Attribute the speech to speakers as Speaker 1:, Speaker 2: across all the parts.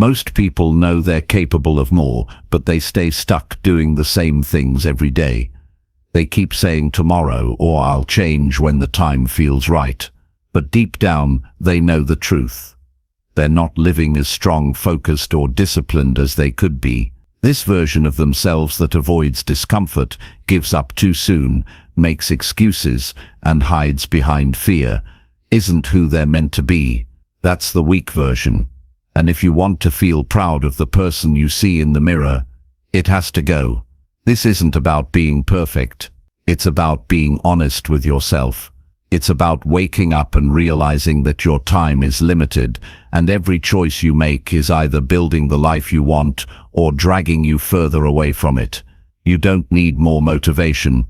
Speaker 1: Most people know they're capable of more, but they stay stuck doing the same things every day. They keep saying tomorrow or I'll change when the time feels right. But deep down, they know the truth. They're not living as strong, focused, or disciplined as they could be. This version of themselves that avoids discomfort, gives up too soon, makes excuses, and hides behind fear, isn't who they're meant to be. That's the weak version. And if you want to feel proud of the person you see in the mirror, it has to go. This isn't about being perfect. It's about being honest with yourself. It's about waking up and realizing that your time is limited, and every choice you make is either building the life you want or dragging you further away from it. You don't need more motivation.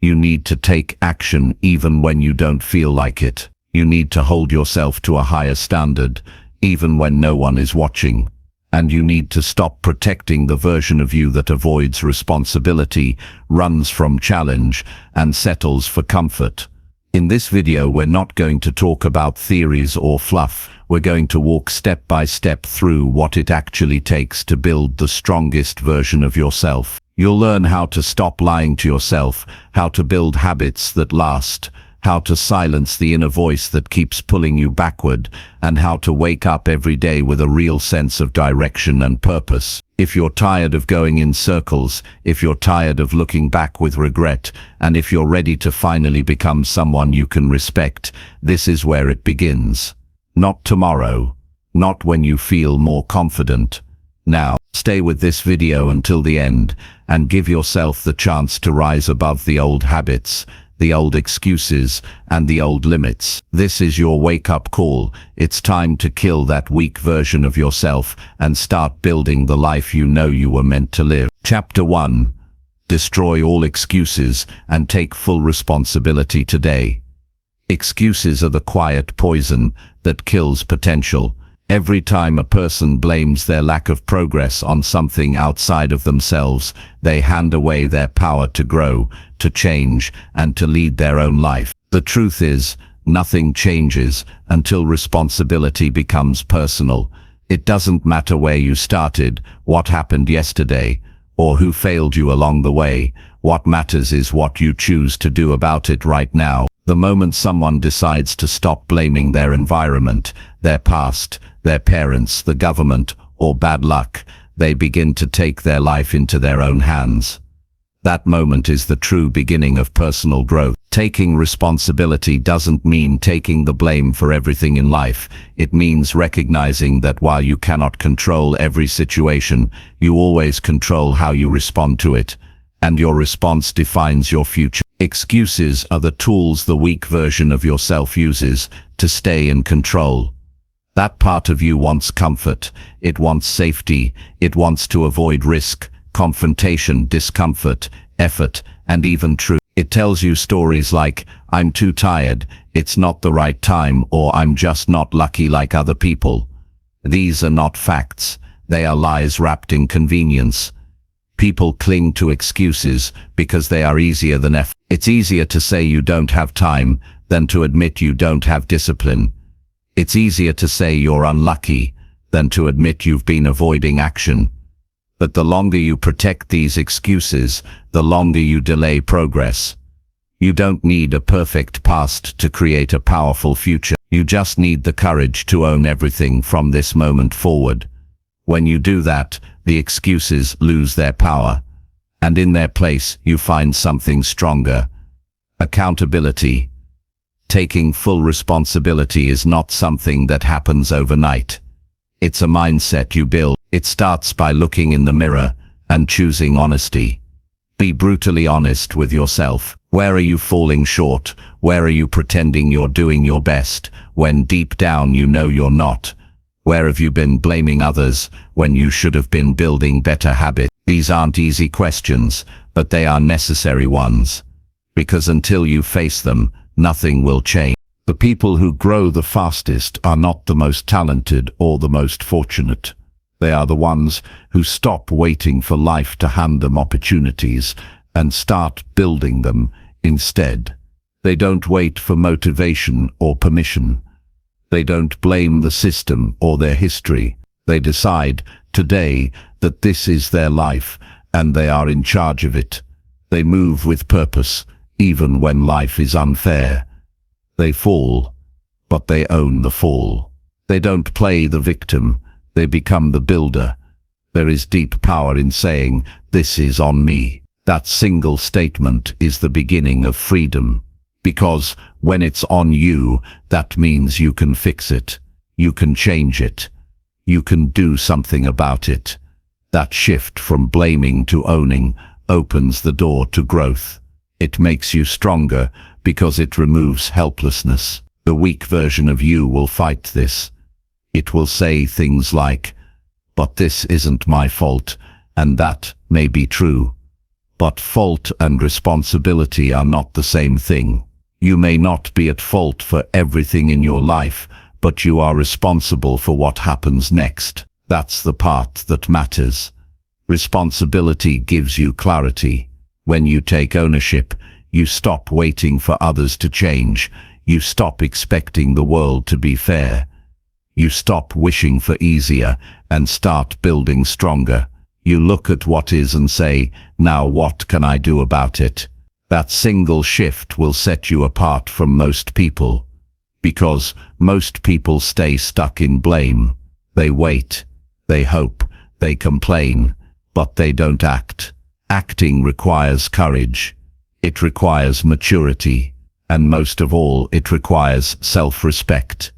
Speaker 1: You need to take action even when you don't feel like it. You need to hold yourself to a higher standard, even when no one is watching. And you need to stop protecting the version of you that avoids responsibility, runs from challenge, and settles for comfort. In this video, we're not going to talk about theories or fluff. We're going to walk step by step through what it actually takes to build the strongest version of yourself. You'll learn how to stop lying to yourself, how to build habits that last, how to silence the inner voice that keeps pulling you backward, and how to wake up every day with a real sense of direction and purpose. If you're tired of going in circles, if you're tired of looking back with regret, and if you're ready to finally become someone you can respect, this is where it begins. Not tomorrow, not when you feel more confident. Now, stay with this video until the end, and give yourself the chance to rise above the old habits, the old excuses, and the old limits. This is your wake-up call. It's time to kill that weak version of yourself and start building the life you know you were meant to live. Chapter 1. Destroy all excuses and take full responsibility today. Excuses are the quiet poison that kills potential. Every time a person blames their lack of progress on something outside of themselves, they hand away their power to grow, to change, and to lead their own life. The truth is, nothing changes until responsibility becomes personal. It doesn't matter where you started, what happened yesterday, or who failed you along the way. What matters is what you choose to do about it right now. The moment someone decides to stop blaming their environment, their past, their parents, the government, or bad luck, they begin to take their life into their own hands. That moment is the true beginning of personal growth. Taking responsibility doesn't mean taking the blame for everything in life. It means recognizing that while you cannot control every situation, you always control how you respond to it, and your response defines your future. Excuses are the tools the weak version of yourself uses to stay in control. That part of you wants comfort, it wants safety, it wants to avoid risk, confrontation, discomfort, effort, and even truth. It tells you stories like, I'm too tired, it's not the right time, or I'm just not lucky like other people. These are not facts, they are lies wrapped in convenience. People cling to excuses because they are easier than effort. It's easier to say you don't have time than to admit you don't have discipline. It's easier to say you're unlucky than to admit you've been avoiding action. But the longer you protect these excuses, the longer you delay progress. You don't need a perfect past to create a powerful future. You just need the courage to own everything from this moment forward. When you do that, the excuses lose their power, and in their place you find something stronger. Accountability. Taking full responsibility is not something that happens overnight. It's a mindset you build. It starts by looking in the mirror and choosing honesty. Be brutally honest with yourself. Where are you falling short? Where are you pretending you're doing your best when deep down you know you're not? Where have you been blaming others when you should have been building better habits? These aren't easy questions, but they are necessary ones. Because until you face them, nothing will change. The people who grow the fastest are not the most talented or the most fortunate. They are the ones who stop waiting for life to hand them opportunities and start building them instead. They don't wait for motivation or permission. They don't blame the system or their history. They decide today that this is their life and they are in charge of it. They move with purpose, even when life is unfair. They fall, but they own the fall. They don't play the victim, they become the builder. There is deep power in saying, "This is on me." That single statement is the beginning of freedom. Because when it's on you, that means you can fix it. You can change it. You can do something about it. That shift from blaming to owning opens the door to growth. It makes you stronger because it removes helplessness. The weak version of you will fight this. It will say things like, "But this isn't my fault," and that may be true. But fault and responsibility are not the same thing. You may not be at fault for everything in your life, but you are responsible for what happens next. That's the part that matters. Responsibility gives you clarity. When you take ownership, you stop waiting for others to change. You stop expecting the world to be fair. You stop wishing for easier and start building stronger. You look at what is and say, "Now what can I do about it?" That single shift will set you apart from most people. Because most people stay stuck in blame. They wait, they hope, they complain, but they don't act. Acting requires courage. It requires maturity. And most of all, it requires self-respect.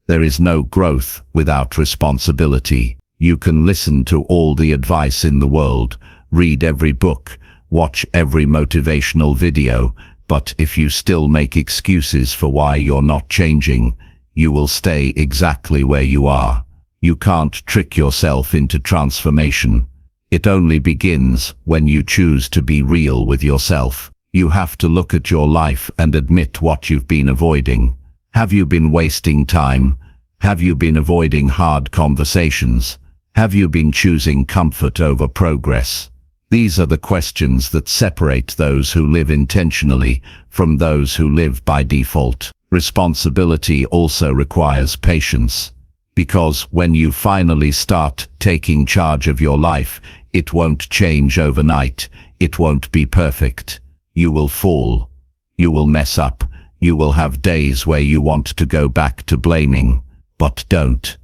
Speaker 1: There is no growth without responsibility. You can listen to all the advice in the world, read every book, watch every motivational video, but if you still make excuses for why you're not changing, you will stay exactly where you are. You can't trick yourself into transformation. It only begins when you choose to be real with yourself. You have to look at your life and admit what you've been avoiding. Have you been wasting time? Have you been avoiding hard conversations? Have you been choosing comfort over progress? These are the questions that separate those who live intentionally from those who live by default. Responsibility also requires patience. Because when you finally start taking charge of your life, it won't change overnight. It won't be perfect. You will fall. You will mess up. You will have days where you want to go back to blaming. But don't.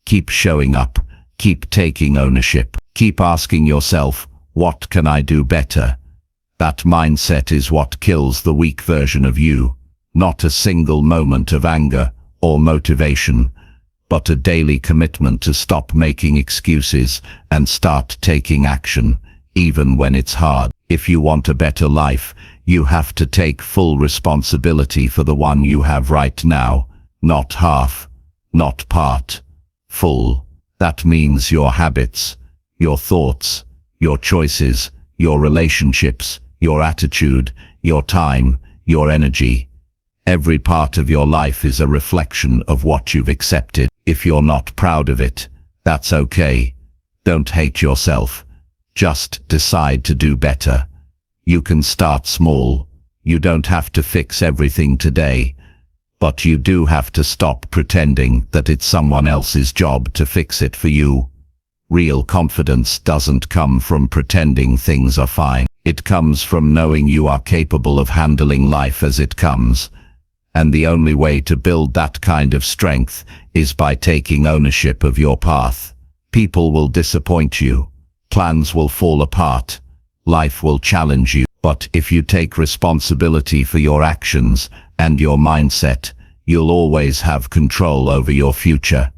Speaker 1: Keep showing up. Keep taking ownership. Keep asking yourself, what can I do better? That mindset is what kills the weak version of you. Not a single moment of anger or motivation, but a daily commitment to stop making excuses and start taking action, even when it's hard. If you want a better life, you have to take full responsibility for the one you have right now, not half, not part, full. That means your habits, your thoughts, your choices, your relationships, your attitude, your time, your energy. Every part of your life is a reflection of what you've accepted. If you're not proud of it, that's okay. Don't hate yourself. Just decide to do better. You can start small. You don't have to fix everything today. But you do have to stop pretending that it's someone else's job to fix it for you. Real confidence doesn't come from pretending things are fine. It comes from knowing you are capable of handling life as it comes. And the only way to build that kind of strength is by taking ownership of your path. People will disappoint you. Plans will fall apart. Life will challenge you. But if you take responsibility for your actions and your mindset, you'll always have control over your future.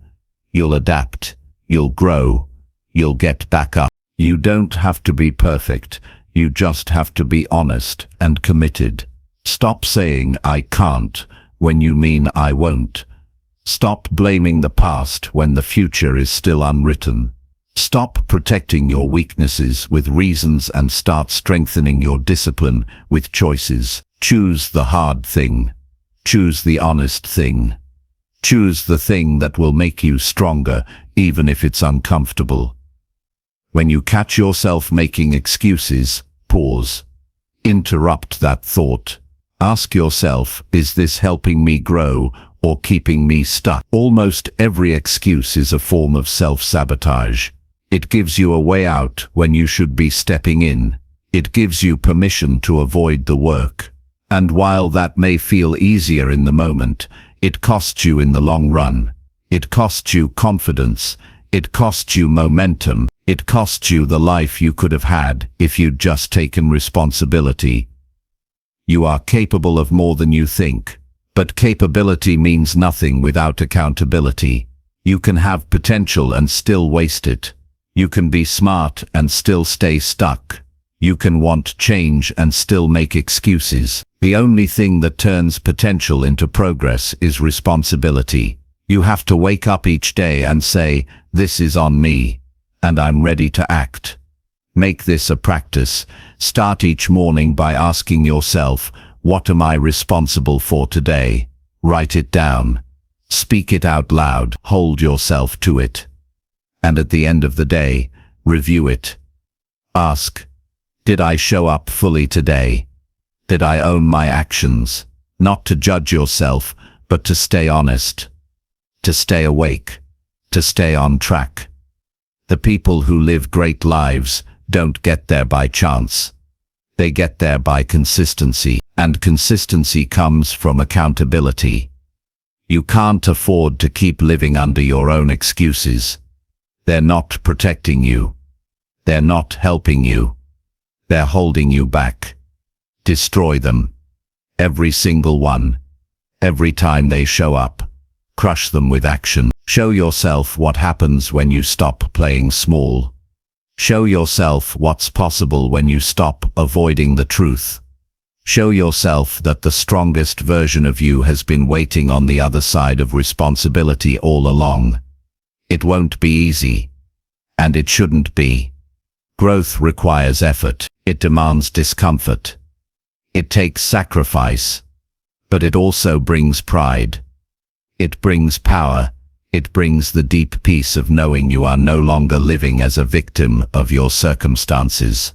Speaker 1: You'll adapt. You'll grow. You'll get back up. You don't have to be perfect. You just have to be honest and committed. Stop saying "I can't" when you mean "I won't." Stop blaming the past when the future is still unwritten. Stop protecting your weaknesses with reasons and start strengthening your discipline with choices. Choose the hard thing. Choose the honest thing. Choose the thing that will make you stronger, even if it's uncomfortable. When you catch yourself making excuses, pause. Interrupt that thought. Ask yourself, is this helping me grow or keeping me stuck. Almost every excuse is a form of self-sabotage. It gives you a way out when you should be stepping in. It gives you permission to avoid the work. And while that may feel easier in the moment, it costs you in the long run. It costs you confidence. It costs you momentum. It costs you the life you could have had if you'd just taken responsibility. You are capable of more than you think. But capability means nothing without accountability. You can have potential and still waste it. You can be smart and still stay stuck. You can want change and still make excuses. The only thing that turns potential into progress is responsibility. You have to wake up each day and say, "This is on me, and I'm ready to act." Make this a practice. Start each morning by asking yourself, "What am I responsible for today?" Write it down. Speak it out loud. Hold yourself to it. And at the end of the day, review it. Ask, did I show up fully today? Did I own my actions? Not to judge yourself, but to stay honest. To stay awake. To stay on track. The people who live great lives don't get there by chance. They get there by consistency, and consistency comes from accountability. You can't afford to keep living under your own excuses. They're not protecting you. They're not helping you. They're holding you back. Destroy them. Every single one. Every time they show up. Crush them with action. Show yourself what happens when you stop playing small. Show yourself what's possible when you stop avoiding the truth. Show yourself that the strongest version of you has been waiting on the other side of responsibility all along. It won't be easy. And it shouldn't be. Growth requires effort. It demands discomfort. It takes sacrifice. But it also brings pride. It brings power. It brings the deep peace of knowing you are no longer living as a victim of your circumstances.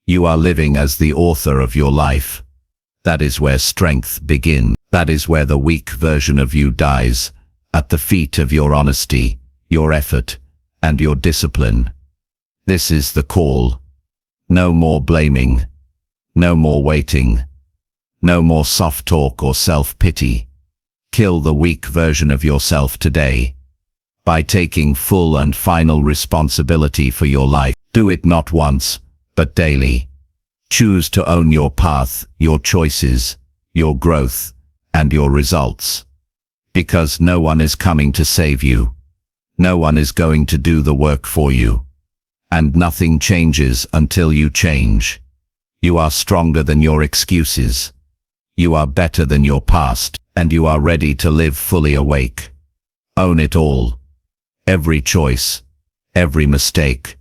Speaker 1: You are living as the author of your life. That is where strength begins. That is where the weak version of you dies, at the feet of your honesty, your effort, and your discipline. This is the call. No more blaming. No more waiting. No more soft talk or self-pity. Kill the weak version of yourself today. By taking full and final responsibility for your life. Do it not once, but daily. Choose to own your path, your choices, your growth, and your results. Because no one is coming to save you. No one is going to do the work for you. And nothing changes until you change. You are stronger than your excuses. You are better than your past, and you are ready to live fully awake. Own it all. Every choice, every mistake,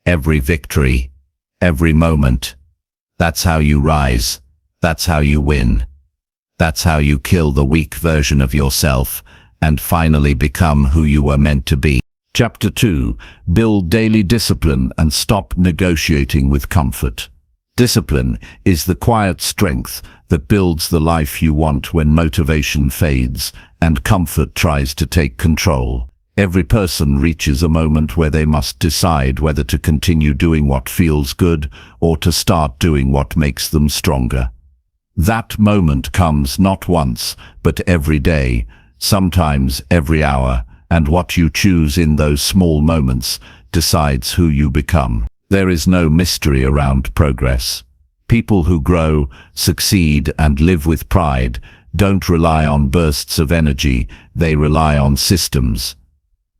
Speaker 1: every victory, every moment. That's how you rise. That's how you win. That's how you kill the weak version of yourself and finally become who you were meant to be. Chapter 2. Build daily discipline and stop negotiating with comfort. Discipline is the quiet strength that builds the life you want when motivation fades and comfort tries to take control. Every person reaches a moment where they must decide whether to continue doing what feels good or to start doing what makes them stronger. That moment comes not once, but every day, sometimes every hour, and what you choose in those small moments decides who you become. There is no mystery around progress. People who grow, succeed, and live with pride don't rely on bursts of energy, they rely on systems.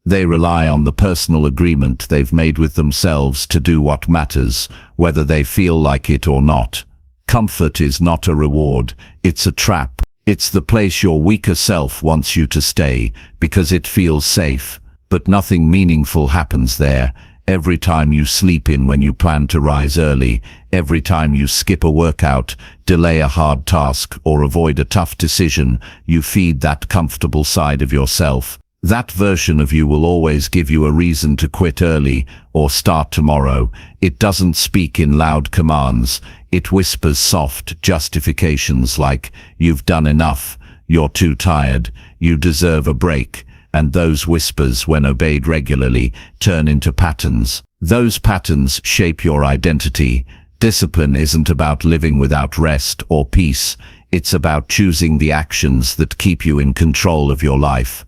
Speaker 1: They rely on the personal agreement they've made with themselves to do what matters, whether they feel like it or not. Comfort is not a reward, it's a trap. It's the place your weaker self wants you to stay, because it feels safe, but nothing meaningful happens there. Every time you sleep in when you plan to rise early, every time you skip a workout, delay a hard task, or avoid a tough decision, you feed that comfortable side of yourself. That version of you will always give you a reason to quit early or start tomorrow. It doesn't speak in loud commands. It whispers soft justifications like, "You've done enough. You're too tired, you deserve a break, and those whispers, when obeyed regularly, turn into patterns. Those patterns shape your identity. Discipline isn't about living without rest or peace. It's about choosing the actions that keep you in control of your life.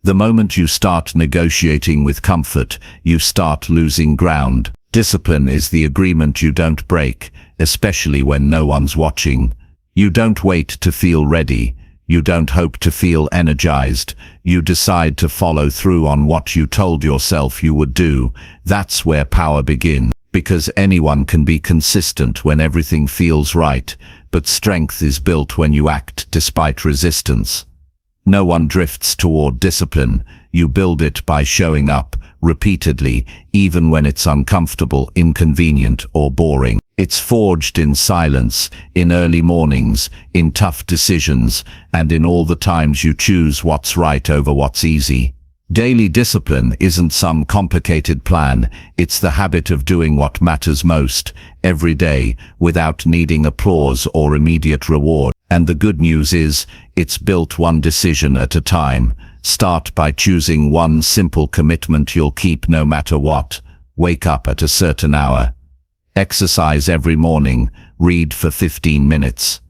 Speaker 1: The moment you start negotiating with comfort, you start losing ground. Discipline is the agreement you don't break, especially when no one's watching. You don't wait to feel ready. You don't hope to feel energized. You decide to follow through on what you told yourself you would do. That's where power begins. Because anyone can be consistent when everything feels right, but strength is built when you act despite resistance. No one drifts toward discipline. You build it by showing up repeatedly, even when it's uncomfortable, inconvenient, or boring. It's forged in silence, in early mornings, in tough decisions, and in all the times you choose what's right over what's easy. Daily discipline isn't some complicated plan. It's the habit of doing what matters most, every day, without needing applause or immediate reward. And the good news is, it's built one decision at a time. Start by choosing one simple commitment you'll keep no matter what. Wake up at a certain hour. Exercise every morning. Read for 15 minutes.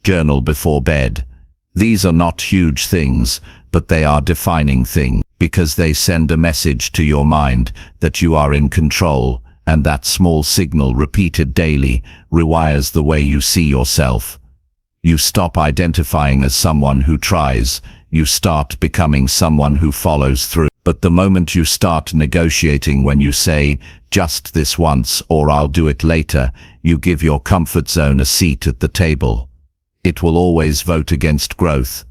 Speaker 1: Journal before bed. These are not huge things, but they are defining things, because they send a message to your mind that you are in control, and that small signal repeated daily rewires the way you see yourself. You stop identifying as someone who tries. You start becoming someone who follows through. But the moment you start negotiating, when you say, just this once or I'll do it later, you give your comfort zone a seat at the table. It will always vote against growth.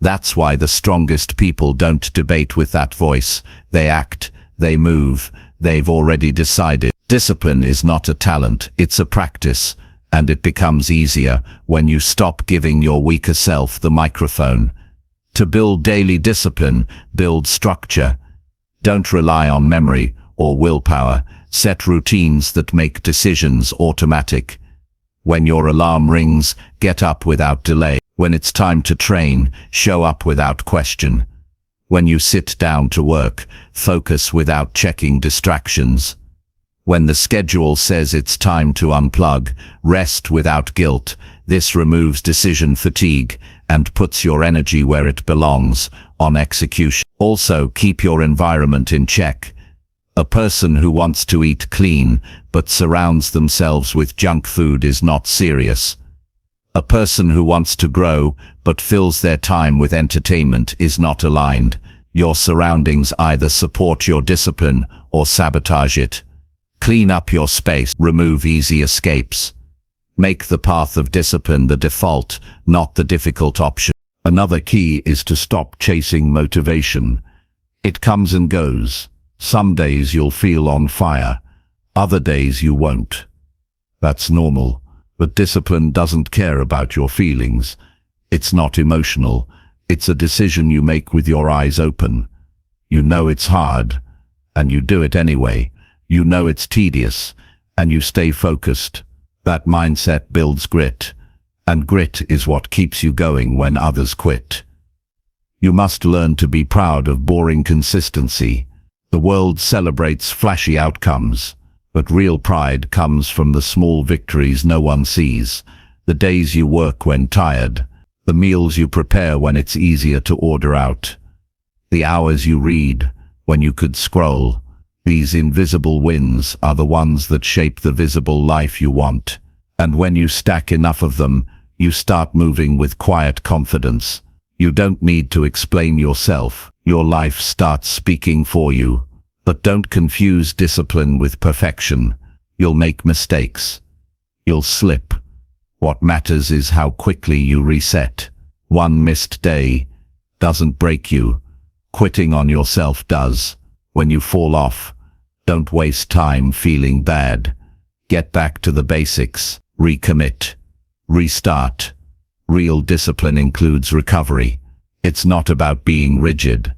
Speaker 1: That's why the strongest people don't debate with that voice. They act, they move, they've already decided. Discipline is not a talent, it's a practice, and it becomes easier when you stop giving your weaker self the microphone. To build daily discipline, build structure. Don't rely on memory or willpower. Set routines that make decisions automatic. When your alarm rings, get up without delay. When it's time to train, show up without question. When you sit down to work, focus without checking distractions. When the schedule says it's time to unplug, rest without guilt. This removes decision fatigue and puts your energy where it belongs, on execution. Also, keep your environment in check. A person who wants to eat clean but surrounds themselves with junk food is not serious. A person who wants to grow but fills their time with entertainment is not aligned. Your surroundings either support your discipline or sabotage it. Clean up your space. Remove easy escapes. Make the path of discipline the default, not the difficult option. Another key is to stop chasing motivation. It comes and goes. Some days you'll feel on fire. Other days you won't. That's normal. But discipline doesn't care about your feelings. It's not emotional. It's a decision you make with your eyes open. You know it's hard, and you do it anyway. You know it's tedious, and you stay focused. That mindset builds grit, and grit is what keeps you going when others quit. You must learn to be proud of boring consistency. The world celebrates flashy outcomes, but real pride comes from the small victories no one sees. The days you work when tired, the meals you prepare when it's easier to order out, the hours you read when you could scroll. These invisible wins are the ones that shape the visible life you want. And when you stack enough of them, you start moving with quiet confidence. You don't need to explain yourself. Your life starts speaking for you. But don't confuse discipline with perfection. You'll make mistakes. You'll slip. What matters is how quickly you reset. One missed day doesn't break you. Quitting on yourself does. When you fall off, don't waste time feeling bad. Get back to the basics. Recommit. Restart. Real discipline includes recovery. It's not about being rigid.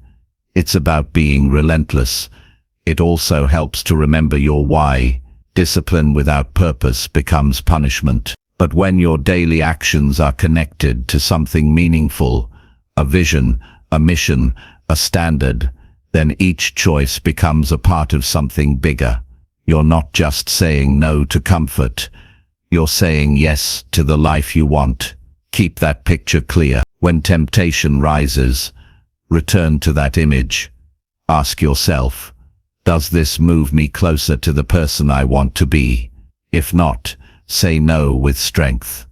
Speaker 1: It's about being relentless. It also helps to remember your why. Discipline without purpose becomes punishment. But when your daily actions are connected to something meaningful, a vision, a mission, a standard, then each choice becomes a part of something bigger. You're not just saying no to comfort. You're saying yes to the life you want. Keep that picture clear. When temptation rises, return to that image. Ask yourself, does this move me closer to the person I want to be? If not, say no with strength.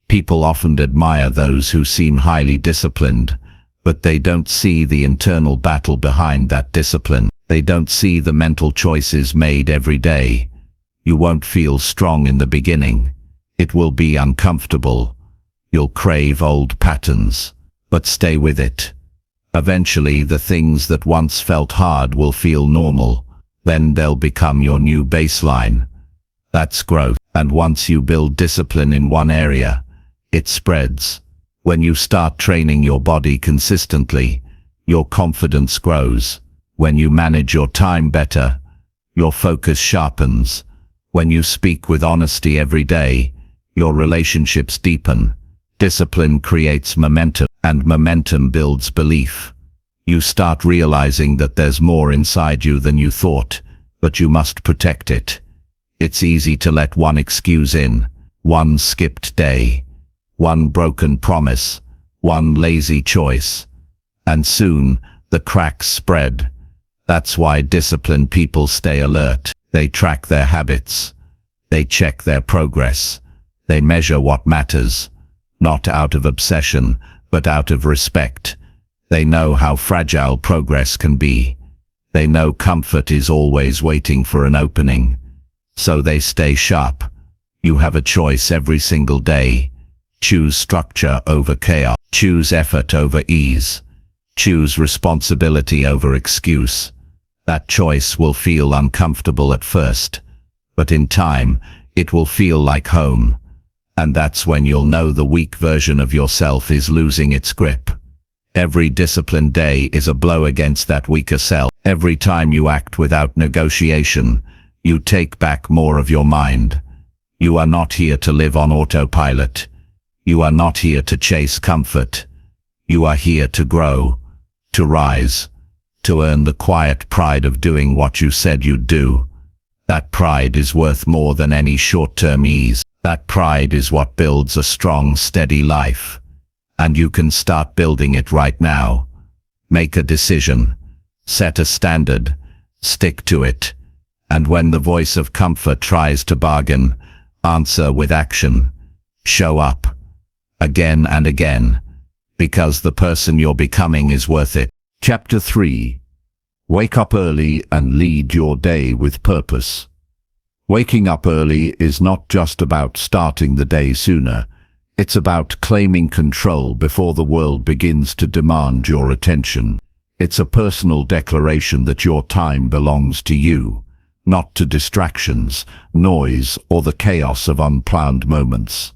Speaker 1: People often admire those who seem highly disciplined, but they don't see the internal battle behind that discipline. They don't see the mental choices made every day. You won't feel strong in the beginning. It will be uncomfortable. You'll crave old patterns, but stay with it. Eventually, the things that once felt hard will feel normal. Then they'll become your new baseline. That's growth. And once you build discipline in one area, it spreads. When you start training your body consistently, your confidence grows. When you manage your time better, your focus sharpens. When you speak with honesty every day, your relationships deepen. Discipline creates momentum, and momentum builds belief. You start realizing that there's more inside you than you thought, but you must protect it. It's easy to let one excuse in, one skipped day, one broken promise, one lazy choice, and soon the cracks spread. That's why disciplined people stay alert. They track their habits. They check their progress. They measure what matters, not out of obsession, but out of respect. They know how fragile progress can be. They know comfort is always waiting for an opening. So they stay sharp. You have a choice every single day. Choose structure over chaos. Choose effort over ease. Choose responsibility over excuse. That choice will feel uncomfortable at first, but in time, it will feel like home. And that's when you'll know the weak version of yourself is losing its grip. Every disciplined day is a blow against that weaker self. Every time you act without negotiation, you take back more of your mind. You are not here to live on autopilot. You are not here to chase comfort. You are here to grow, to rise, to earn the quiet pride of doing what you said you'd do. That pride is worth more than any short-term ease. That pride is what builds a strong, steady life. And you can start building it right now. Make a decision. Set a standard. Stick to it. And when the voice of comfort tries to bargain, answer with action. Show up. Again and again. Because the person you're becoming is worth it. Chapter 3. Wake up early and lead your day with purpose. Waking up early is not just about starting the day sooner. It's about claiming control before the world begins to demand your attention. It's a personal declaration that your time belongs to you, not to distractions, noise, or the chaos of unplanned moments.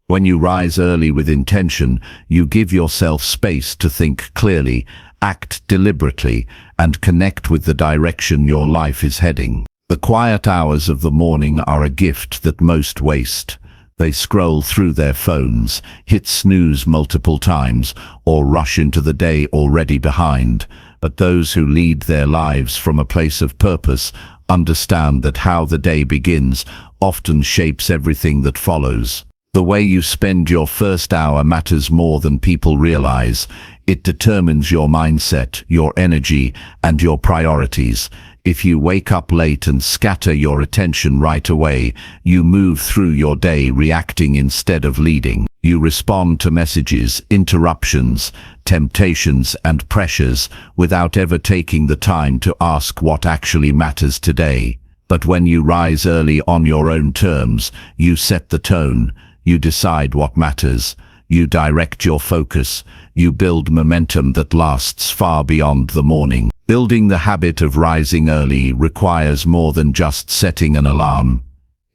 Speaker 1: When you rise early with intention, you give yourself space to think clearly, act deliberately, and connect with the direction your life is heading. The quiet hours of the morning are a gift that most waste. They scroll through their phones, hit snooze multiple times, or rush into the day already behind. But those who lead their lives from a place of purpose understand that how the day begins often shapes everything that follows. The way you spend your first hour matters more than people realize. It determines your mindset, your energy, and your priorities. If you wake up late and scatter your attention right away, you move through your day reacting instead of leading. You respond to messages, interruptions, temptations, and pressures without ever taking the time to ask what actually matters today. But when you rise early on your own terms, you set the tone, you decide what matters, you direct your focus, you build momentum that lasts far beyond the morning. Building the habit of rising early requires more than just setting an alarm.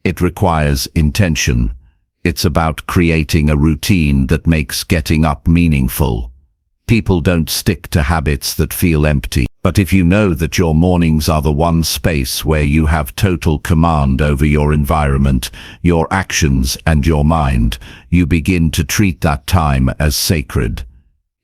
Speaker 1: It requires intention. It's about creating a routine that makes getting up meaningful. People don't stick to habits that feel empty. But if you know that your mornings are the one space where you have total command over your environment, your actions and your mind, you begin to treat that time as sacred.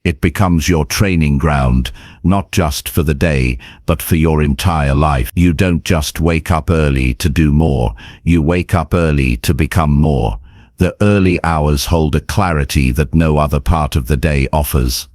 Speaker 1: It becomes your training ground, not just for the day, but for your entire life. You don't just wake up early to do more, you wake up early to become more. The early hours hold a clarity that no other part of the day offers.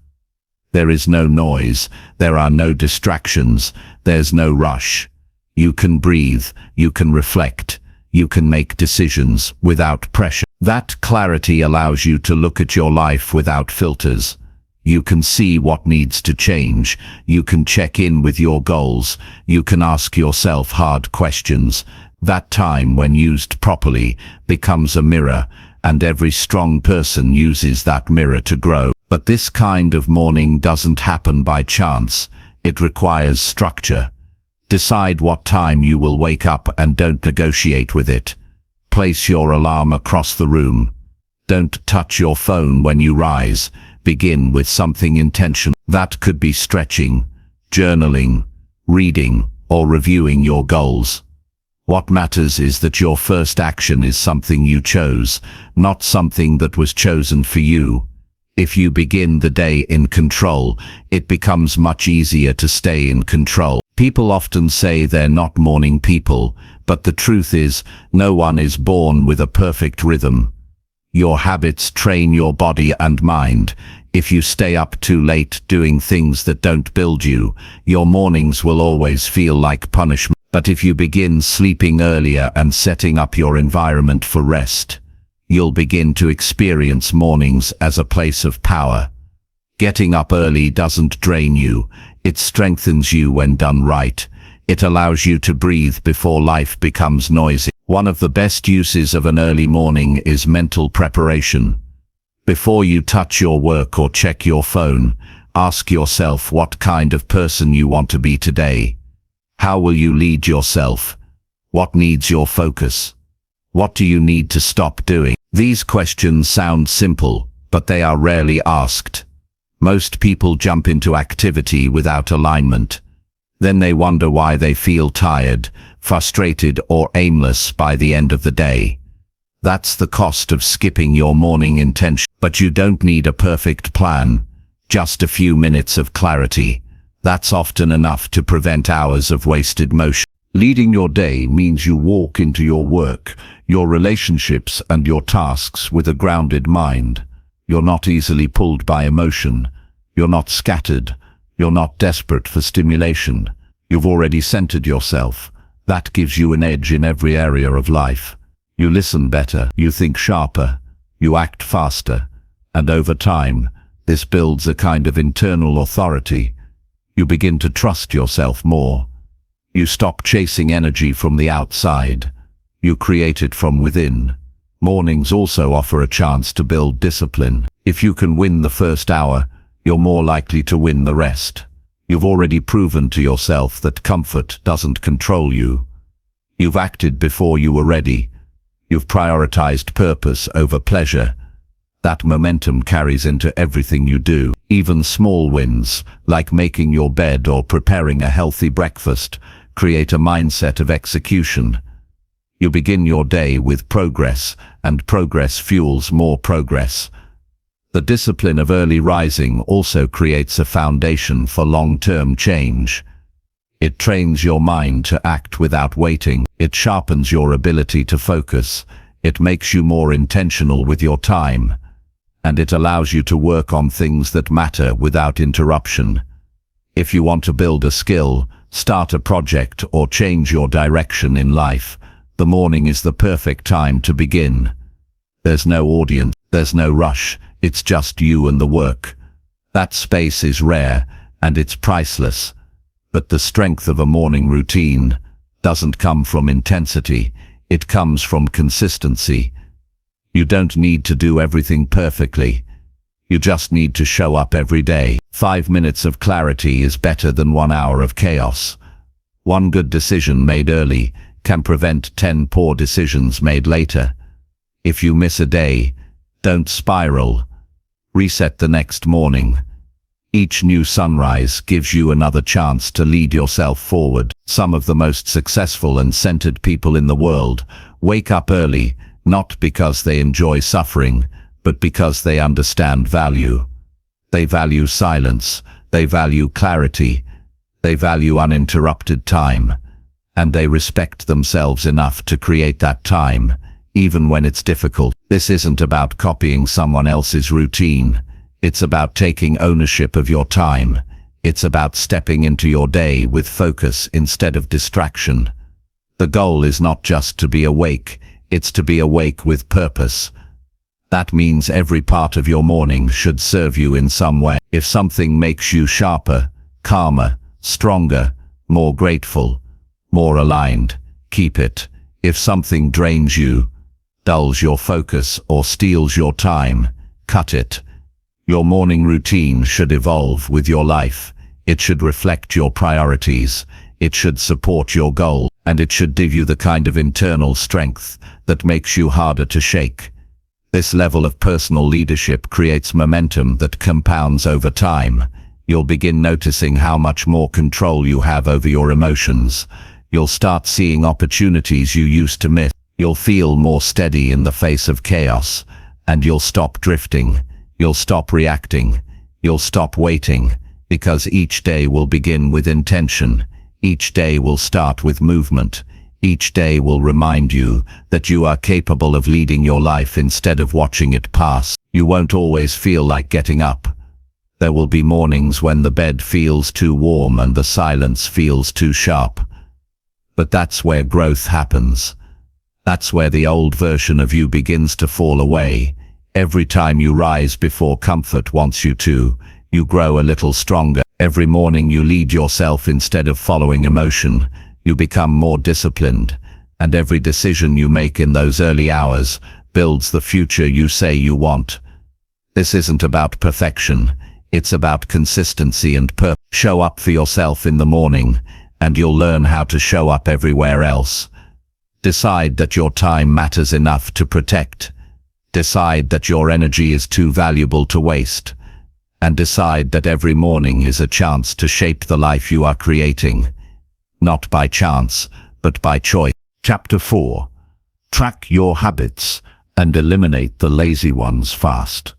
Speaker 1: There is no noise, there are no distractions, there's no rush. You can breathe, you can reflect, you can make decisions without pressure. That clarity allows you to look at your life without filters. You can see what needs to change, you can check in with your goals, you can ask yourself hard questions. That time, when used properly, becomes a mirror, and every strong person uses that mirror to grow. But this kind of morning doesn't happen by chance. It requires structure. Decide what time you will wake up and don't negotiate with it. Place your alarm across the room. Don't touch your phone when you rise. Begin with something intentional. That could be stretching, journaling, reading, or reviewing your goals. What matters is that your first action is something you chose, not something that was chosen for you. If you begin the day in control, it becomes much easier to stay in control. People often say they're not morning people, but the truth is, no one is born with a perfect rhythm. Your habits train your body and mind. If you stay up too late doing things that don't build you, your mornings will always feel like punishment. But if you begin sleeping earlier and setting up your environment for rest, you'll begin to experience mornings as a place of power. Getting up early doesn't drain you, it strengthens you when done right. It allows you to breathe before life becomes noisy. One of the best uses of an early morning is mental preparation. Before you touch your work or check your phone, ask yourself what kind of person you want to be today. How will you lead yourself? What needs your focus? What do you need to stop doing? These questions sound simple, but they are rarely asked. Most people jump into activity without alignment. Then they wonder why they feel tired, frustrated, or aimless by the end of the day. That's the cost of skipping your morning intention. But you don't need a perfect plan, just a few minutes of clarity. That's often enough to prevent hours of wasted motion. Leading your day means you walk into your work, your relationships and your tasks with a grounded mind. You're not easily pulled by emotion. You're not scattered. You're not desperate for stimulation. You've already centered yourself. That gives you an edge in every area of life. You listen better. You think sharper. You act faster. And over time, this builds a kind of internal authority. You begin to trust yourself more. You stop chasing energy from the outside. You create it from within. Mornings also offer a chance to build discipline. If you can win the first hour, you're more likely to win the rest. You've already proven to yourself that comfort doesn't control you. You've acted before you were ready. You've prioritized purpose over pleasure. That momentum carries into everything you do. Even small wins, like making your bed or preparing a healthy breakfast, create a mindset of execution. You begin your day with progress, and progress fuels more progress. The discipline of early rising also creates a foundation for long-term change. It trains your mind to act without waiting. It sharpens your ability to focus. It makes you more intentional with your time. And it allows you to work on things that matter without interruption. If you want to build a skill, start a project, or change your direction in life, the morning is the perfect time to begin. There's no audience, there's no rush, it's just you and the work. That space is rare, and it's priceless. But the strength of a morning routine doesn't come from intensity, it comes from consistency. You don't need to do everything perfectly. You just need to show up every day. 5 minutes of clarity is better than 1 hour of chaos. One good decision made early can prevent 10 poor decisions made later. If you miss a day, don't spiral. Reset the next morning. Each new sunrise gives you another chance to lead yourself forward. Some of the most successful and centered people in the world wake up early, not because they enjoy suffering, but because they understand value. They value silence, they value clarity, they value uninterrupted time, and they respect themselves enough to create that time, even when it's difficult. This isn't about copying someone else's routine. It's about taking ownership of your time. It's about stepping into your day with focus instead of distraction. The goal is not just to be awake, it's to be awake with purpose. That means every part of your morning should serve you in some way. If something makes you sharper, calmer, stronger, more grateful, more aligned, keep it. If something drains you, dulls your focus, or steals your time, cut it. Your morning routine should evolve with your life. It should reflect your priorities. It should support your goal, and it should give you the kind of internal strength that makes you harder to shake. This level of personal leadership creates momentum that compounds over time. You'll begin noticing how much more control you have over your emotions. You'll start seeing opportunities you used to miss. You'll feel more steady in the face of chaos, and you'll stop drifting. You'll stop reacting. You'll stop waiting, because each day will begin with intention. Each day will start with movement. Each day will remind you that you are capable of leading your life instead of watching it pass. You won't always feel like getting up. There will be mornings when the bed feels too warm and the silence feels too sharp. But that's where growth happens. That's where the old version of you begins to fall away. Every time you rise before comfort wants you to, you grow a little stronger. Every morning you lead yourself instead of following emotion. You become more disciplined, and every decision you make in those early hours builds the future you say you want. This isn't about perfection, it's about consistency and purpose. Show up for yourself in the morning, and you'll learn how to show up everywhere else. Decide that your time matters enough to protect. Decide that your energy is too valuable to waste. And decide that every morning is a chance to shape the life you are creating. Not by chance, but by choice. Chapter 4. Track your habits and eliminate the lazy ones fast.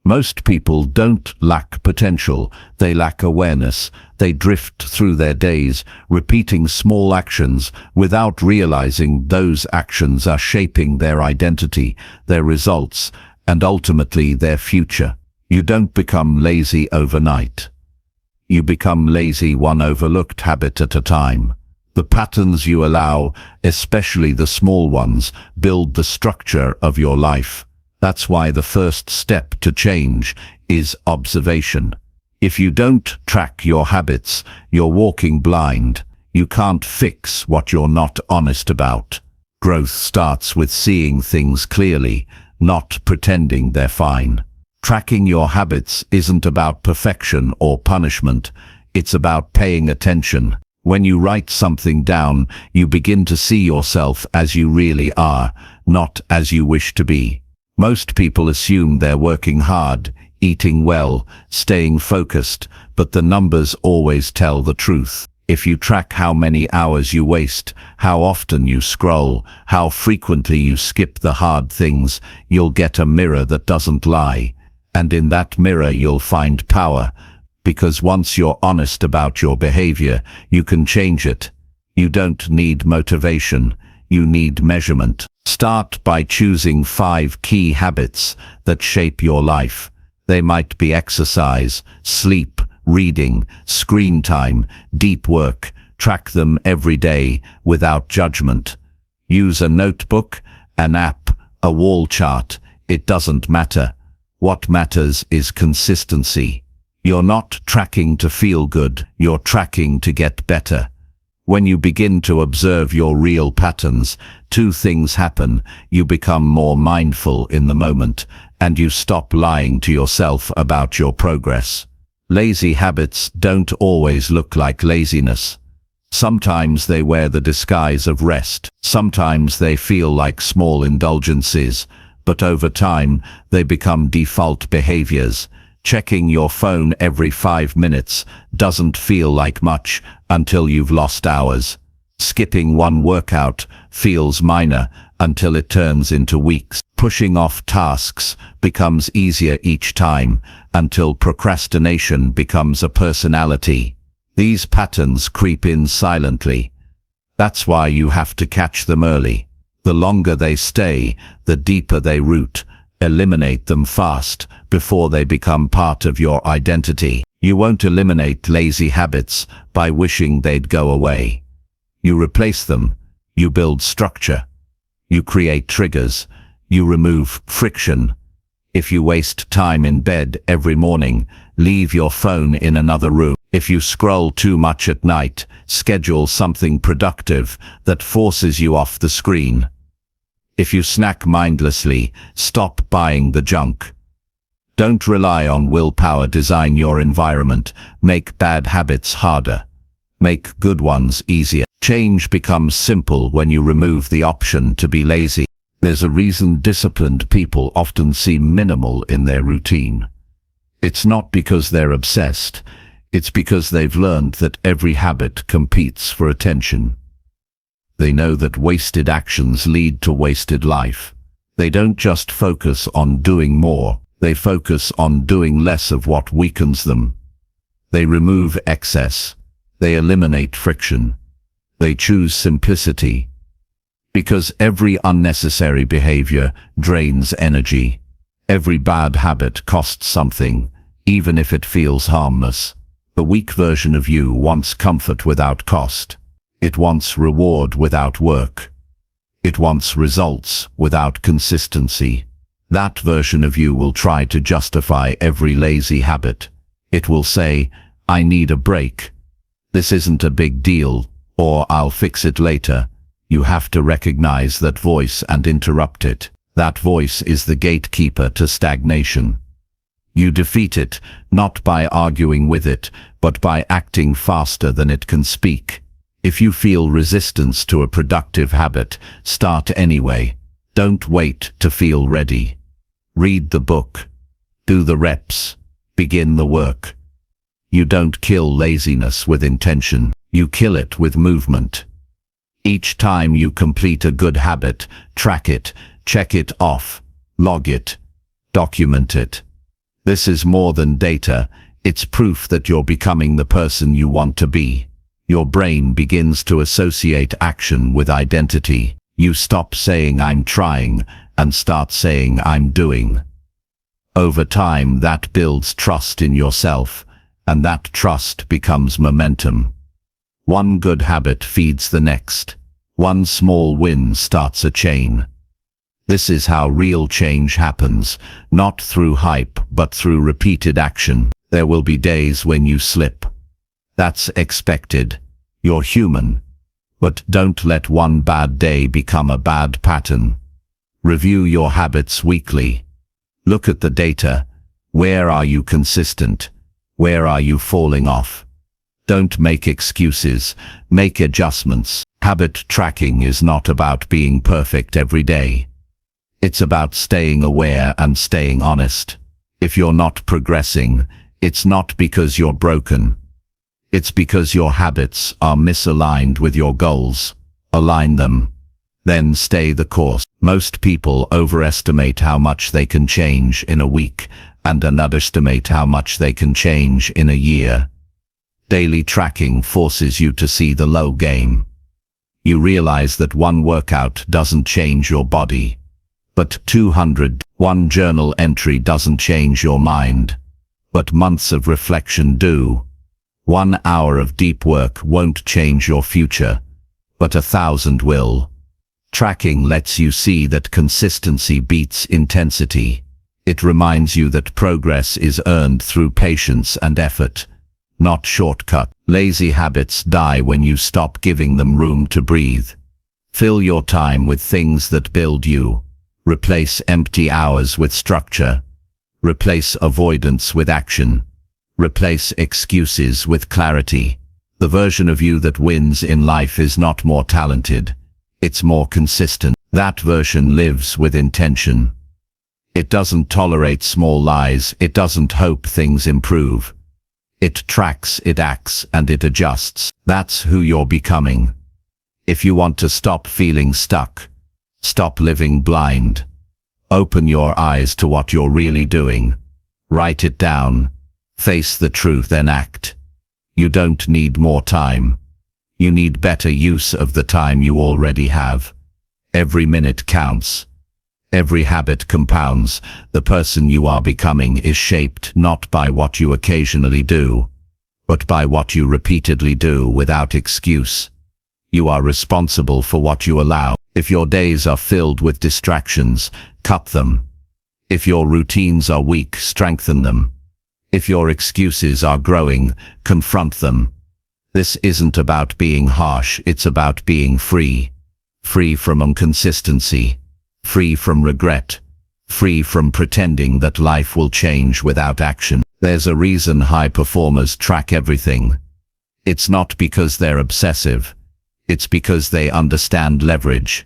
Speaker 1: Most people don't lack potential, they lack awareness. They drift through their days, repeating small actions without realizing those actions are shaping their identity, their results, and ultimately their future. You don't become lazy overnight. You become lazy one overlooked habit at a time. The patterns you allow, especially the small ones, build the structure of your life. That's why the first step to change is observation. If you don't track your habits, you're walking blind. You can't fix what you're not honest about. Growth starts with seeing things clearly, not pretending they're fine. Tracking your habits isn't about perfection or punishment. It's about paying attention. When you write something down, you begin to see yourself as you really are, not as you wish to be. Most people assume they're working hard, eating well, staying focused, but the numbers always tell the truth. If you track how many hours you waste, how often you scroll, how frequently you skip the hard things, you'll get a mirror that doesn't lie. And in that mirror you'll find power, because once you're honest about your behavior, you can change it. You don't need motivation, you need measurement. Start by choosing 5 key habits that shape your life. They might be exercise, sleep, reading, screen time, deep work. Track them every day without judgment. Use a notebook, an app, a wall chart. It doesn't matter. What matters is consistency. You're not tracking to feel good, you're tracking to get better. When you begin to observe your real patterns, 2 things happen. You become more mindful in the moment, and you stop lying to yourself about your progress. Lazy habits don't always look like laziness. Sometimes they wear the disguise of rest. Sometimes they feel like small indulgences, but over time, they become default behaviors. Checking your phone every 5 minutes doesn't feel like much until you've lost hours. Skipping one workout feels minor until it turns into weeks. Pushing off tasks becomes easier each time until procrastination becomes a personality. These patterns creep in silently. That's why you have to catch them early. The longer they stay, the deeper they root. Eliminate them fast before they become part of your identity. You won't eliminate lazy habits by wishing they'd go away. You replace them. You build structure. You create triggers. You remove friction. If you waste time in bed every morning, leave your phone in another room. If you scroll too much at night, schedule something productive that forces you off the screen. If you snack mindlessly, stop buying the junk. Don't rely on willpower. Design your environment. Make bad habits harder. Make good ones easier. Change becomes simple when you remove the option to be lazy. There's a reason disciplined people often seem minimal in their routine. It's not because they're obsessed. It's because they've learned that every habit competes for attention. They know that wasted actions lead to wasted life. They don't just focus on doing more. They focus on doing less of what weakens them. They remove excess. They eliminate friction. They choose simplicity. Because every unnecessary behavior drains energy. Every bad habit costs something, even if it feels harmless. The weak version of you wants comfort without cost. It wants reward without work. It wants results without consistency. That version of you will try to justify every lazy habit. It will say, "I need a break. This isn't a big deal," or "I'll fix it later." You have to recognize that voice and interrupt it. That voice is the gatekeeper to stagnation. You defeat it, not by arguing with it, but by acting faster than it can speak. If you feel resistance to a productive habit, start anyway. Don't wait to feel ready. Read the book. Do the reps. Begin the work. You don't kill laziness with intention. You kill it with movement. Each time you complete a good habit, track it, check it off, log it, document it. This is more than data. It's proof that you're becoming the person you want to be. Your brain begins to associate action with identity. You stop saying "I'm trying" and start saying "I'm doing." Over time, that builds trust in yourself, and that trust becomes momentum. One good habit feeds the next. One small win starts a chain. This is how real change happens, not through hype, but through repeated action. There will be days when you slip. That's expected. You're human. But don't let one bad day become a bad pattern. Review your habits weekly. Look at the data. Where are you consistent? Where are you falling off? Don't make excuses. Make adjustments. Habit tracking is not about being perfect every day. It's about staying aware and staying honest. If you're not progressing, it's not because you're broken. It's because your habits are misaligned with your goals. Align them. Then stay the course. Most people overestimate how much they can change in a week and underestimate how much they can change in a year. Daily tracking forces you to see the low game. You realize that one workout doesn't change your body, but 200. One journal entry doesn't change your mind, but months of reflection do. 1 hour of deep work won't change your future, but 1,000 will. Tracking lets you see that consistency beats intensity. It reminds you that progress is earned through patience and effort, not shortcut. Lazy habits die when you stop giving them room to breathe. Fill your time with things that build you. Replace empty hours with structure. Replace avoidance with action. Replace excuses with clarity. The version of you that wins in life is not more talented. It's more consistent. That version lives with intention. It doesn't tolerate small lies. It doesn't hope things improve. It tracks, it acts, and it adjusts. That's who you're becoming. If you want to stop feeling stuck, stop living blind, open your eyes to what you're really doing. Write it down. Face the truth, then act. You don't need more time. You need better use of the time you already have. Every minute counts. Every habit compounds. The person you are becoming is shaped not by what you occasionally do, but by what you repeatedly do without excuse. You are responsible for what you allow. If your days are filled with distractions, cut them. If your routines are weak, strengthen them. If your excuses are growing, confront them. This isn't about being harsh, it's about being free. Free from inconsistency. Free from regret. Free from pretending that life will change without action. There's a reason high performers track everything. It's not because they're obsessive. It's because they understand leverage.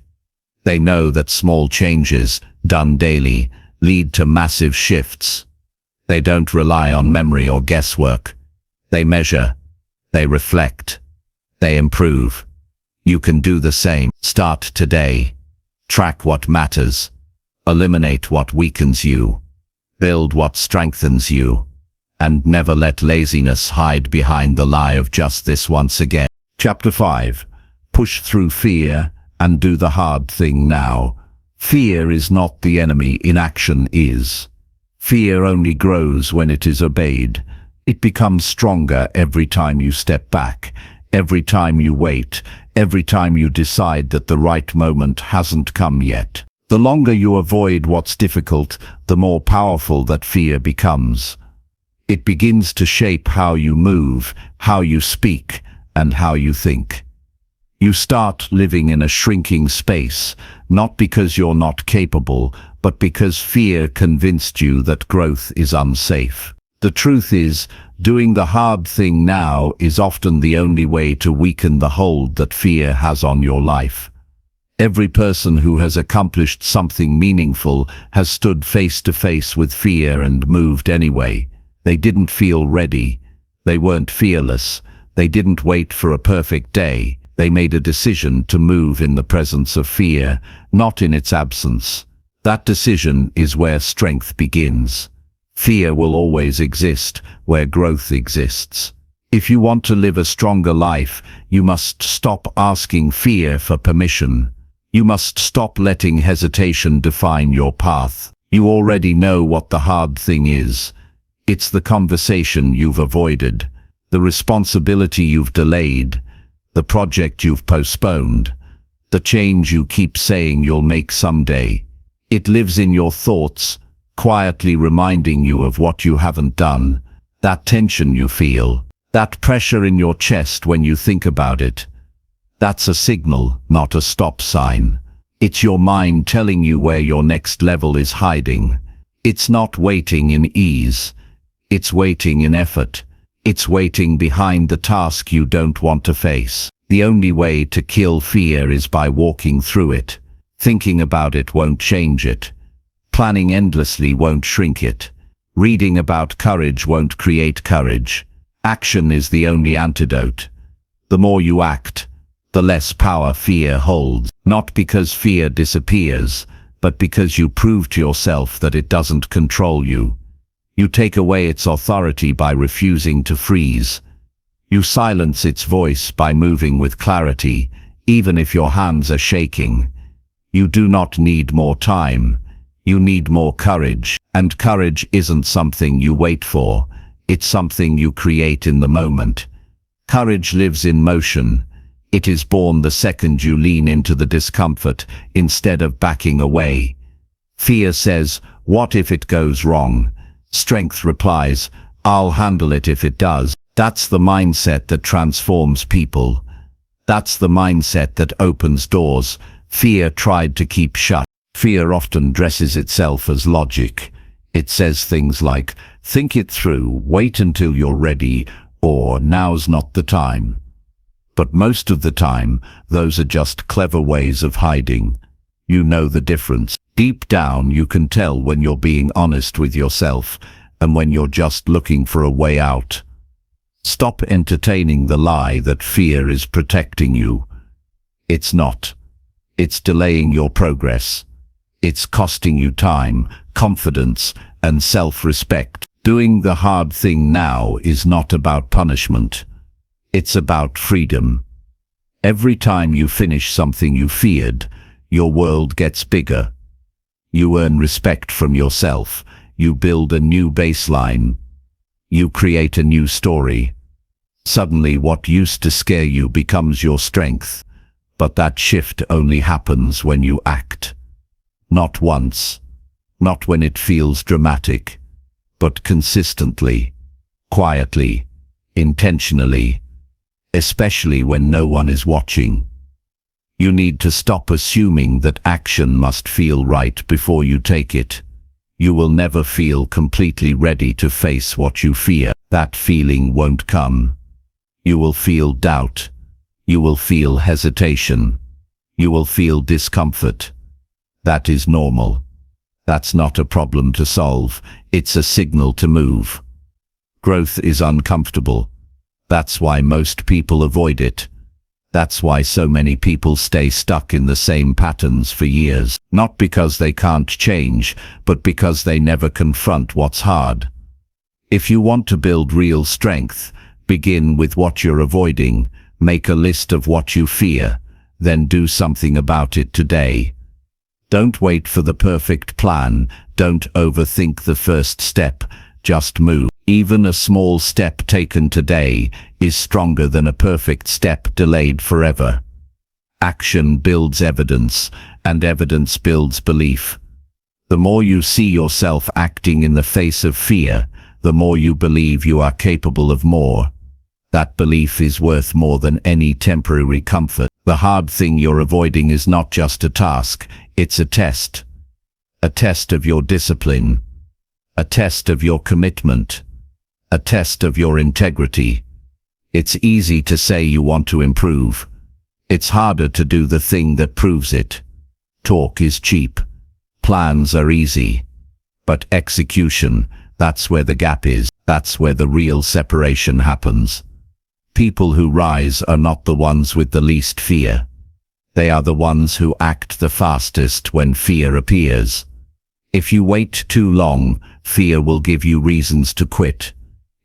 Speaker 1: They know that small changes, done daily, lead to massive shifts. They don't rely on memory or guesswork. They measure. They reflect. They improve. You can do the same. Start today. Track what matters. Eliminate what weakens you. Build what strengthens you. And never let laziness hide behind the lie of just this once again. Chapter 5. Push through fear and do the hard thing now. Fear is not the enemy, inaction is. Fear only grows when it is obeyed. It becomes stronger every time you step back, every time you wait, every time you decide that the right moment hasn't come yet. The longer you avoid what's difficult, the more powerful that fear becomes. It begins to shape how you move, how you speak, and how you think. You start living in a shrinking space, not because you're not capable, but because fear convinced you that growth is unsafe. The truth is, doing the hard thing now is often the only way to weaken the hold that fear has on your life. Every person who has accomplished something meaningful has stood face to face with fear and moved anyway. They didn't feel ready. They weren't fearless. They didn't wait for a perfect day. They made a decision to move in the presence of fear, not in its absence. That decision is where strength begins. Fear will always exist where growth exists. If you want to live a stronger life, you must stop asking fear for permission. You must stop letting hesitation define your path. You already know what the hard thing is. It's the conversation you've avoided, the responsibility you've delayed, the project you've postponed, the change you keep saying you'll make someday. It lives in your thoughts, quietly reminding you of what you haven't done, that tension you feel, that pressure in your chest when you think about it. That's a signal, not a stop sign. It's your mind telling you where your next level is hiding. It's not waiting in ease. It's waiting in effort. It's waiting behind the task you don't want to face. The only way to kill fear is by walking through it. Thinking about it won't change it. Planning endlessly won't shrink it. Reading about courage won't create courage. Action is the only antidote. The more you act, the less power fear holds. Not because fear disappears, but because you prove to yourself that it doesn't control you. You take away its authority by refusing to freeze. You silence its voice by moving with clarity, even if your hands are shaking. You do not need more time. You need more courage. And courage isn't something you wait for. It's something you create in the moment. Courage lives in motion. It is born the second you lean into the discomfort instead of backing away. Fear says, "What if it goes wrong?" Strength replies, "I'll handle it if it does." That's the mindset that transforms people. That's the mindset that opens doors fear tried to keep shut. Fear often dresses itself as logic. It says things like, "Think it through, wait until you're ready," or "Now's not the time." But most of the time, those are just clever ways of hiding. You know the difference. Deep down, you can tell when you're being honest with yourself and when you're just looking for a way out. Stop entertaining the lie that fear is protecting you. It's not. It's delaying your progress. It's costing you time, confidence, and self-respect. Doing the hard thing now is not about punishment. It's about freedom. Every time you finish something you feared, your world gets bigger. You earn respect from yourself. You build a new baseline. You create a new story. Suddenly what used to scare you becomes your strength. But that shift only happens when you act. Not once. Not when it feels dramatic. But consistently. Quietly. Intentionally. Especially when no one is watching. You need to stop assuming that action must feel right before you take it. You will never feel completely ready to face what you fear. That feeling won't come. You will feel doubt. You will feel hesitation. You will feel discomfort. That is normal. That's not a problem to solve. It's a signal to move. Growth is uncomfortable. That's why most people avoid it. That's why so many people stay stuck in the same patterns for years. Not because they can't change, but because they never confront what's hard. If you want to build real strength, begin with what you're avoiding. Make a list of what you fear, then do something about it today. Don't wait for the perfect plan. Don't overthink the first step. Just move. Even a small step taken today is stronger than a perfect step delayed forever. Action builds evidence, and evidence builds belief. The more you see yourself acting in the face of fear, the more you believe you are capable of more. That belief is worth more than any temporary comfort. The hard thing you're avoiding is not just a task, it's a test. A test of your discipline. A test of your commitment. A test of your integrity. It's easy to say you want to improve. It's harder to do the thing that proves it. Talk is cheap. Plans are easy. But execution, that's where the gap is. That's where the real separation happens. People who rise are not the ones with the least fear. They are the ones who act the fastest when fear appears. If you wait too long, fear will give you reasons to quit.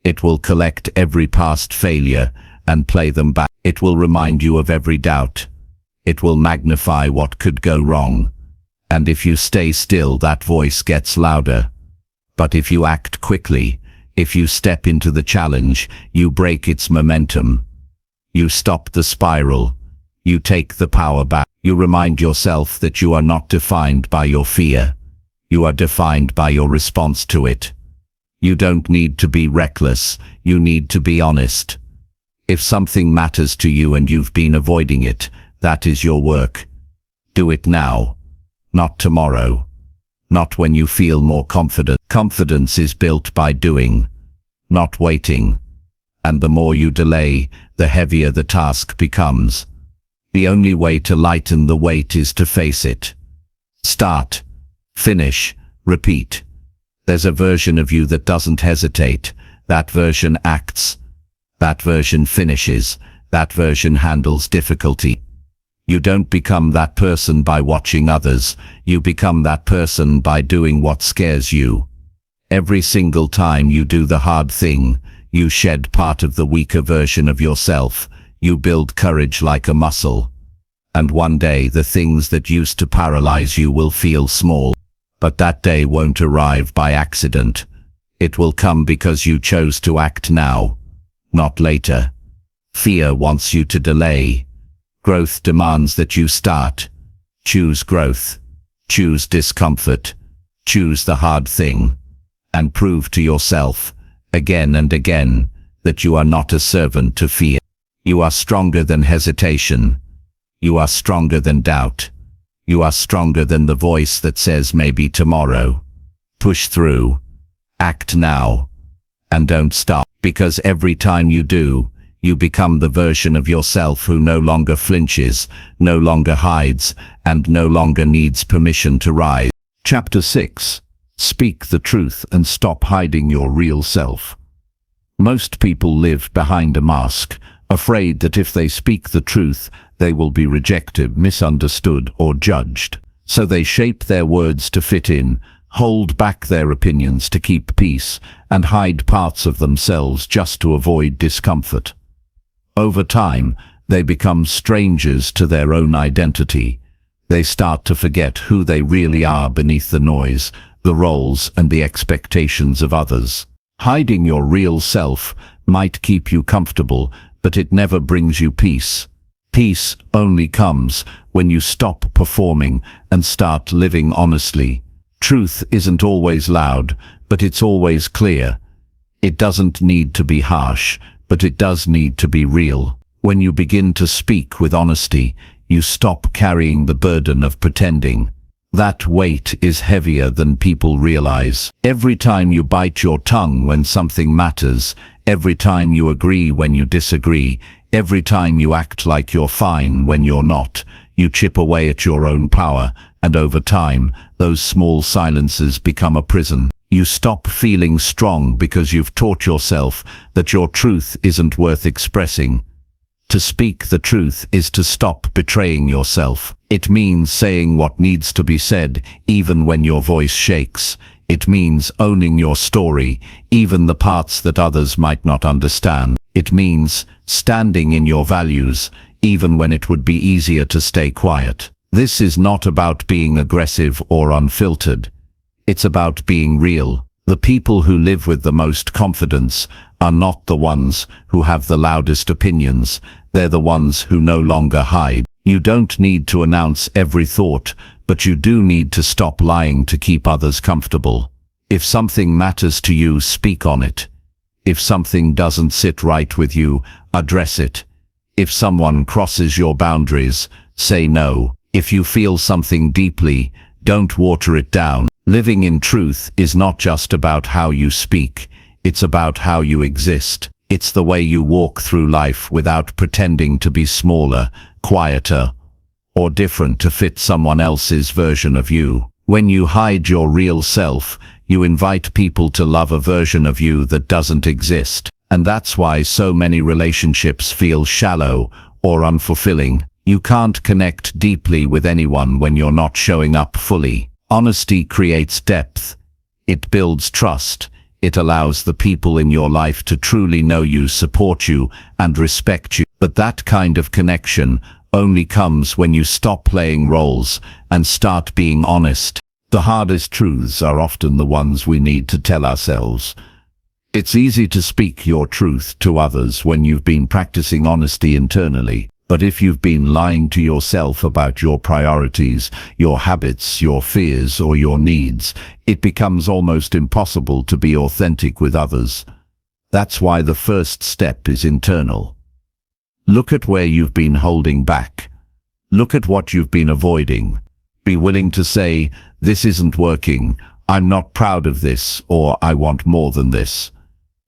Speaker 1: It will collect every past failure and play them back. It will remind you of every doubt. It will magnify what could go wrong. And if you stay still, that voice gets louder. But if you act quickly, if you step into the challenge, you break its momentum. You stop the spiral. You take the power back. You remind yourself that you are not defined by your fear. You are defined by your response to it. You don't need to be reckless. You need to be honest. If something matters to you and you've been avoiding it, that is your work. Do it now. Not tomorrow. Not when you feel more confident. Confidence is built by doing, not waiting. And the more you delay, the heavier the task becomes. The only way to lighten the weight is to face it. Start. Finish. Repeat. There's a version of you that doesn't hesitate. That version acts. That version finishes. That version handles difficulty. You don't become that person by watching others. You become that person by doing what scares you. Every single time you do the hard thing, you shed part of the weaker version of yourself. You build courage like a muscle. And one day the things that used to paralyze you will feel small. But that day won't arrive by accident. It will come because you chose to act now, not later. Fear wants you to delay. Growth demands that you start. Choose growth. Choose discomfort. Choose the hard thing. And prove to yourself, again and again, that you are not a servant to fear. You are stronger than hesitation. You are stronger than doubt. You are stronger than the voice that says maybe tomorrow. Push through. Act now. And don't stop, because every time you do, you become the version of yourself who no longer flinches, no longer hides, and no longer needs permission to rise. Chapter 6. Speak the truth and stop hiding your real self. Most people live behind a mask, afraid that if they speak the truth, they will be rejected, misunderstood, or judged. So they shape their words to fit in, hold back their opinions to keep peace, and hide parts of themselves just to avoid discomfort. Over time, they become strangers to their own identity. They start to forget who they really are beneath the noise, the roles, and the expectations of others. Hiding your real self might keep you comfortable, but it never brings you peace. Peace only comes when you stop performing and start living honestly. Truth isn't always loud, but it's always clear. It doesn't need to be harsh, but it does need to be real. When you begin to speak with honesty, you stop carrying the burden of pretending. That weight is heavier than people realize. Every time you bite your tongue when something matters, every time you agree when you disagree, every time you act like you're fine when you're not, you chip away at your own power, and over time, those small silences become a prison. You stop feeling strong because you've taught yourself that your truth isn't worth expressing. To speak the truth is to stop betraying yourself. It means saying what needs to be said, even when your voice shakes. It means owning your story, even the parts that others might not understand. It means standing in your values, even when it would be easier to stay quiet. This is not about being aggressive or unfiltered. It's about being real. The people who live with the most confidence are not the ones who have the loudest opinions. They're the ones who no longer hide. You don't need to announce every thought, but you do need to stop lying to keep others comfortable. If something matters to you, speak on it. If something doesn't sit right with you, address it. If someone crosses your boundaries, say no. If you feel something deeply, don't water it down. Living in truth is not just about how you speak, it's about how you exist. It's the way you walk through life without pretending to be smaller, quieter, or different to fit someone else's version of you. When you hide your real self, you invite people to love a version of you that doesn't exist. And that's why so many relationships feel shallow or unfulfilling. You can't connect deeply with anyone when you're not showing up fully. Honesty creates depth. It builds trust. It allows the people in your life to truly know you, support you, and respect you. But that kind of connection only comes when you stop playing roles and start being honest. The hardest truths are often the ones we need to tell ourselves. It's easy to speak your truth to others when you've been practicing honesty internally. But if you've been lying to yourself about your priorities, your habits, your fears, or your needs, it becomes almost impossible to be authentic with others. That's why the first step is internal. Look at where you've been holding back. Look at what you've been avoiding. Be willing to say, "This isn't working, I'm not proud of this," or "I want more than this."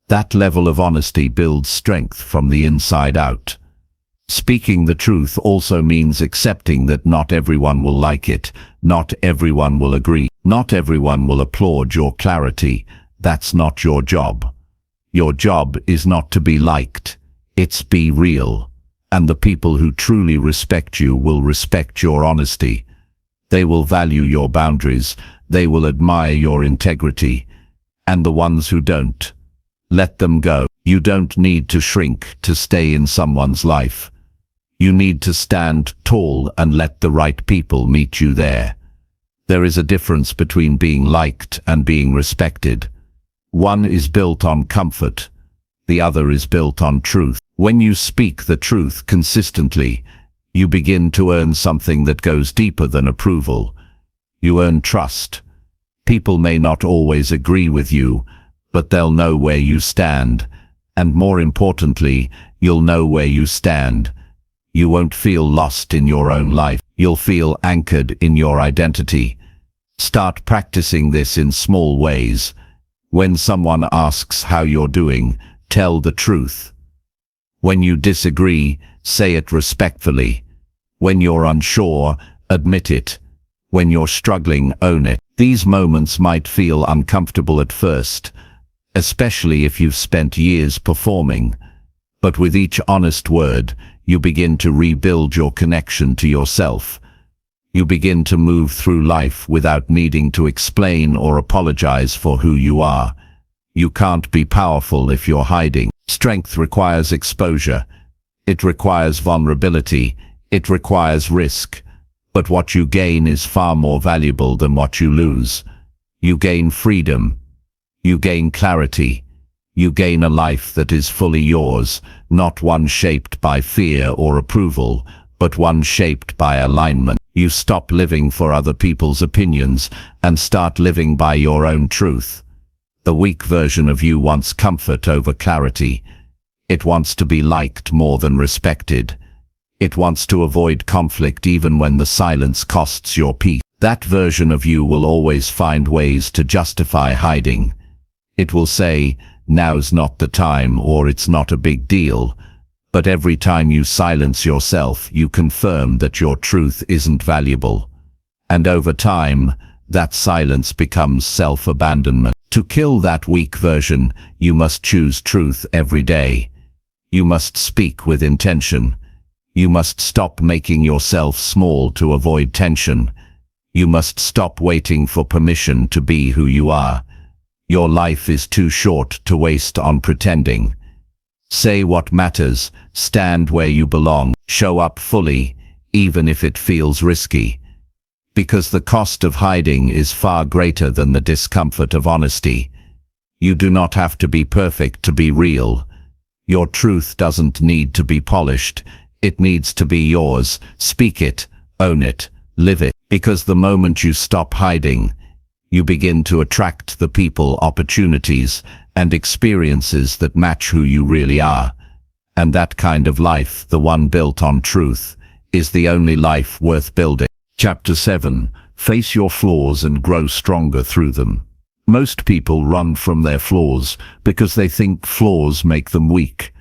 Speaker 1: That level of honesty builds strength from the inside out. Speaking the truth also means accepting that not everyone will like it, not everyone will agree, not everyone will applaud your clarity. That's not your job. Your job is not to be liked, it's be real. And the people who truly respect you will respect your honesty. They will value your boundaries, they will admire your integrity. And the ones who don't, let them go. You don't need to shrink to stay in someone's life. You need to stand tall and let the right people meet you there. There is a difference between being liked and being respected. One is built on comfort, the other is built on truth. When you speak the truth consistently, you begin to earn something that goes deeper than approval. You earn trust. People may not always agree with you, but they'll know where you stand. And more importantly, you'll know where you stand. You won't feel lost in your own life. You'll feel anchored in your identity. Start practicing this in small ways. When someone asks how you're doing, tell the truth. When you disagree, say it respectfully. When you're unsure, admit it. When you're struggling, own it. These moments might feel uncomfortable at first, especially if you've spent years performing. But with each honest word, you begin to rebuild your connection to yourself. You begin to move through life without needing to explain or apologize for who you are. You can't be powerful if you're hiding. Strength requires exposure. It requires vulnerability. It requires risk. But what you gain is far more valuable than what you lose. You gain freedom. You gain clarity. You gain a life that is fully yours, not one shaped by fear or approval, but one shaped by alignment. You stop living for other people's opinions and start living by your own truth. The weak version of you wants comfort over clarity. It wants to be liked more than respected. It wants to avoid conflict even when the silence costs your peace. That version of you will always find ways to justify hiding. It will say, "Now's not the time," or "It's not a big deal." But every time you silence yourself, you confirm that your truth isn't valuable. And over time, that silence becomes self-abandonment. To kill that weak version, you must choose truth every day. You must speak with intention. You must stop making yourself small to avoid tension. You must stop waiting for permission to be who you are. Your life is too short to waste on pretending. Say what matters, stand where you belong, show up fully, even if it feels risky. Because the cost of hiding is far greater than the discomfort of honesty. You do not have to be perfect to be real. Your truth doesn't need to be polished. It needs to be yours. Speak it, own it, live it. Because the moment you stop hiding, you begin to attract the people, opportunities, and experiences that match who you really are. And that kind of life, the one built on truth, is the only life worth building. Chapter 7. Face your flaws and grow stronger through them. Most people run from their flaws because they think flaws make them weak.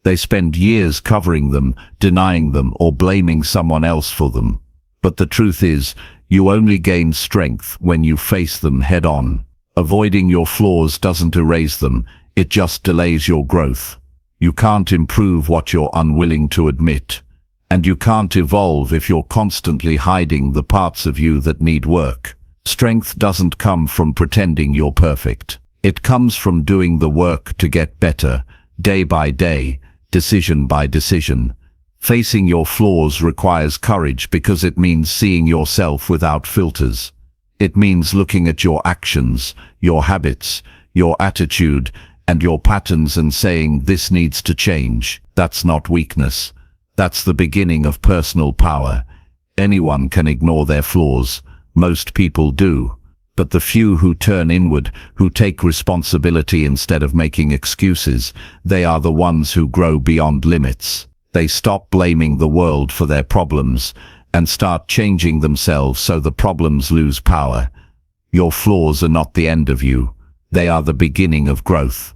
Speaker 1: They spend years covering them, denying them, or blaming someone else for them. But the truth is, you only gain strength when you face them head on. Avoiding your flaws doesn't erase them, it just delays your growth. You can't improve what you're unwilling to admit. And you can't evolve if you're constantly hiding the parts of you that need work. Strength doesn't come from pretending you're perfect. It comes from doing the work to get better, day by day, decision by decision. Facing your flaws requires courage because it means seeing yourself without filters. It means looking at your actions, your habits, your attitude, and your patterns and saying, "This needs to change." That's not weakness. That's the beginning of personal power. Anyone can ignore their flaws. Most people do. But the few who turn inward, who take responsibility instead of making excuses, they are the ones who grow beyond limits. They stop blaming the world for their problems and start changing themselves so the problems lose power. Your flaws are not the end of you. They are the beginning of growth.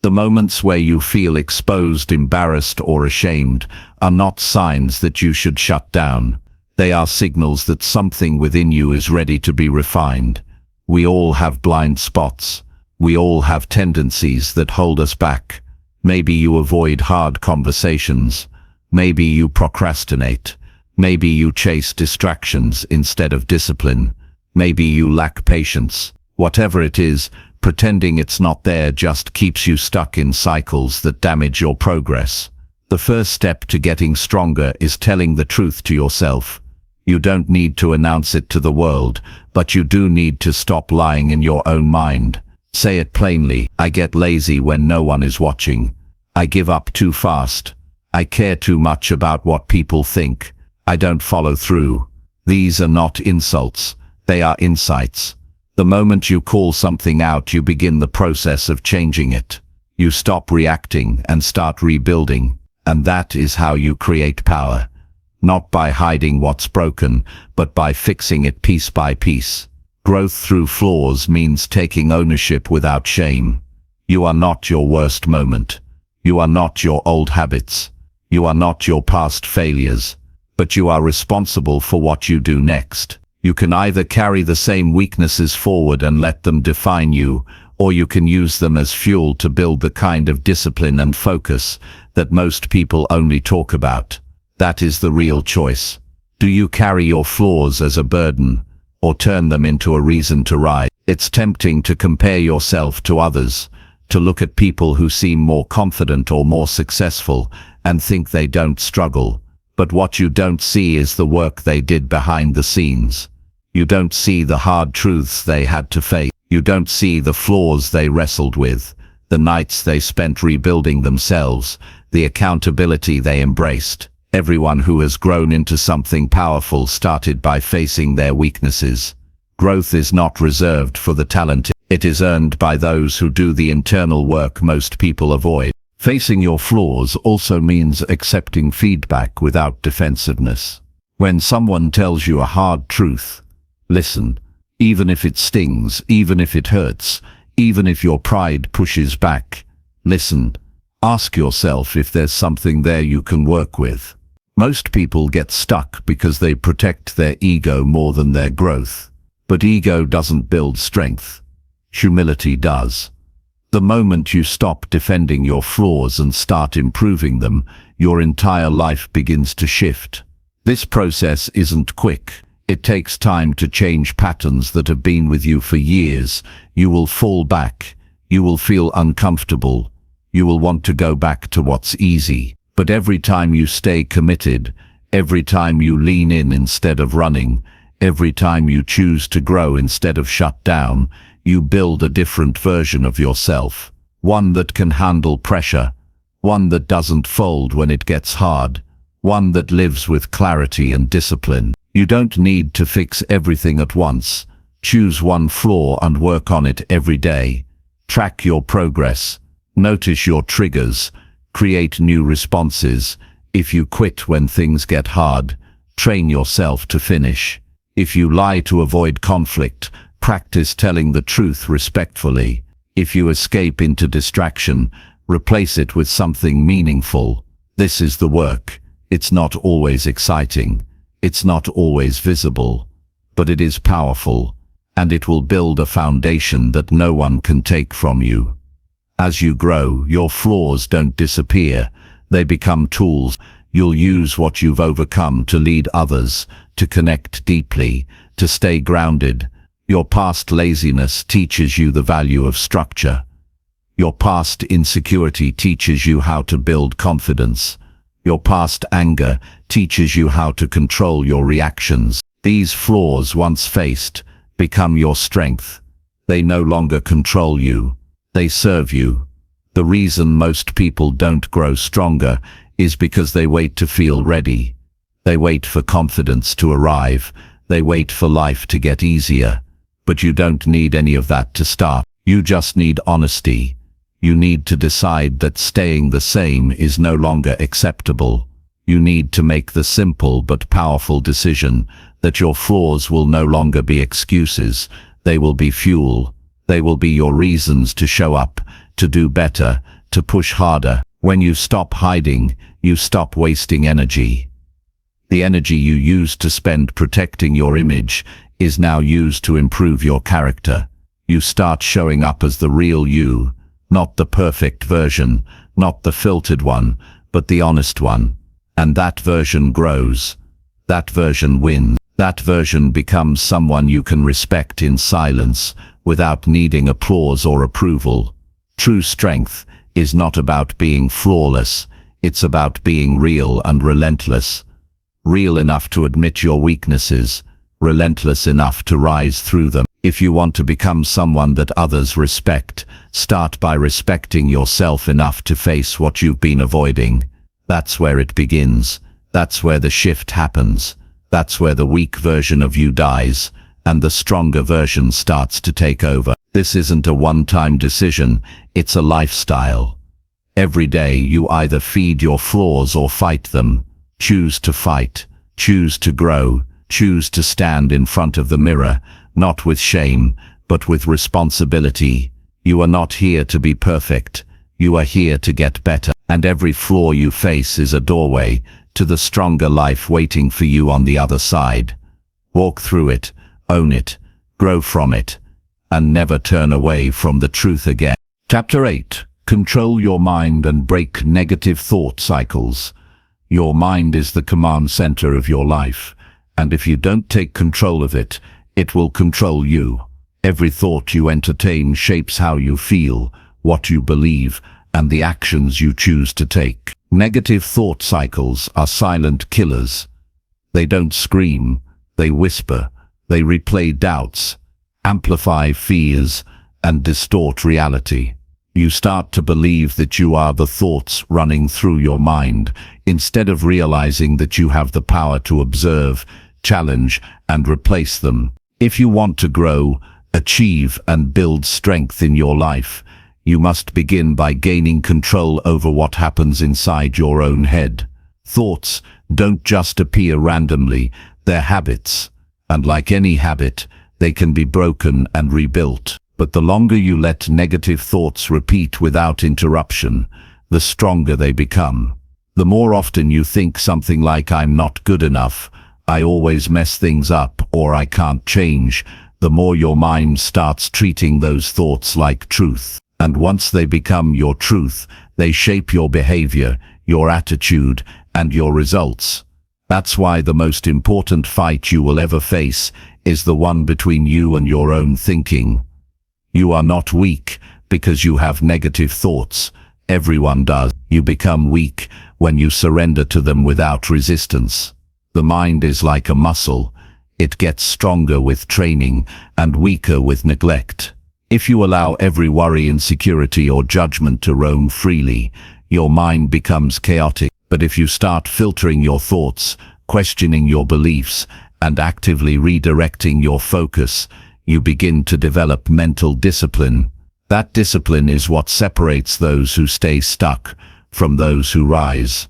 Speaker 1: The moments where you feel exposed, embarrassed, or ashamed are not signs that you should shut down. They are signals that something within you is ready to be refined. We all have blind spots. We all have tendencies that hold us back. Maybe you avoid hard conversations. Maybe you procrastinate. Maybe you chase distractions instead of discipline. Maybe you lack patience. Whatever it is, pretending it's not there just keeps you stuck in cycles that damage your progress. The first step to getting stronger is telling the truth to yourself. You don't need to announce it to the world, but you do need to stop lying in your own mind. Say it plainly. I get lazy when no one is watching. I give up too fast. I care too much about what people think. I don't follow through. These are not insults. They are insights. The moment you call something out, you begin the process of changing it. You stop reacting and start rebuilding. And that is how you create power. Not by hiding what's broken, but by fixing it piece by piece. Growth through flaws means taking ownership without shame. You are not your worst moment. You are not your old habits. You are not your past failures. but you are responsible for what you do next. You can either carry the same weaknesses forward and let them define you, or you can use them as fuel to build the kind of discipline and focus that most people only talk about. That is the real choice. Do you carry your flaws as a burden, or turn them into a reason to rise? It's tempting to compare yourself to others, to look at people who seem more confident or more successful and think they don't struggle. But what you don't see is the work they did behind the scenes. You don't see the hard truths they had to face. You don't see the flaws they wrestled with, the nights they spent rebuilding themselves, the accountability they embraced. Everyone who has grown into something powerful started by facing their weaknesses. Growth is not reserved for the talented. It is earned by those who do the internal work most people avoid. Facing your flaws also means accepting feedback without defensiveness. When someone tells you a hard truth, listen. Even if it stings, even if it hurts, even if your pride pushes back, listen. Ask yourself if there's something there you can work with. Most people get stuck because they protect their ego more than their growth. But ego doesn't build strength. Humility does. The moment you stop defending your flaws and start improving them, your entire life begins to shift. This process isn't quick. It takes time to change patterns that have been with you for years. You will fall back. You will feel uncomfortable. You will want to go back to what's easy. But every time you stay committed, every time you lean in instead of running, every time you choose to grow instead of shut down, you build a different version of yourself. One that can handle pressure. One that doesn't fold when it gets hard. One that lives with clarity and discipline. You don't need to fix everything at once. Choose one flaw and work on it every day. Track your progress. Notice your triggers. Create new responses. If you quit when things get hard, train yourself to finish. If you lie to avoid conflict, practice telling the truth respectfully. If you escape into distraction, replace it with something meaningful. This is the work. It's not always exciting. It's not always visible, but it is powerful, and it will build a foundation that no one can take from you. As you grow, your flaws don't disappear. They become tools. You'll use what you've overcome to lead others, to connect deeply, to stay grounded. Your past laziness teaches you the value of structure. Your past insecurity teaches you how to build confidence. Your past anger teaches you how to control your reactions. These flaws, once faced, become your strength. They no longer control you. They serve you. The reason most people don't grow stronger is because they wait to feel ready. They wait for confidence to arrive. They wait for life to get easier. But you don't need any of that to start. You just need honesty. You need to decide that staying the same is no longer acceptable. You need to make the simple but powerful decision that your flaws will no longer be excuses. They will be fuel. They will be your reasons to show up, to do better, to push harder. When you stop hiding, you stop wasting energy. The energy you used to spend protecting your image is now used to improve your character. You start showing up as the real you. Not the perfect version, not the filtered one, but the honest one. And that version grows. That version wins. That version becomes someone you can respect in silence, without needing applause or approval. True strength is not about being flawless. It's about being real and relentless. Real enough to admit your weaknesses, relentless enough to rise through them. If you want to become someone that others respect, start by respecting yourself enough to face what you've been avoiding. That's where it begins. That's where the shift happens. That's where the weak version of you dies, and the stronger version starts to take over. This isn't a one-time decision, it's a lifestyle. Every day you either feed your flaws or fight them. Choose to fight. Choose to grow. Choose to stand in front of the mirror, not with shame, but with responsibility. You are not here to be perfect. You are here to get better. And every flaw you face is a doorway to the stronger life waiting for you on the other side. Walk through it, own it, grow from it, and never turn away from the truth again. Chapter 8. Control your mind and break negative thought cycles. Your mind is the command center of your life, and if you don't take control of it, it will control you. Every thought you entertain shapes how you feel, what you believe, and the actions you choose to take. Negative thought cycles are silent killers. They don't scream, they whisper, they replay doubts, amplify fears, and distort reality. You start to believe that you are the thoughts running through your mind, instead of realizing that you have the power to observe, challenge, and replace them. If you want to grow, achieve, and build strength in your life, you must begin by gaining control over what happens inside your own head. Thoughts don't just appear randomly, they're habits. And like any habit, they can be broken and rebuilt. But the longer you let negative thoughts repeat without interruption, the stronger they become. The more often you think something like "I'm not good enough," "I always mess things up," or "I can't change," the more your mind starts treating those thoughts like truth. And once they become your truth, they shape your behavior, your attitude, and your results. That's why the most important fight you will ever face is the one between you and your own thinking. You are not weak because you have negative thoughts. Everyone does. You become weak when you surrender to them without resistance. The mind is like a muscle. It gets stronger with training and weaker with neglect. If you allow every worry, insecurity, or judgment to roam freely, your mind becomes chaotic. But if you start filtering your thoughts, questioning your beliefs, and actively redirecting your focus, you begin to develop mental discipline. That discipline is what separates those who stay stuck from those who rise.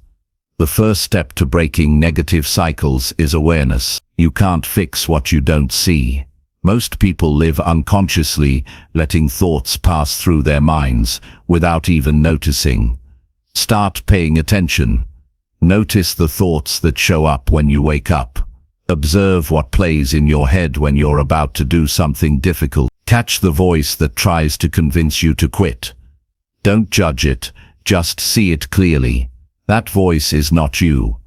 Speaker 1: The first step to breaking negative cycles is awareness. You can't fix what you don't see. Most people live unconsciously, letting thoughts pass through their minds without even noticing. Start paying attention. Notice the thoughts that show up when you wake up. Observe what plays in your head when you're about to do something difficult. Catch the voice that tries to convince you to quit. Don't judge it, just see it clearly. That voice is not you.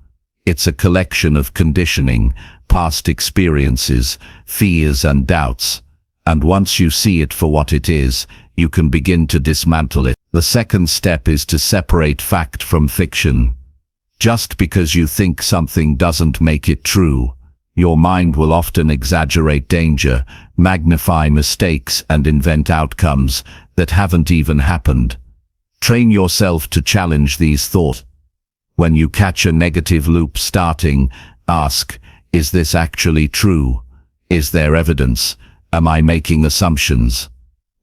Speaker 1: It's a collection of conditioning, past experiences, fears, and doubts. And once you see it for what it is, you can begin to dismantle it. The second step is to separate fact from fiction. Just because you think something doesn't make it true. Your mind will often exaggerate danger, magnify mistakes, and invent outcomes that haven't even happened. Train yourself to challenge these thoughts. When you catch a negative loop starting, ask, is this actually true? Is there evidence? Am I making assumptions?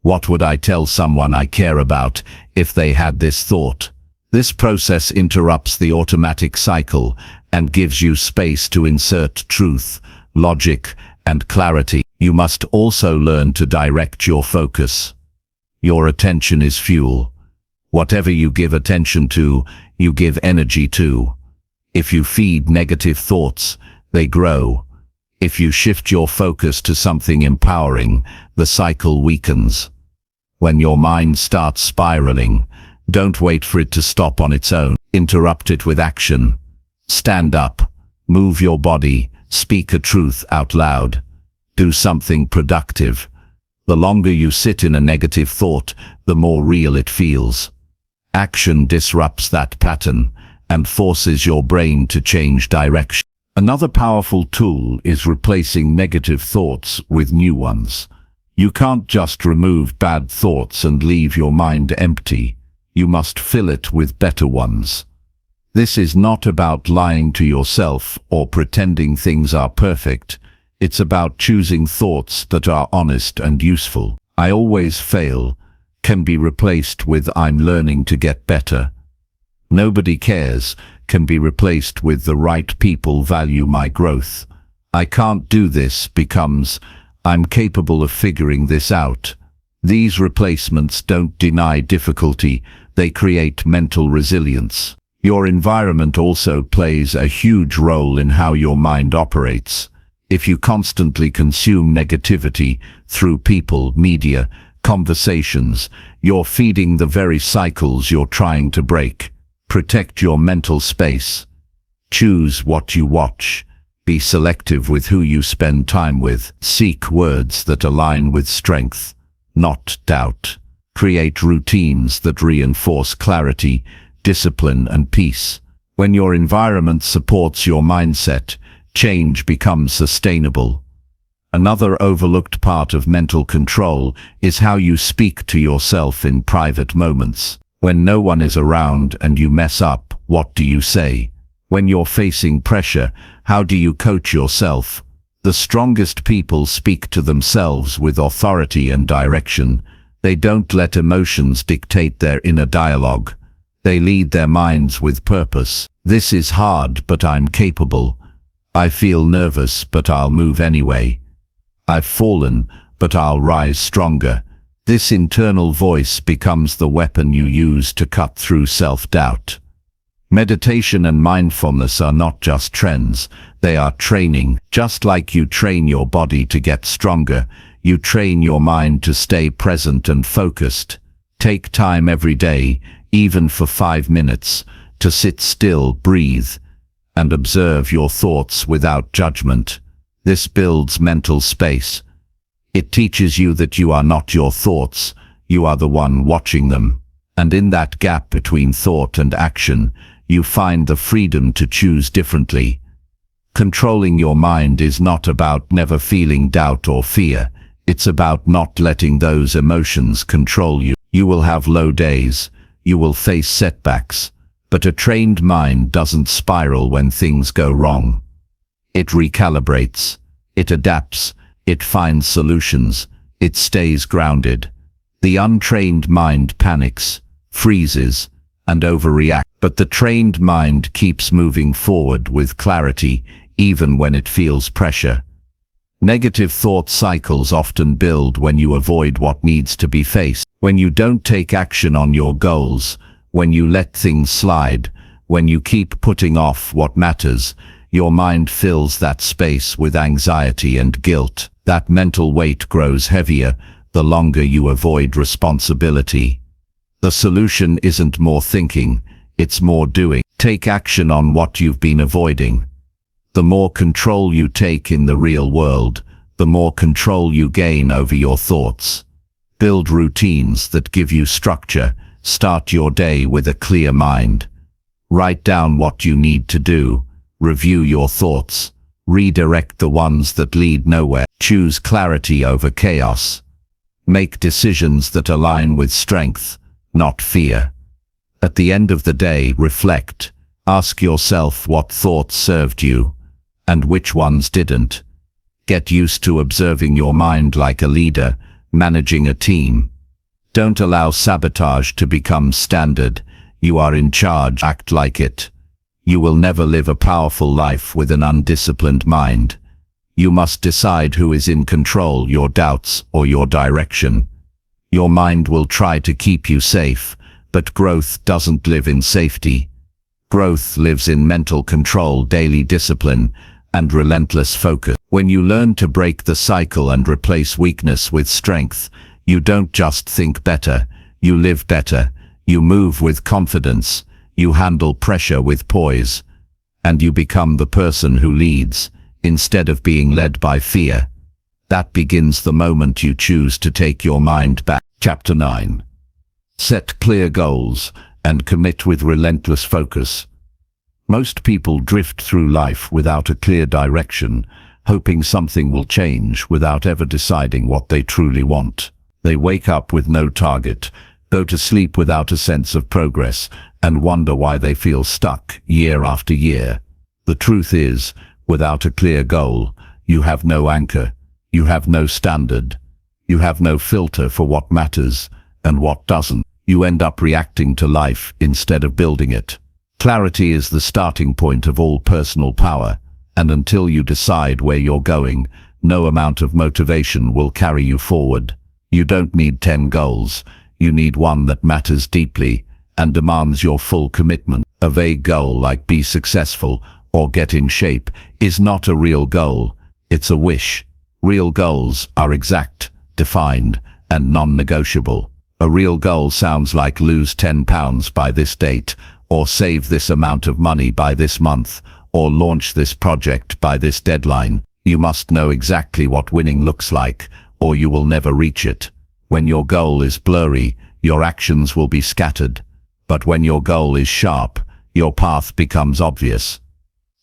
Speaker 1: What would I tell someone I care about if they had this thought? This process interrupts the automatic cycle and gives you space to insert truth, logic, and clarity. You must also learn to direct your focus. Your attention is fuel. Whatever you give attention to, you give energy to. If you feed negative thoughts, they grow. If you shift your focus to something empowering, the cycle weakens. When your mind starts spiraling, don't wait for it to stop on its own. Interrupt it with action. Stand up, move your body, speak a truth out loud. Do something productive. The longer you sit in a negative thought, the more real it feels. Action disrupts that pattern and forces your brain to change direction. Another powerful tool is replacing negative thoughts with new ones. You can't just remove bad thoughts and leave your mind empty. You must fill it with better ones. This is not about lying to yourself or pretending things are perfect. It's about choosing thoughts that are honest and useful. "I always fail" can be replaced with "I'm learning to get better." "Nobody cares" can be replaced with "the right people value my growth." "I can't do this" becomes "I'm capable of figuring this out." These replacements don't deny difficulty, they create mental resilience. Your environment also plays a huge role in how your mind operates. If you constantly consume negativity through people, media, conversations, you're feeding the very cycles you're trying to break. Protect your mental space. Choose what you watch. Be selective with who you spend time with. Seek words that align with strength, not doubt. Create routines that reinforce clarity, discipline, and peace. When your environment supports your mindset, change becomes sustainable. Another overlooked part of mental control is how you speak to yourself in private moments. When no one is around and you mess up, what do you say? When you're facing pressure, how do you coach yourself? The strongest people speak to themselves with authority and direction. They don't let emotions dictate their inner dialogue. They lead their minds with purpose. This is hard, but I'm capable. I feel nervous, but I'll move anyway. I've fallen, but I'll rise stronger. This internal voice becomes the weapon you use to cut through self-doubt. Meditation and mindfulness are not just trends, they are training. Just like you train your body to get stronger, you train your mind to stay present and focused. Take time every day, even for 5 minutes, to sit still, breathe, and observe your thoughts without judgment. This builds mental space. It teaches you that you are not your thoughts, you are the one watching them. And in that gap between thought and action, you find the freedom to choose differently. Controlling your mind is not about never feeling doubt or fear. It's about not letting those emotions control you. You will have low days. You will face setbacks. But a trained mind doesn't spiral when things go wrong. It recalibrates. It adapts. It finds solutions. It stays grounded. The untrained mind panics, freezes, and overreacts. But the trained mind keeps moving forward with clarity, even when it feels pressure. Negative thought cycles often build when you avoid what needs to be faced. When you don't take action on your goals, when you let things slide, when you keep putting off what matters, your mind fills that space with anxiety and guilt. That mental weight grows heavier the longer you avoid responsibility. The solution isn't more thinking, it's more doing. Take action on what you've been avoiding. The more control you take in the real world, the more control you gain over your thoughts. Build routines that give you structure. Start your day with a clear mind. Write down what you need to do. Review your thoughts. Redirect the ones that lead nowhere. Choose clarity over chaos. Make decisions that align with strength, not fear. At the end of the day, reflect. Ask yourself what thoughts served you, and which ones didn't. Get used to observing your mind like a leader, managing a team. Don't allow sabotage to become standard. You are in charge, act like it. You will never live a powerful life with an undisciplined mind. You must decide who is in control, your doubts or your direction. Your mind will try to keep you safe, but growth doesn't live in safety. Growth lives in mental control, daily discipline, and relentless focus. When you learn to break the cycle and replace weakness with strength, you don't just think better, you live better, you move with confidence, you handle pressure with poise, and you become the person who leads, instead of being led by fear. That begins the moment you choose to take your mind back. Chapter 9. Set clear goals and commit with relentless focus. Most people drift through life without a clear direction, hoping something will change without ever deciding what they truly want. They wake up with no target, go to sleep without a sense of progress, and wonder why they feel stuck year after year. The truth is, without a clear goal, you have no anchor, you have no standard, you have no filter for what matters and what doesn't. You end up reacting to life instead of building it. Clarity is the starting point of all personal power, and until you decide where you're going, no amount of motivation will carry you forward. You don't need 10 goals, you need one that matters deeply and demands your full commitment. A vague goal like be successful or get in shape is not a real goal. It's a wish. Real goals are exact, defined, and non-negotiable. A real goal sounds like lose 10 pounds by this date, or save this amount of money by this month, or launch this project by this deadline. You must know exactly what winning looks like, or you will never reach it. When your goal is blurry, your actions will be scattered. But when your goal is sharp, your path becomes obvious.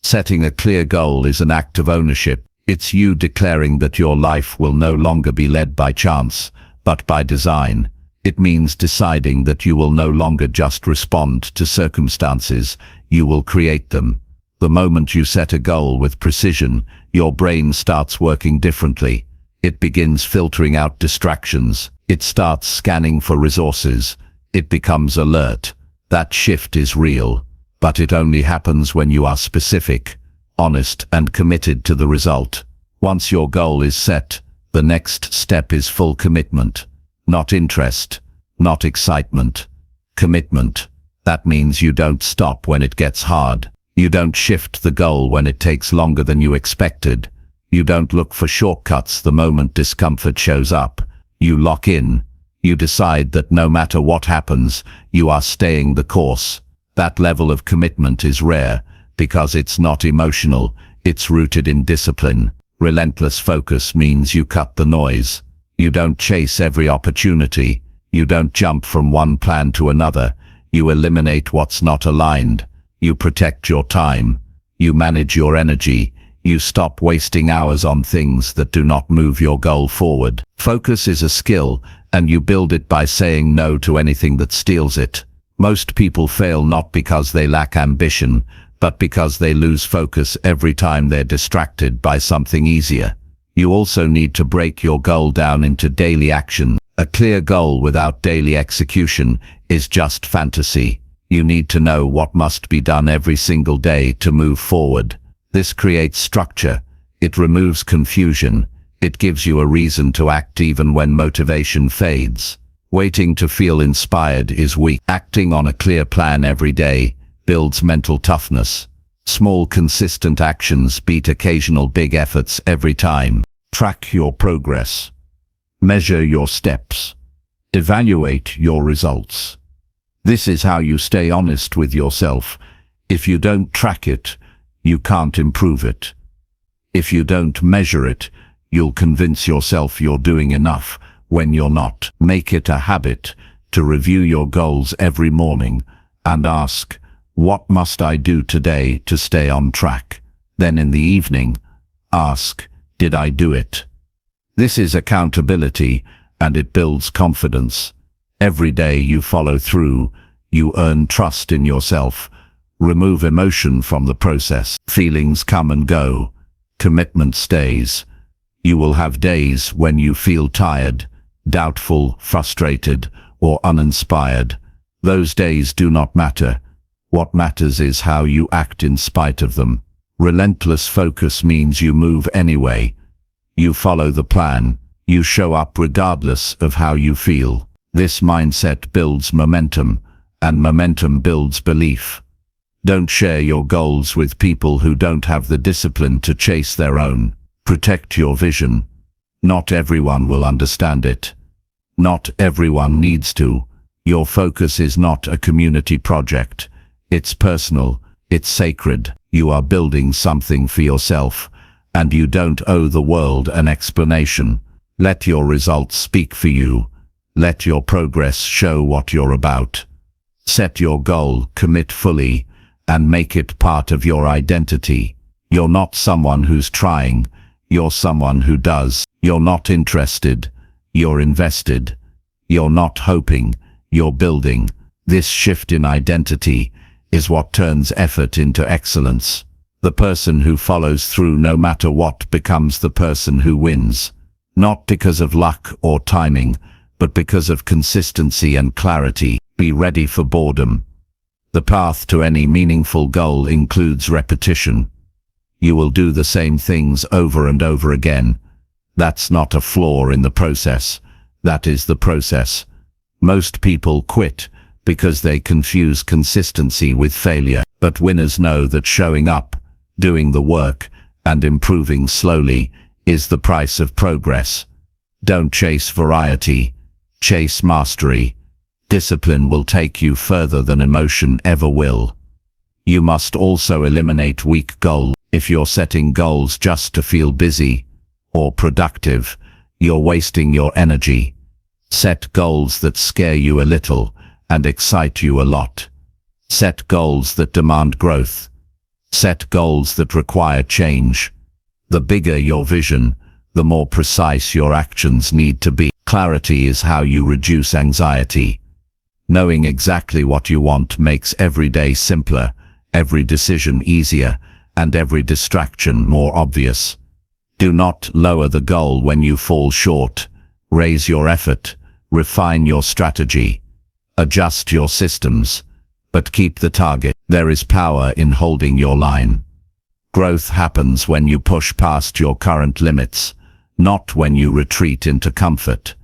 Speaker 1: Setting a clear goal is an act of ownership. It's you declaring that your life will no longer be led by chance, but by design. It means deciding that you will no longer just respond to circumstances, you will create them. The moment you set a goal with precision, your brain starts working differently. It begins filtering out distractions. It starts scanning for resources. It becomes alert. That shift is real, but it only happens when you are specific, honest, and committed to the result. Once your goal is set, the next step is full commitment. Not interest, not excitement. Commitment. That means you don't stop when it gets hard. You don't shift the goal when it takes longer than you expected. You don't look for shortcuts the moment discomfort shows up. You lock in. You decide that no matter what happens, you are staying the course. That level of commitment is rare, because it's not emotional, it's rooted in discipline. Relentless focus means you cut the noise. You don't chase every opportunity. You don't jump from one plan to another. You eliminate what's not aligned. You protect your time. You manage your energy. You stop wasting hours on things that do not move your goal forward. Focus is a skill, and you build it by saying no to anything that steals it. Most people fail not because they lack ambition, but because they lose focus every time they're distracted by something easier. You also need to break your goal down into daily action. A clear goal without daily execution is just fantasy. You need to know what must be done every single day to move forward. This creates structure. It removes confusion. It gives you a reason to act even when motivation fades. Waiting to feel inspired is weak. Acting on a clear plan every day builds mental toughness. Small, consistent actions beat occasional big efforts every time. Track your progress. Measure your steps. Evaluate your results. This is how you stay honest with yourself. If you don't track it, you can't improve it. If you don't measure it, you'll convince yourself you're doing enough when you're not. Make it a habit to review your goals every morning and ask, what must I do today to stay on track? Then in the evening, ask, did I do it? This is accountability, and it builds confidence. Every day you follow through, you earn trust in yourself. Remove emotion from the process. Feelings come and go. Commitment stays. You will have days when you feel tired, doubtful, frustrated, or uninspired. Those days do not matter. What matters is how you act in spite of them. Relentless focus means you move anyway. You follow the plan. You show up regardless of how you feel. This mindset builds momentum, and momentum builds belief. Don't share your goals with people who don't have the discipline to chase their own. Protect your vision. Not everyone will understand it. Not everyone needs to. Your focus is not a community project. It's personal. It's sacred. You are building something for yourself, and you don't owe the world an explanation. Let your results speak for you. Let your progress show what you're about. Set your goal, commit fully, and make it part of your identity. You're not someone who's trying. You're someone who does. You're not interested. You're invested. You're not hoping. You're building. This shift in identity is what turns effort into excellence. The person who follows through no matter what becomes the person who wins. Not because of luck or timing, but because of consistency and clarity. Be ready for boredom. The path to any meaningful goal includes repetition. You will do the same things over and over again. That's not a flaw in the process. That is the process. Most people quit because they confuse consistency with failure. But winners know that showing up, doing the work, and improving slowly is the price of progress. Don't chase variety, chase mastery. Discipline will take you further than emotion ever will. You must also eliminate weak goals. If you're setting goals just to feel busy or productive, you're wasting your energy. Set goals that scare you a little and excite you a lot. Set goals that demand growth. Set goals that require change. The bigger your vision, the more precise your actions need to be. Clarity is how you reduce anxiety. Knowing exactly what you want makes every day simpler, every decision easier, and every distraction more obvious. Do not lower the goal when you fall short. Raise your effort, refine your strategy, adjust your systems, but keep the target. There is power in holding your line. Growth happens when you push past your current limits, not when you retreat into comfort.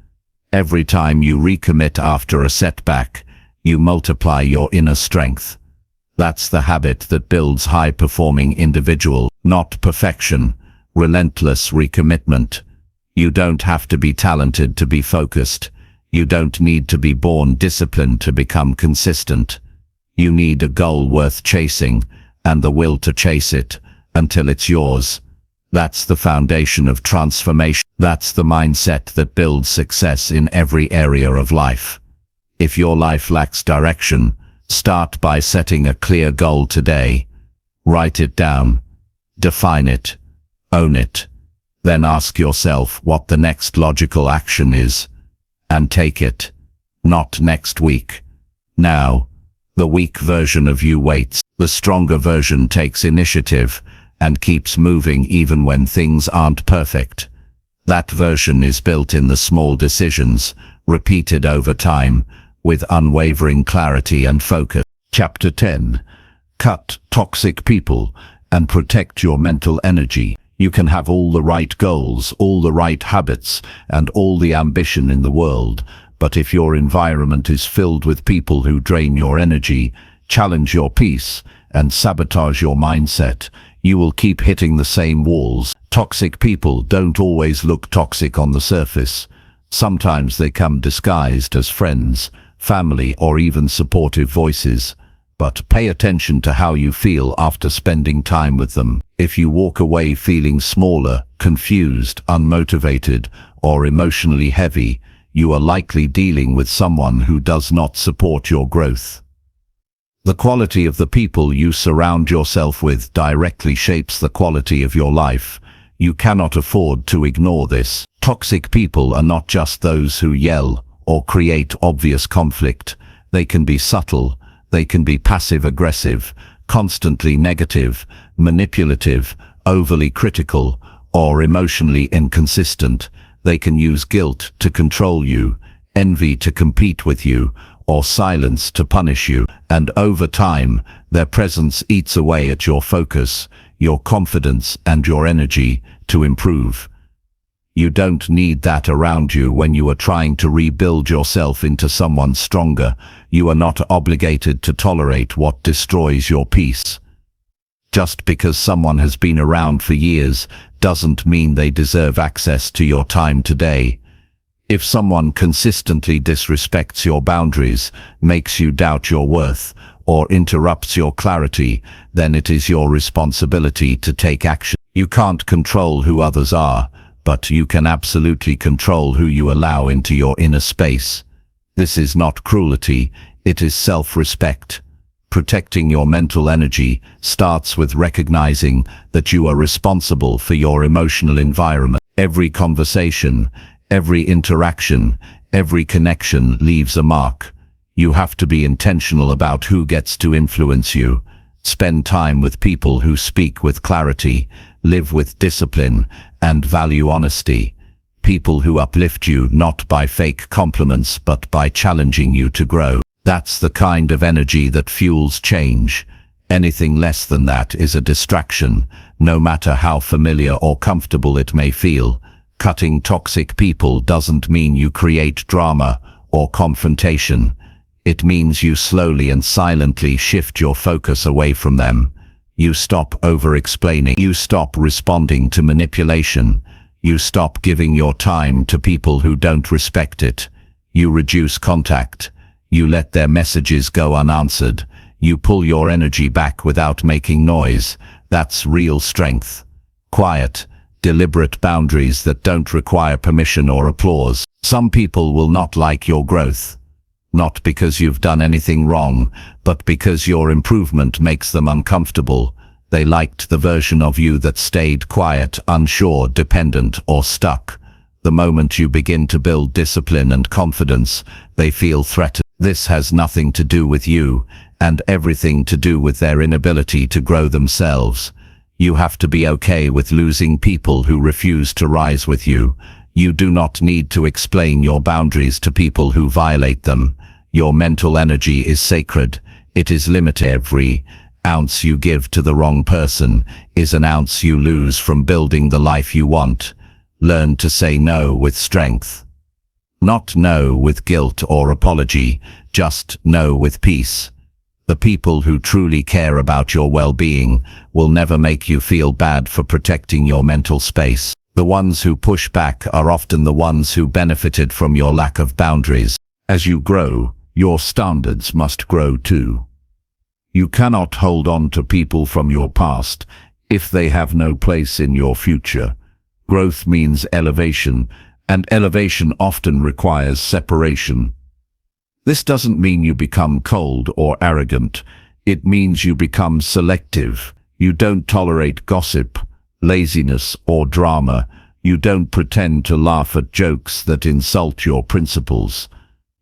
Speaker 1: Every time you recommit after a setback, you multiply your inner strength. That's the habit that builds high-performing individuals, not perfection, relentless recommitment. You don't have to be talented to be focused. You don't need to be born disciplined to become consistent. You need a goal worth chasing, and the will to chase it, until it's yours. That's the foundation of transformation. That's the mindset that builds success in every area of life. If your life lacks direction, start by setting a clear goal today. Write it down. Define it. Own it. Then ask yourself what the next logical action is. And take it. Not next week. Now. The weak version of you waits. The stronger version takes initiative and keeps moving even when things aren't perfect. That version is built in the small decisions, repeated over time, with unwavering clarity and focus. Chapter 10. Cut toxic people and protect your mental energy. You can have all the right goals, all the right habits, and all the ambition in the world, but if your environment is filled with people who drain your energy, challenge your peace, and sabotage your mindset, you will keep hitting the same walls. Toxic people don't always look toxic on the surface. Sometimes they come disguised as friends, family, or even supportive voices. But pay attention to how you feel after spending time with them. If you walk away feeling smaller, confused, unmotivated, or emotionally heavy, you are likely dealing with someone who does not support your growth. The quality of the people you surround yourself with directly shapes the quality of your life. You cannot afford to ignore this. Toxic people are not just those who yell or create obvious conflict. They can be subtle. They can be passive-aggressive, constantly negative, manipulative, overly critical, or emotionally inconsistent. They can use guilt to control you, envy to compete with you, or silence to punish you. And over time, their presence eats away at your focus, your confidence, and your energy to improve. You don't need that around you when you are trying to rebuild yourself into someone stronger. You are not obligated to tolerate what destroys your peace. Just because someone has been around for years doesn't mean they deserve access to your time today. If someone consistently disrespects your boundaries, makes you doubt your worth, or interrupts your clarity, then it is your responsibility to take action. You can't control who others are, but you can absolutely control who you allow into your inner space. This is not cruelty, it is self-respect. Protecting your mental energy starts with recognizing that you are responsible for your emotional environment. Every conversation, every interaction, every connection leaves a mark. You have to be intentional about who gets to influence you. Spend time with people who speak with clarity, live with discipline, and value honesty. People who uplift you not by fake compliments but by challenging you to grow. That's the kind of energy that fuels change. Anything less than that is a distraction, no matter how familiar or comfortable it may feel. Cutting toxic people doesn't mean you create drama or confrontation. It means you slowly and silently shift your focus away from them. You stop over-explaining. You stop responding to manipulation. You stop giving your time to people who don't respect it. You reduce contact. You let their messages go unanswered. You pull your energy back without making noise. That's real strength. Quiet, deliberate boundaries that don't require permission or applause. Some people will not like your growth. Not because you've done anything wrong, but because your improvement makes them uncomfortable. They liked the version of you that stayed quiet, unsure, dependent, or stuck. The moment you begin to build discipline and confidence, they feel threatened. This has nothing to do with you, and everything to do with their inability to grow themselves. You have to be okay with losing people who refuse to rise with you. You do not need to explain your boundaries to people who violate them. Your mental energy is sacred. It is limited. Every ounce you give to the wrong person is an ounce you lose from building the life you want. Learn to say no with strength. Not no with guilt or apology, just no with peace. The people who truly care about your well-being will never make you feel bad for protecting your mental space. The ones who push back are often the ones who benefited from your lack of boundaries. As you grow, your standards must grow too. You cannot hold on to people from your past if they have no place in your future. Growth means elevation, and elevation often requires separation. This doesn't mean you become cold or arrogant. It means you become selective. You don't tolerate gossip, laziness, or drama. You don't pretend to laugh at jokes that insult your principles.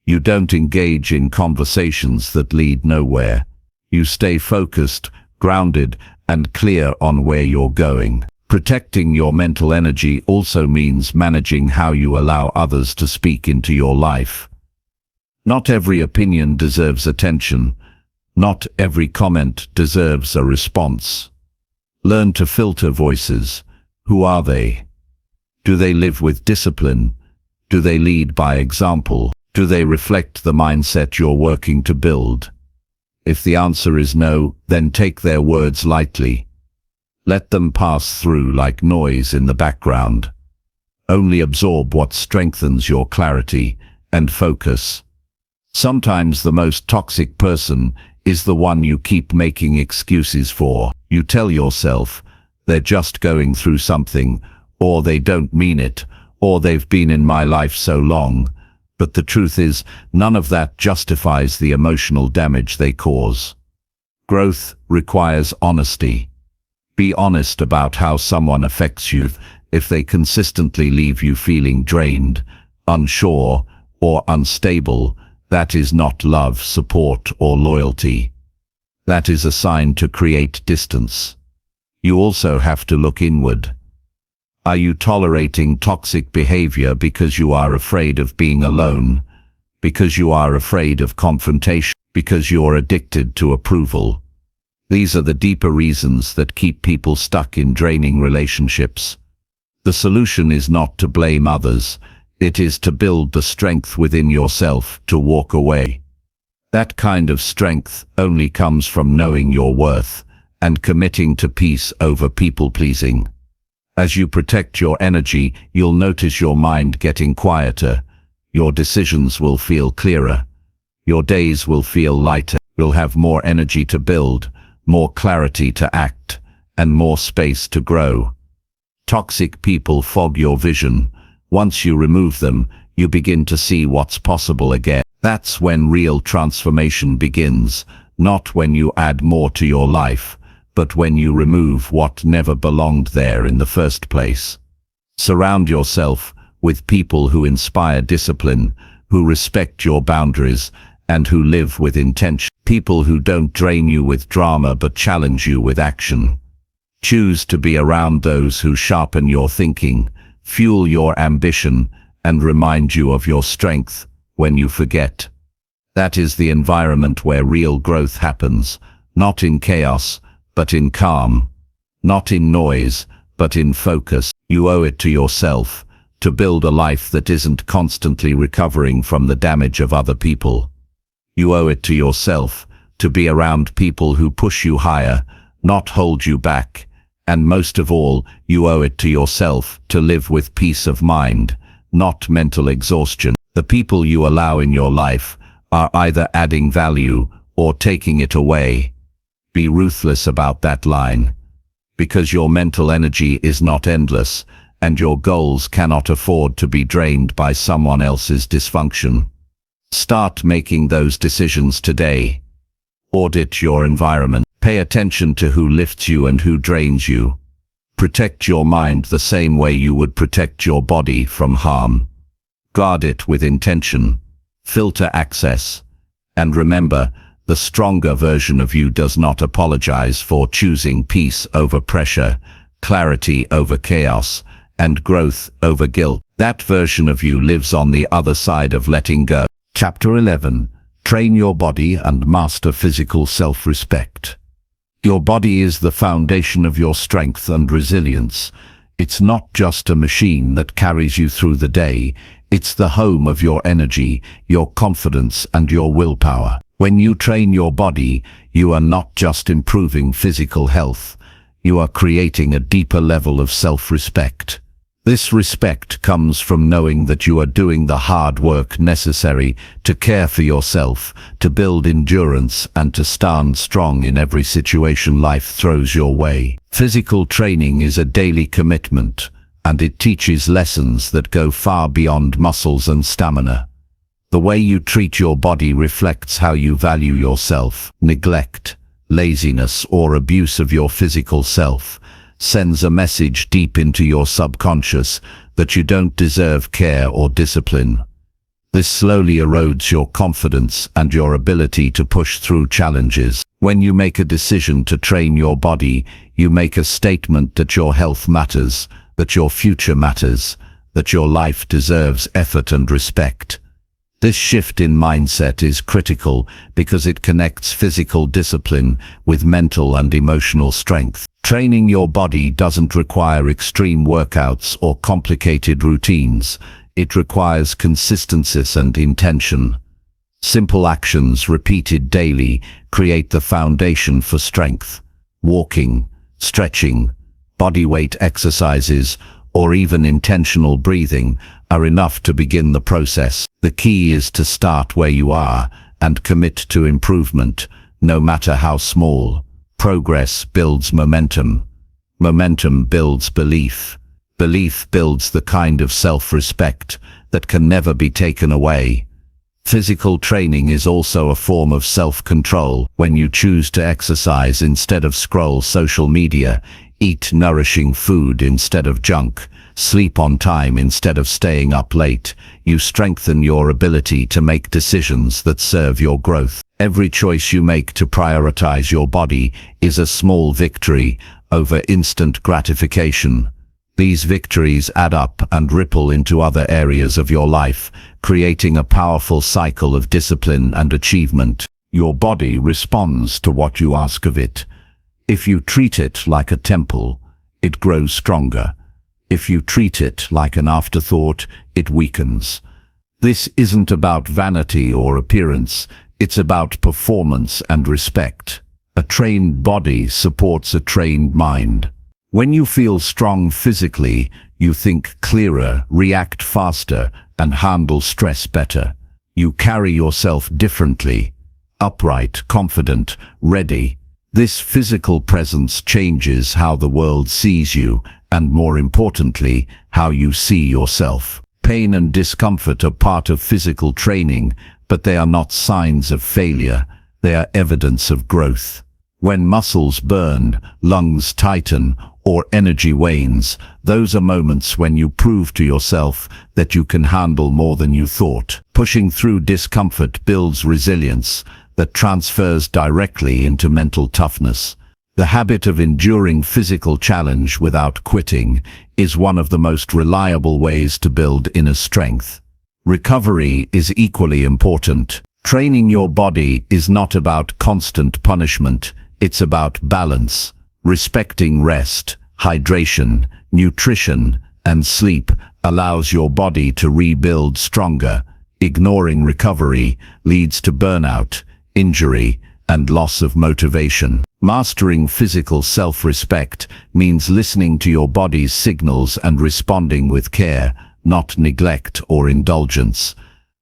Speaker 1: You don't engage in conversations that lead nowhere. You stay focused, grounded, and clear on where you're going. Protecting your mental energy also means managing how you allow others to speak into your life. Not every opinion deserves attention. Not every comment deserves a response. Learn to filter voices. Who are they? Do they live with discipline? Do they lead by example? Do they reflect the mindset you're working to build? If the answer is no, then take their words lightly. Let them pass through like noise in the background. Only absorb what strengthens your clarity and focus. Sometimes the most toxic person is the one you keep making excuses for. You tell yourself, they're just going through something, or they don't mean it, or they've been in my life so long. But the truth is, none of that justifies the emotional damage they cause. Growth requires honesty. Be honest about how someone affects you. If they consistently leave you feeling drained, unsure, or unstable, that is not love, support, or loyalty. That is a sign to create distance. You also have to look inward. Are you tolerating toxic behavior because you are afraid of being alone? Because you are afraid of confrontation? Because you're addicted to approval? These are the deeper reasons that keep people stuck in draining relationships. The solution is not to blame others. It is to build the strength within yourself to walk away. That kind of strength only comes from knowing your worth and committing to peace over people-pleasing. As you protect your energy, you'll notice your mind getting quieter. Your decisions will feel clearer. Your days will feel lighter. You'll have more energy to build, more clarity to act, and more space to grow. Toxic people fog your vision. Once you remove them, you begin to see what's possible again. That's when real transformation begins, not when you add more to your life, but when you remove what never belonged there in the first place. Surround yourself with people who inspire discipline, who respect your boundaries, and who live with intention. People who don't drain you with drama but challenge you with action. Choose to be around those who sharpen your thinking, fuel your ambition, and remind you of your strength when you forget. That is the environment where real growth happens, not in chaos, but in calm. Not in noise, but in focus. You owe it to yourself to build a life that isn't constantly recovering from the damage of other people. You owe it to yourself to be around people who push you higher, not hold you back. And most of all, you owe it to yourself to live with peace of mind, not mental exhaustion. The people you allow in your life are either adding value or taking it away. Be ruthless about that line, because your mental energy is not endless, and your goals cannot afford to be drained by someone else's dysfunction. Start making those decisions today. Audit your environment. Pay attention to who lifts you and who drains you. Protect your mind the same way you would protect your body from harm. Guard it with intention. Filter access. And remember, the stronger version of you does not apologize for choosing peace over pressure, clarity over chaos, and growth over guilt. That version of you lives on the other side of letting go. Chapter 11. Train your body and master physical self-respect. Your body is the foundation of your strength and resilience. It's not just a machine that carries you through the day. It's the home of your energy, your confidence, and your willpower. When you train your body, you are not just improving physical health. You are creating a deeper level of self-respect. This respect comes from knowing that you are doing the hard work necessary to care for yourself, to build endurance, and to stand strong in every situation life throws your way. Physical training is a daily commitment, and it teaches lessons that go far beyond muscles and stamina. The way you treat your body reflects how you value yourself. Neglect, laziness, or abuse of your physical self sends a message deep into your subconscious that you don't deserve care or discipline. This slowly erodes your confidence and your ability to push through challenges. When you make a decision to train your body, you make a statement that your health matters, that your future matters, that your life deserves effort and respect. This shift in mindset is critical because it connects physical discipline with mental and emotional strength. Training your body doesn't require extreme workouts or complicated routines. It requires consistency and intention. Simple actions repeated daily create the foundation for strength. Walking, stretching, bodyweight exercises, or even intentional breathing are enough to begin the process. The key is to start where you are and commit to improvement, no matter how small. Progress builds momentum. Momentum builds belief. Belief builds the kind of self-respect that can never be taken away. Physical training is also a form of self-control. When you choose to exercise instead of scroll social media, eat nourishing food instead of junk, sleep on time instead of staying up late, you strengthen your ability to make decisions that serve your growth. Every choice you make to prioritize your body is a small victory over instant gratification. These victories add up and ripple into other areas of your life, creating a powerful cycle of discipline and achievement. Your body responds to what you ask of it. If you treat it like a temple, it grows stronger. If you treat it like an afterthought, it weakens. This isn't about vanity or appearance. It's about performance and respect. A trained body supports a trained mind. When you feel strong physically, you think clearer, react faster, and handle stress better. You carry yourself differently, upright, confident, ready. This physical presence changes how the world sees you, and more importantly, how you see yourself. Pain and discomfort are part of physical training, but they are not signs of failure. They are evidence of growth. When muscles burn, lungs tighten, or energy wanes, those are moments when you prove to yourself that you can handle more than you thought. Pushing through discomfort builds resilience that transfers directly into mental toughness. The habit of enduring physical challenge without quitting is one of the most reliable ways to build inner strength. Recovery is equally important. Training your body is not about constant punishment, it's about balance. Respecting rest, hydration, nutrition, and sleep allows your body to rebuild stronger. Ignoring recovery leads to burnout, injury, and loss of motivation. Mastering physical self-respect means listening to your body's signals and responding with care, not neglect or indulgence.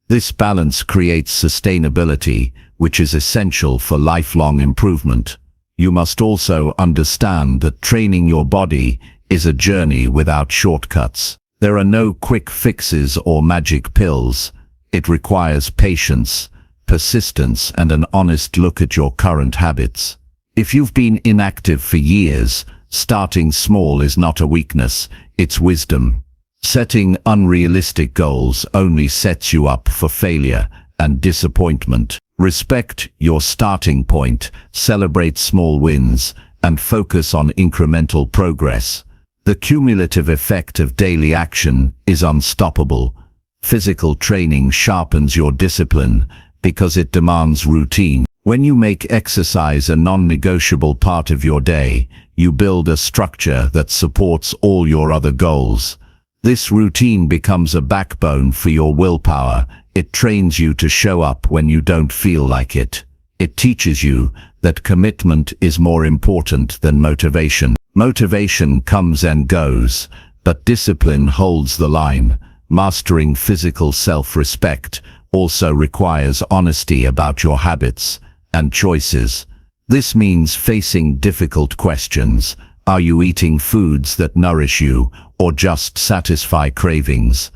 Speaker 1: This balance creates sustainability, which is essential for lifelong improvement. You must also understand that training your body is a journey without shortcuts. There are no quick fixes or magic pills. It requires patience, persistence, and an honest look at your current habits. If you've been inactive for years, starting small is not a weakness, it's wisdom. Setting unrealistic goals only sets you up for failure and disappointment. Respect your starting point, celebrate small wins, and focus on incremental progress. The cumulative effect of daily action is unstoppable. Physical training sharpens your discipline because it demands routine. When you make exercise a non-negotiable part of your day, you build a structure that supports all your other goals. This routine becomes a backbone for your willpower. It trains you to show up when you don't feel like it. It teaches you that commitment is more important than motivation. Motivation comes and goes, but discipline holds the line. Mastering physical self-respect also requires honesty about your habits and choices. This means facing difficult questions. Are you eating foods that nourish you or just satisfy cravings?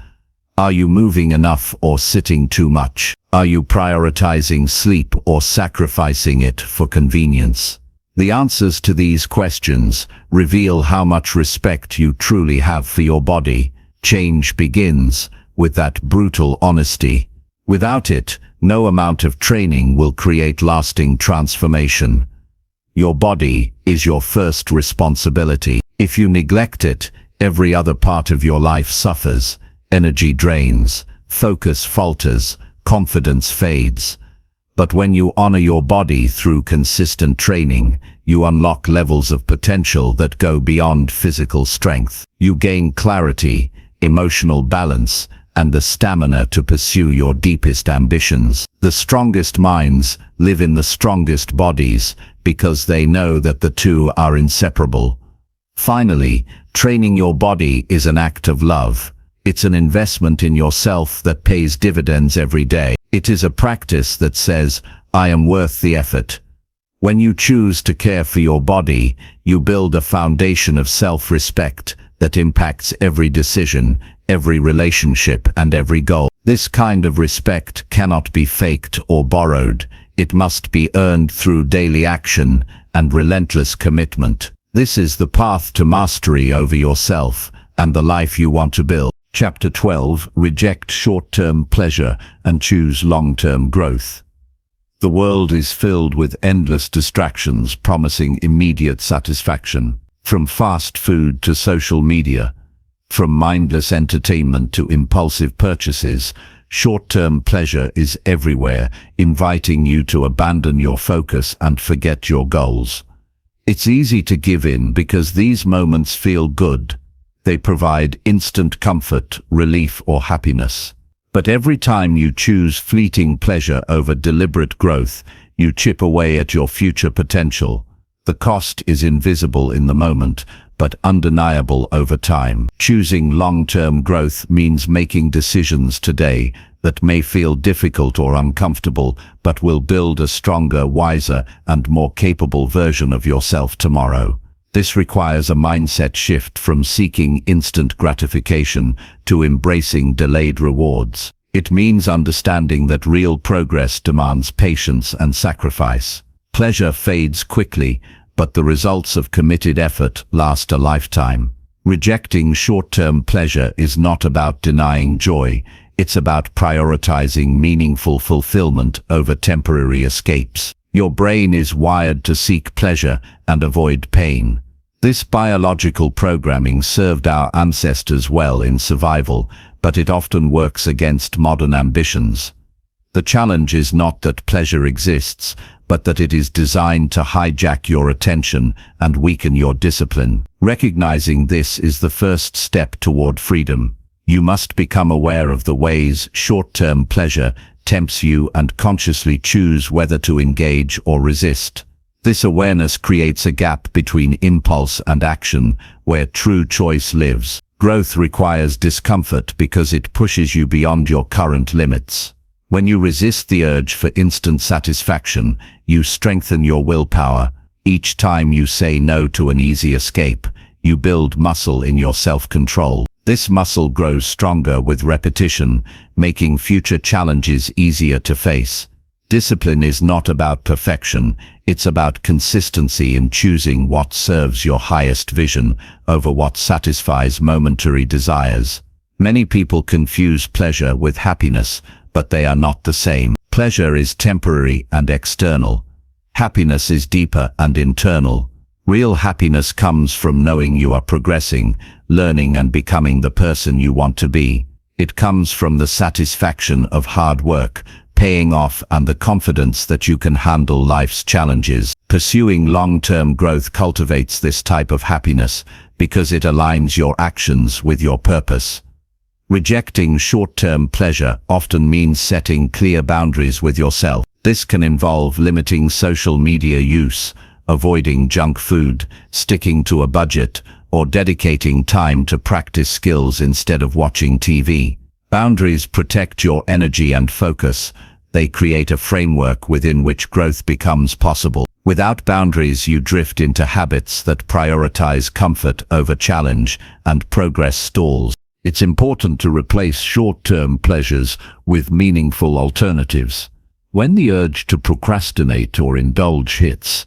Speaker 1: Are you moving enough or sitting too much? Are you prioritizing sleep or sacrificing it for convenience? The answers to these questions reveal how much respect you truly have for your body. Change begins with that brutal honesty. Without it, no amount of training will create lasting transformation. Your body is your first responsibility. If you neglect it, every other part of your life suffers. Energy drains, focus falters, confidence fades. But when you honor your body through consistent training, you unlock levels of potential that go beyond physical strength. You gain clarity, emotional balance, and the stamina to pursue your deepest ambitions. The strongest minds live in the strongest bodies because they know that the two are inseparable. Finally, training your body is an act of love. It's an investment in yourself that pays dividends every day. It is a practice that says, I am worth the effort. When you choose to care for your body, you build a foundation of self-respect that impacts every decision, every relationship, and every goal. This kind of respect cannot be faked or borrowed. It must be earned through daily action and relentless commitment. This is the path to mastery over yourself and the life you want to build. Chapter 12. Reject short-term pleasure and choose long-term growth. The world is filled with endless distractions promising immediate satisfaction. From fast food to social media, from mindless entertainment to impulsive purchases, short-term pleasure is everywhere, inviting you to abandon your focus and forget your goals. It's easy to give in because these moments feel good. They provide instant comfort, relief, or happiness. But every time you choose fleeting pleasure over deliberate growth, you chip away at your future potential. The cost is invisible in the moment, but undeniable over time. Choosing long-term growth means making decisions today that may feel difficult or uncomfortable, but will build a stronger, wiser, and more capable version of yourself tomorrow. This requires a mindset shift from seeking instant gratification to embracing delayed rewards. It means understanding that real progress demands patience and sacrifice. Pleasure fades quickly, but the results of committed effort last a lifetime. Rejecting short-term pleasure is not about denying joy. It's about prioritizing meaningful fulfillment over temporary escapes. Your brain is wired to seek pleasure and avoid pain. This biological programming served our ancestors well in survival, but it often works against modern ambitions. The challenge is not that pleasure exists, but that it is designed to hijack your attention and weaken your discipline. Recognizing this is the first step toward freedom. You must become aware of the ways short-term pleasure tempts you and consciously choose whether to engage or resist. This awareness creates a gap between impulse and action, where true choice lives. Growth requires discomfort because it pushes you beyond your current limits. When you resist the urge for instant satisfaction, you strengthen your willpower. Each time you say no to an easy escape, you build muscle in your self-control. This muscle grows stronger with repetition, making future challenges easier to face. Discipline is not about perfection, it's about consistency in choosing what serves your highest vision over what satisfies momentary desires. Many people confuse pleasure with happiness, but they are not the same. Pleasure is temporary and external. Happiness is deeper and internal. Real happiness comes from knowing you are progressing, learning and becoming the person you want to be. It comes from the satisfaction of hard work, paying off, and the confidence that you can handle life's challenges. Pursuing long-term growth cultivates this type of happiness because it aligns your actions with your purpose. Rejecting short-term pleasure often means setting clear boundaries with yourself. This can involve limiting social media use, avoiding junk food, sticking to a budget, or dedicating time to practice skills instead of watching TV. Boundaries protect your energy and focus. They create a framework within which growth becomes possible. Without boundaries, you drift into habits that prioritize comfort over challenge, and progress stalls. It's important to replace short-term pleasures with meaningful alternatives. When the urge to procrastinate or indulge hits,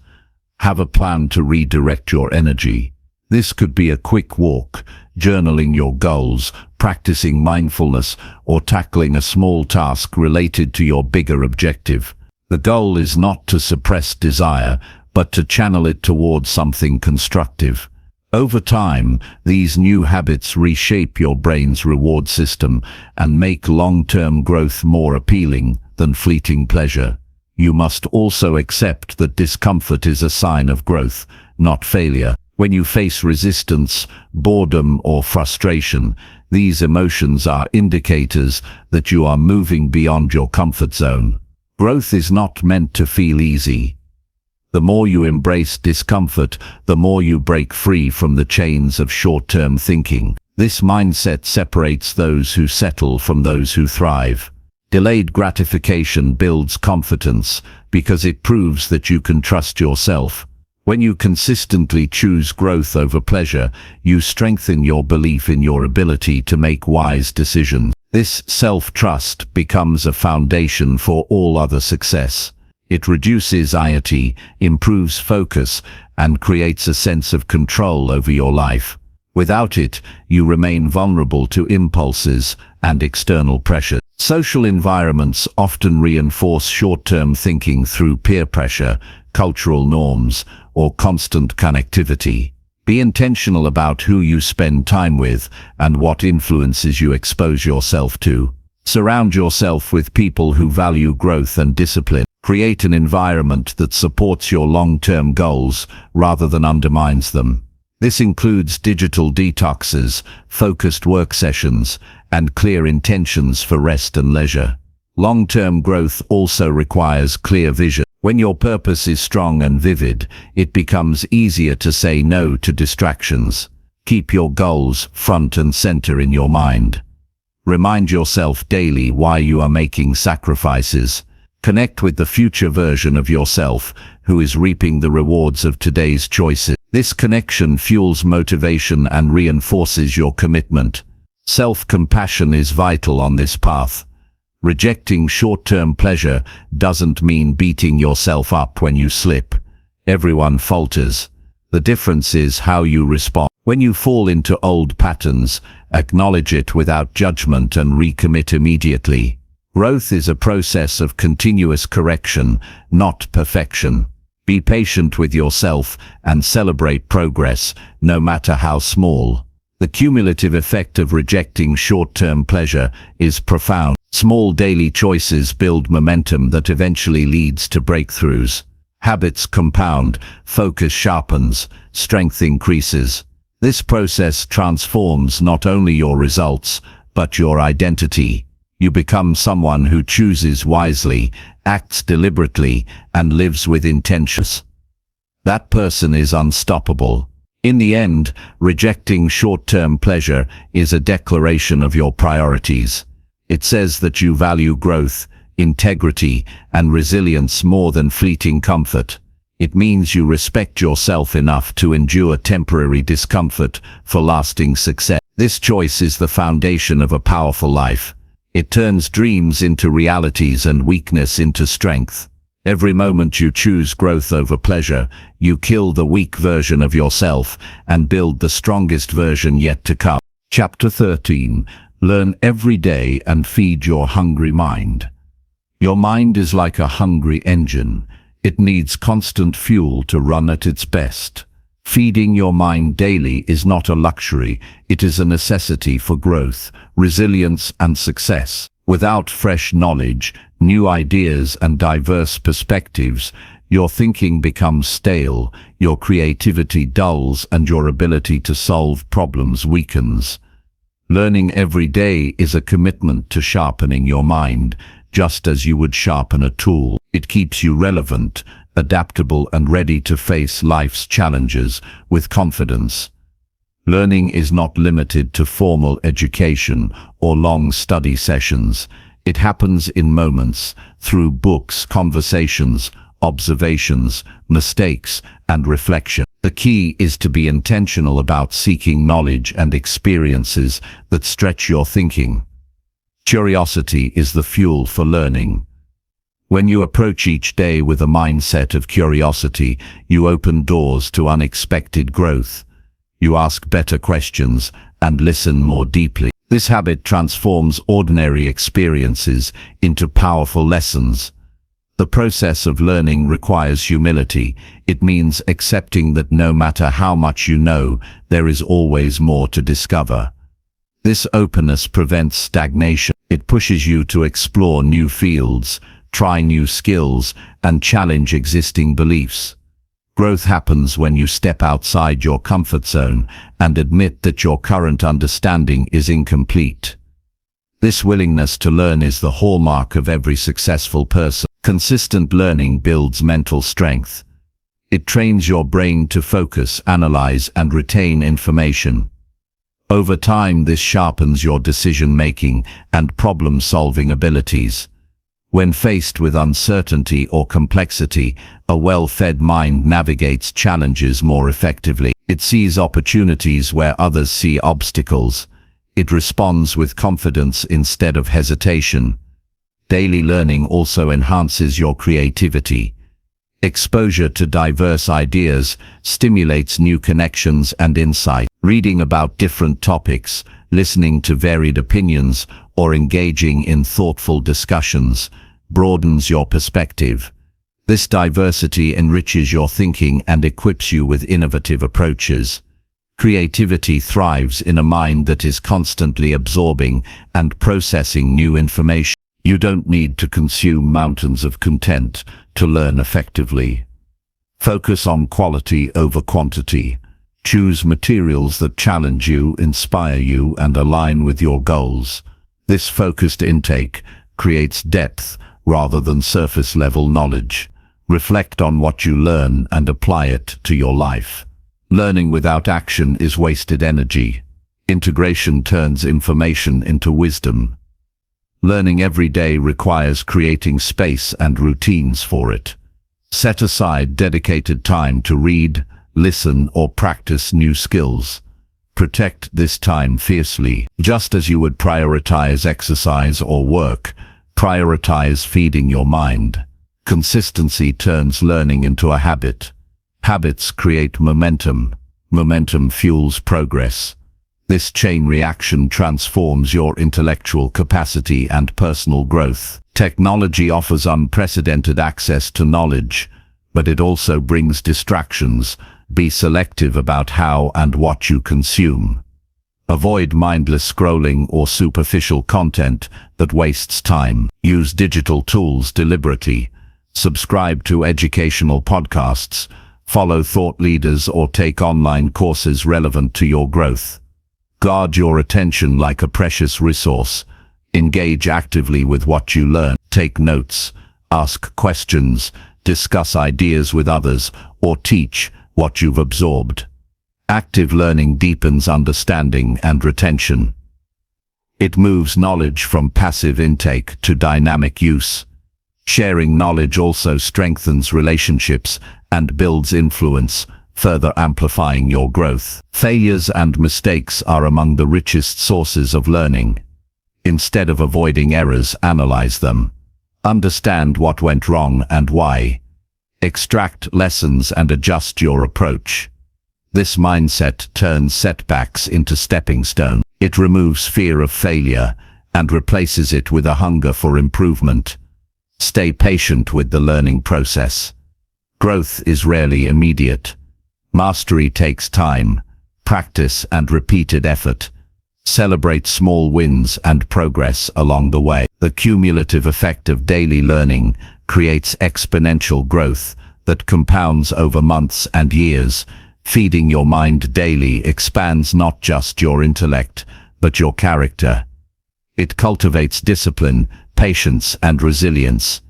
Speaker 1: have a plan to redirect your energy. This could be a quick walk, journaling your goals, practicing mindfulness, or tackling a small task related to your bigger objective. The goal is not to suppress desire, but to channel it towards something constructive. Over time, these new habits reshape your brain's reward system and make long-term growth more appealing than fleeting pleasure. You must also accept that discomfort is a sign of growth, not failure. When you face resistance, boredom, or frustration, these emotions are indicators that you are moving beyond your comfort zone. Growth is not meant to feel easy. The more you embrace discomfort, the more you break free from the chains of short-term thinking. This mindset separates those who settle from those who thrive. Delayed gratification builds confidence because it proves that you can trust yourself. When you consistently choose growth over pleasure, you strengthen your belief in your ability to make wise decisions. This self-trust becomes a foundation for all other success. It reduces anxiety, improves focus, and creates a sense of control over your life. Without it, you remain vulnerable to impulses and external pressure. Social environments often reinforce short-term thinking through peer pressure, cultural norms, or constant connectivity. Be intentional about who you spend time with and what influences you expose yourself to. Surround yourself with people who value growth and discipline. Create an environment that supports your long-term goals rather than undermines them. This includes digital detoxes, focused work sessions, and clear intentions for rest and leisure. Long-term growth also requires clear vision. When your purpose is strong and vivid, it becomes easier to say no to distractions. Keep your goals front and center in your mind. Remind yourself daily why you are making sacrifices. Connect with the future version of yourself who is reaping the rewards of today's choices. This connection fuels motivation and reinforces your commitment. Self-compassion is vital on this path. Rejecting short-term pleasure doesn't mean beating yourself up when you slip. Everyone falters. The difference is how you respond. When you fall into old patterns, acknowledge it without judgment and recommit immediately. Growth is a process of continuous correction, not perfection. Be patient with yourself and celebrate progress, no matter how small. The cumulative effect of rejecting short-term pleasure is profound. Small daily choices build momentum that eventually leads to breakthroughs. Habits compound, focus sharpens, strength increases. This process transforms not only your results, but your identity. You become someone who chooses wisely, acts deliberately, and lives with intentions. That person is unstoppable. In the end, rejecting short-term pleasure is a declaration of your priorities. It says that you value growth, integrity, and resilience more than fleeting comfort. It means you respect yourself enough to endure temporary discomfort for lasting success. This choice is the foundation of a powerful life. It turns dreams into realities and weakness into strength. Every moment you choose growth over pleasure, you kill the weak version of yourself and build the strongest version yet to come. Chapter 13. Learn every day and feed your hungry mind. Your mind is like a hungry engine. It needs constant fuel to run at its best. Feeding your mind daily is not a luxury, it is a necessity for growth, resilience, and success. Without fresh knowledge, new ideas, and diverse perspectives, your thinking becomes stale, your creativity dulls, and your ability to solve problems weakens. Learning every day is a commitment to sharpening your mind, just as you would sharpen a tool. It keeps you relevant, adaptable, and ready to face life's challenges with confidence. Learning is not limited to formal education or long study sessions. It happens in moments, through books, conversations, observations, mistakes, and reflection. The key is to be intentional about seeking knowledge and experiences that stretch your thinking. Curiosity is the fuel for learning. When you approach each day with a mindset of curiosity, you open doors to unexpected growth. You ask better questions and listen more deeply. This habit transforms ordinary experiences into powerful lessons. The process of learning requires humility. It means accepting that no matter how much you know, there is always more to discover. This openness prevents stagnation. It pushes you to explore new fields, try new skills, and challenge existing beliefs. Growth happens when you step outside your comfort zone and admit that your current understanding is incomplete. This willingness to learn is the hallmark of every successful person. Consistent learning builds mental strength. It trains your brain to focus, analyze, and retain information. Over time, this sharpens your decision-making and problem-solving abilities. When faced with uncertainty or complexity, a well-fed mind navigates challenges more effectively. It sees opportunities where others see obstacles. It responds with confidence instead of hesitation. Daily learning also enhances your creativity. Exposure to diverse ideas stimulates new connections and insight. Reading about different topics, listening to varied opinions, or engaging in thoughtful discussions broadens your perspective. This diversity enriches your thinking and equips you with innovative approaches. Creativity thrives in a mind that is constantly absorbing and processing new information. You don't need to consume mountains of content to learn effectively. Focus on quality over quantity. Choose materials that challenge you, inspire you, and align with your goals. This focused intake creates depth rather than surface-level knowledge. Reflect on what you learn and apply it to your life. Learning without action is wasted energy. Integration turns information into wisdom. Learning every day requires creating space and routines for it. Set aside dedicated time to read, listen, or practice new skills. Protect this time fiercely. Just as you would prioritize exercise or work, prioritize feeding your mind. Consistency turns learning into a habit. Habits create momentum. Momentum fuels progress. This chain reaction transforms your intellectual capacity and personal growth. Technology offers unprecedented access to knowledge, but it also brings distractions. Be selective about how and what you consume. Avoid mindless scrolling or superficial content that wastes time. Use digital tools deliberately. Subscribe to educational podcasts, follow thought leaders, or take online courses relevant to your growth. Guard your attention like a precious resource. Engage actively with what you learn. Take notes, ask questions, discuss ideas with others, or teach what you've absorbed. Active learning deepens understanding and retention. It moves knowledge from passive intake to dynamic use. Sharing knowledge also strengthens relationships and builds influence, further amplifying your growth. Failures and mistakes are among the richest sources of learning. Instead of avoiding errors, analyze them. Understand what went wrong and why. Extract lessons and adjust your approach. This mindset turns setbacks into stepping stones. It removes fear of failure and replaces it with a hunger for improvement. Stay patient with the learning process. Growth is rarely immediate. Mastery takes time, practice, and repeated effort. Celebrate small wins and progress along the way. The cumulative effect of daily learning creates exponential growth that compounds over months and years. Feeding your mind daily expands not just your intellect, but your character. It cultivates discipline, patience, and resilience.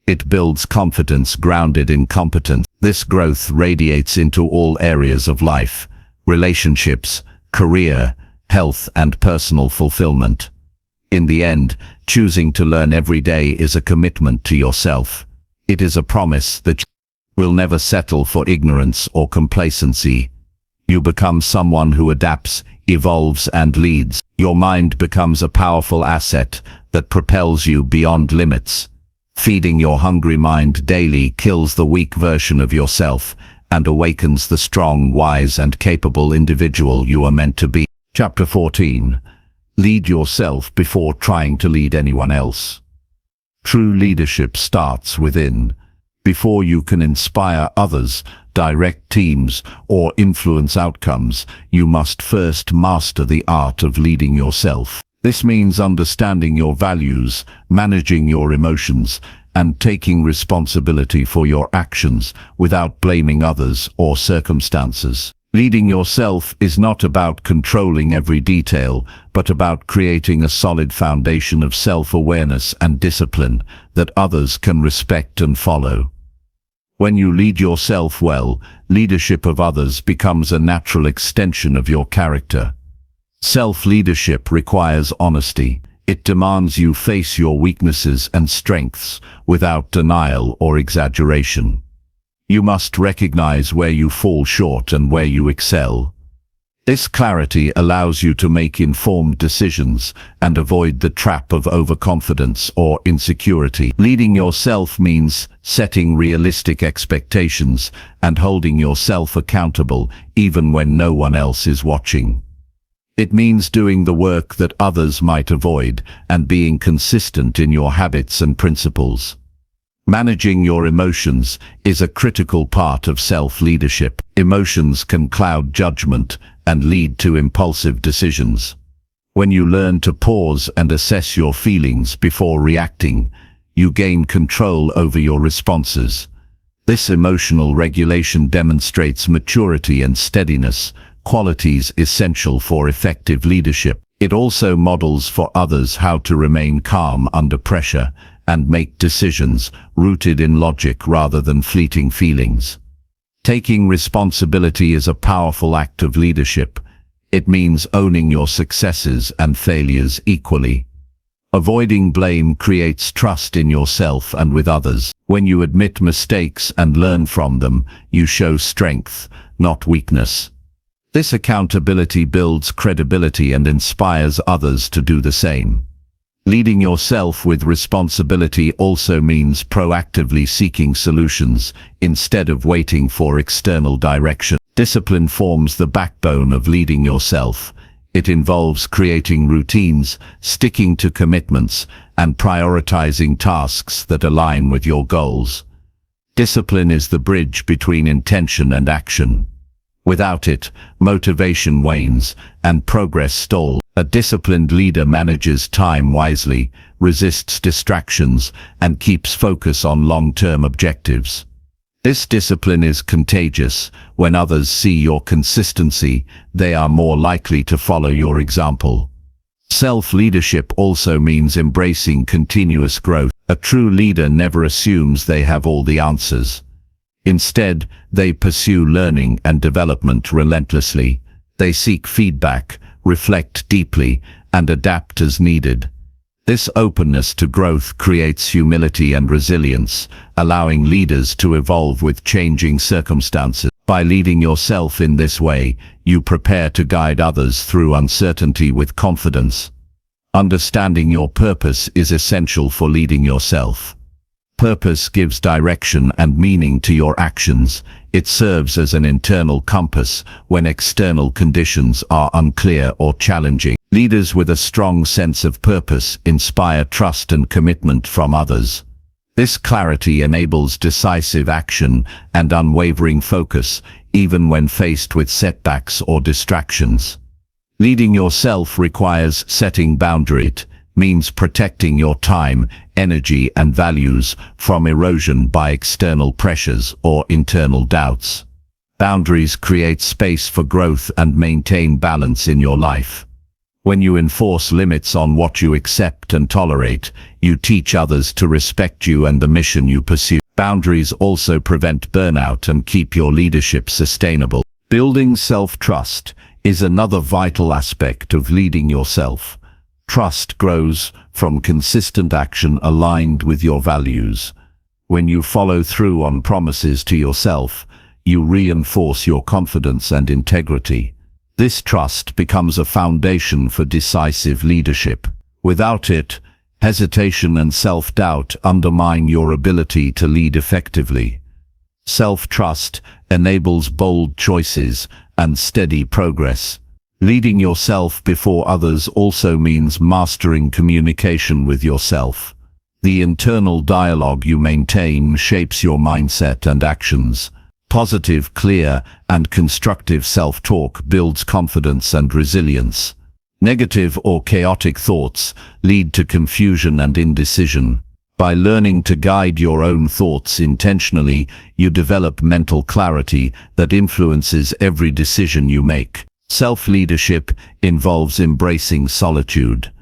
Speaker 1: It builds confidence grounded in competence. This growth radiates into all areas of life: relationships, career, health, and personal fulfillment. In the end, choosing to learn every day is a commitment to yourself. It is a promise that you will never settle for ignorance or complacency. You become someone who adapts, evolves, and leads. Your mind becomes a powerful asset that propels you beyond limits. Feeding your hungry mind daily kills the weak version of yourself and awakens the strong, wise, and capable individual you are meant to be. Chapter 14. Lead yourself before trying to lead anyone else. True leadership starts within. Before you can inspire others, direct teams, or influence outcomes, you must first master the art of leading yourself. This means understanding your values, managing your emotions, and taking responsibility for your actions without blaming others or circumstances. Leading yourself is not about controlling every detail, but about creating a solid foundation of self-awareness and discipline that others can respect and follow. When you lead yourself well, leadership of others becomes a natural extension of your character. Self-leadership requires honesty. It demands you face your weaknesses and strengths without denial or exaggeration. You must recognize where you fall short and where you excel. This clarity allows you to make informed decisions and avoid the trap of overconfidence or insecurity. Leading yourself means setting realistic expectations and holding yourself accountable even when no one else is watching. It means doing the work that others might avoid and being consistent in your habits and principles. Managing your emotions is a critical part of self-leadership. Emotions can cloud judgment and lead to impulsive decisions. When you learn to pause and assess your feelings before reacting, you gain control over your responses. This emotional regulation demonstrates maturity and steadiness, qualities essential for effective leadership. It also models for others how to remain calm under pressure and make decisions rooted in logic rather than fleeting feelings. Taking responsibility is a powerful act of leadership. It means owning your successes and failures equally. Avoiding blame creates trust in yourself and with others. When you admit mistakes and learn from them, you show strength, not weakness. This accountability builds credibility and inspires others to do the same. Leading yourself with responsibility also means proactively seeking solutions instead of waiting for external direction. Discipline forms the backbone of leading yourself. It involves creating routines, sticking to commitments, and prioritizing tasks that align with your goals. Discipline is the bridge between intention and action. Without it, motivation wanes and progress stalls. A disciplined leader manages time wisely, resists distractions, and keeps focus on long-term objectives. This discipline is contagious. When others see your consistency, they are more likely to follow your example. Self-leadership also means embracing continuous growth. A true leader never assumes they have all the answers. Instead, they pursue learning and development relentlessly. They seek feedback, reflect deeply, and adapt as needed. This openness to growth creates humility and resilience, allowing leaders to evolve with changing circumstances. By leading yourself in this way, you prepare to guide others through uncertainty with confidence. Understanding your purpose is essential for leading yourself. Purpose gives direction and meaning to your actions. It serves as an internal compass when external conditions are unclear or challenging. Leaders with a strong sense of purpose inspire trust and commitment from others. This clarity enables decisive action and unwavering focus, even when faced with setbacks or distractions. Leading yourself requires setting boundaries. It means protecting your time, energy, and values from erosion by external pressures or internal doubts. Boundaries create space for growth and maintain balance in your life. When you enforce limits on what you accept and tolerate, you teach others to respect you and the mission you pursue. Boundaries also prevent burnout and keep your leadership sustainable. Building self-trust is another vital aspect of leading yourself. Trust grows from consistent action aligned with your values. When you follow through on promises to yourself, you reinforce your confidence and integrity. This trust becomes a foundation for decisive leadership. Without it, hesitation and self-doubt undermine your ability to lead effectively. Self-trust enables bold choices and steady progress. Leading yourself before others also means mastering communication with yourself. The internal dialogue you maintain shapes your mindset and actions. Positive, clear, and constructive self-talk builds confidence and resilience. Negative or chaotic thoughts lead to confusion and indecision. By learning to guide your own thoughts intentionally, you develop mental clarity that influences every decision you make. Self-leadership involves embracing solitude.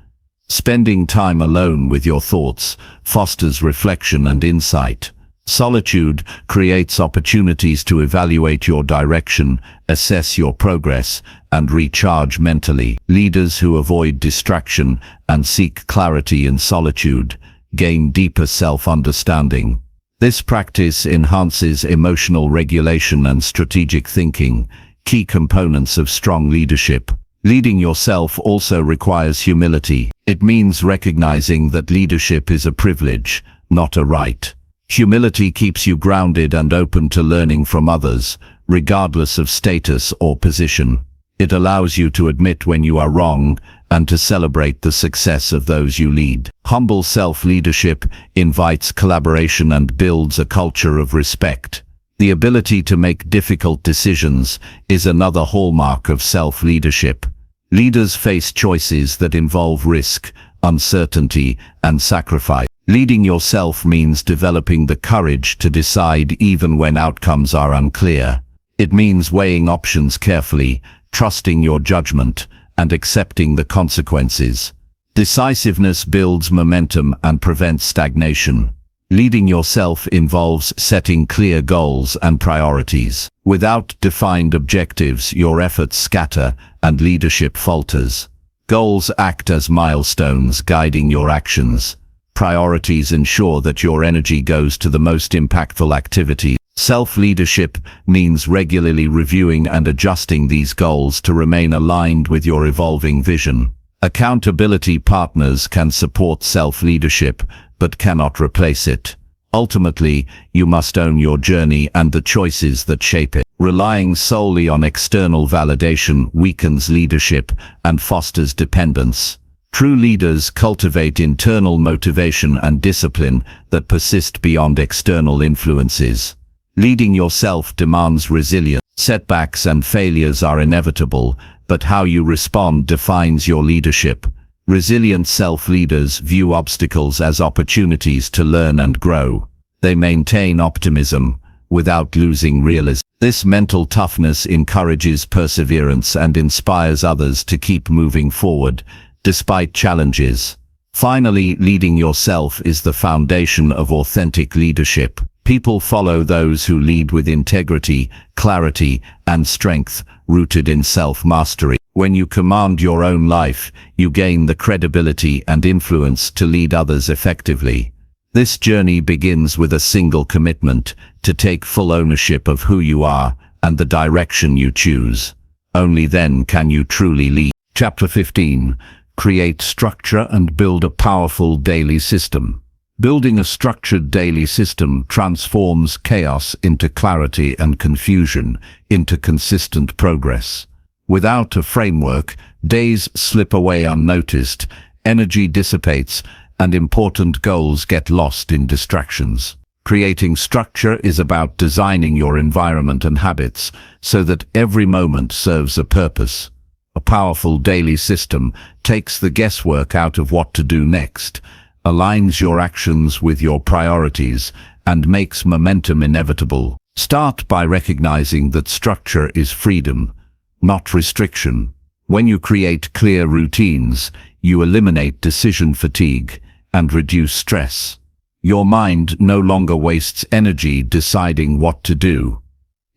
Speaker 1: Spending time alone with your thoughts fosters reflection and insight. Solitude creates opportunities to evaluate your direction, assess your progress, and recharge mentally. Leaders who avoid distraction and seek clarity in solitude gain deeper self-understanding. This practice enhances emotional regulation and strategic thinking, key components of strong leadership. Leading yourself also requires humility. It means recognizing that leadership is a privilege, not a right. Humility keeps you grounded and open to learning from others, regardless of status or position. It allows you to admit when you are wrong and to celebrate the success of those you lead. Humble self-leadership invites collaboration and builds a culture of respect. The ability to make difficult decisions is another hallmark of self-leadership. Leaders face choices that involve risk, uncertainty, and sacrifice. Leading yourself means developing the courage to decide even when outcomes are unclear. It means weighing options carefully, trusting your judgment, and accepting the consequences. Decisiveness builds momentum and prevents stagnation. Leading yourself involves setting clear goals and priorities. Without defined objectives, your efforts scatter and leadership falters. Goals act as milestones guiding your actions. Priorities ensure that your energy goes to the most impactful activities. Self-leadership means regularly reviewing and adjusting these goals to remain aligned with your evolving vision. Accountability partners can support self-leadership, but cannot replace it. Ultimately, you must own your journey and the choices that shape it. Relying solely on external validation weakens leadership and fosters dependence. True leaders cultivate internal motivation and discipline that persist beyond external influences. Leading yourself demands resilience. Setbacks and failures are inevitable, but how you respond defines your leadership. Resilient self-leaders view obstacles as opportunities to learn and grow. They maintain optimism, without losing realism. This mental toughness encourages perseverance and inspires others to keep moving forward, despite challenges. Finally, leading yourself is the foundation of authentic leadership. People follow those who lead with integrity, clarity, and strength, rooted in self-mastery. When you command your own life, you gain the credibility and influence to lead others effectively. This journey begins with a single commitment, to take full ownership of who you are and the direction you choose. Only then can you truly lead. Chapter 15. Create structure and build a powerful daily system. Building a structured daily system transforms chaos into clarity and confusion into consistent progress. Without a framework, days slip away unnoticed, energy dissipates, and important goals get lost in distractions. Creating structure is about designing your environment and habits so that every moment serves a purpose. A powerful daily system takes the guesswork out of what to do next, aligns your actions with your priorities, and makes momentum inevitable. Start by recognizing that structure is freedom, not restriction. When you create clear routines, you eliminate decision fatigue and reduce stress. Your mind no longer wastes energy deciding what to do.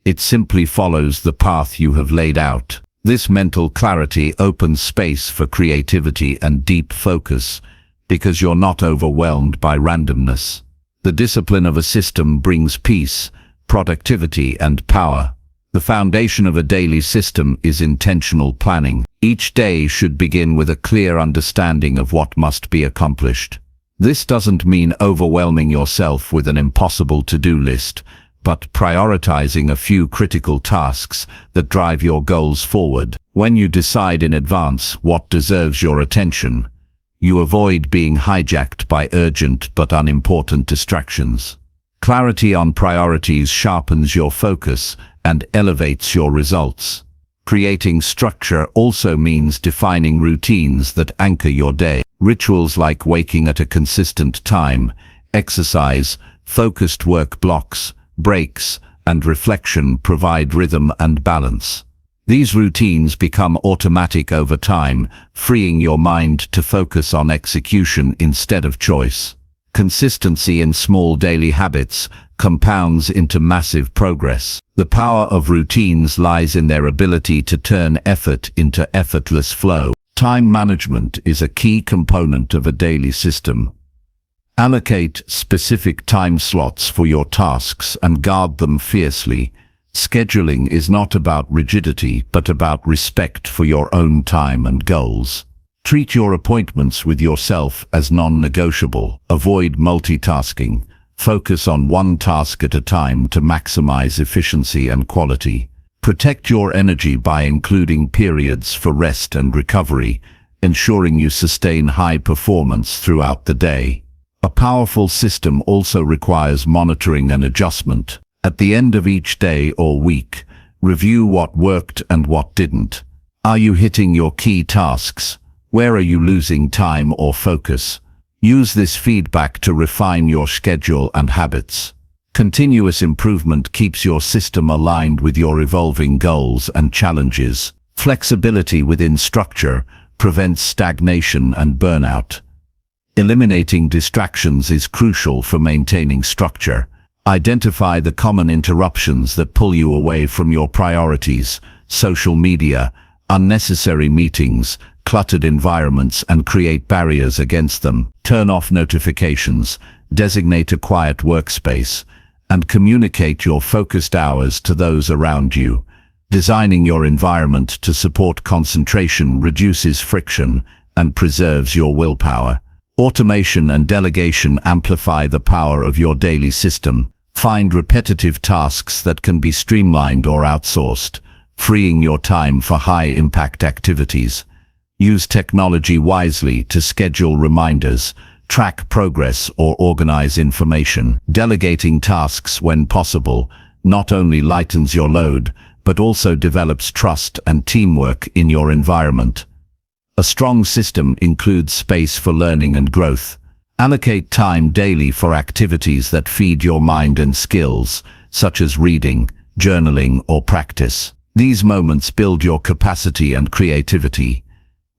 Speaker 1: It simply follows the path you have laid out. This mental clarity opens space for creativity and deep focus, because you're not overwhelmed by randomness. The discipline of a system brings peace, productivity, and power. The foundation of a daily system is intentional planning. Each day should begin with a clear understanding of what must be accomplished. This doesn't mean overwhelming yourself with an impossible to-do list, but prioritizing a few critical tasks that drive your goals forward. When you decide in advance what deserves your attention, you avoid being hijacked by urgent but unimportant distractions. Clarity on priorities sharpens your focus and elevates your results. Creating structure also means defining routines that anchor your day. Rituals like waking at a consistent time, exercise, focused work blocks, breaks, and reflection provide rhythm and balance. These routines become automatic over time, freeing your mind to focus on execution instead of choice. Consistency in small daily habits compounds into massive progress. The power of routines lies in their ability to turn effort into effortless flow. Time management is a key component of a daily system. Allocate specific time slots for your tasks and guard them fiercely. Scheduling is not about rigidity, but about respect for your own time and goals. Treat your appointments with yourself as non-negotiable. Avoid multitasking. Focus on one task at a time to maximize efficiency and quality. Protect your energy by including periods for rest and recovery, ensuring you sustain high performance throughout the day. A powerful system also requires monitoring and adjustment. At the end of each day or week, review what worked and what didn't. Are you hitting your key tasks? Where are you losing time or focus? Use this feedback to refine your schedule and habits. Continuous improvement keeps your system aligned with your evolving goals and challenges. Flexibility within structure prevents stagnation and burnout. Eliminating distractions is crucial for maintaining structure. Identify the common interruptions that pull you away from your priorities: social media, unnecessary meetings, cluttered environments, and create barriers against them. Turn off notifications, designate a quiet workspace, and communicate your focused hours to those around you. Designing your environment to support concentration reduces friction and preserves your willpower. Automation and delegation amplify the power of your daily system. Find repetitive tasks that can be streamlined or outsourced, freeing your time for high-impact activities. Use technology wisely to schedule reminders, track progress, or organize information. Delegating tasks when possible not only lightens your load, but also develops trust and teamwork in your environment. A strong system includes space for learning and growth. Allocate time daily for activities that feed your mind and skills, such as reading, journaling, or practice. These moments build your capacity and creativity.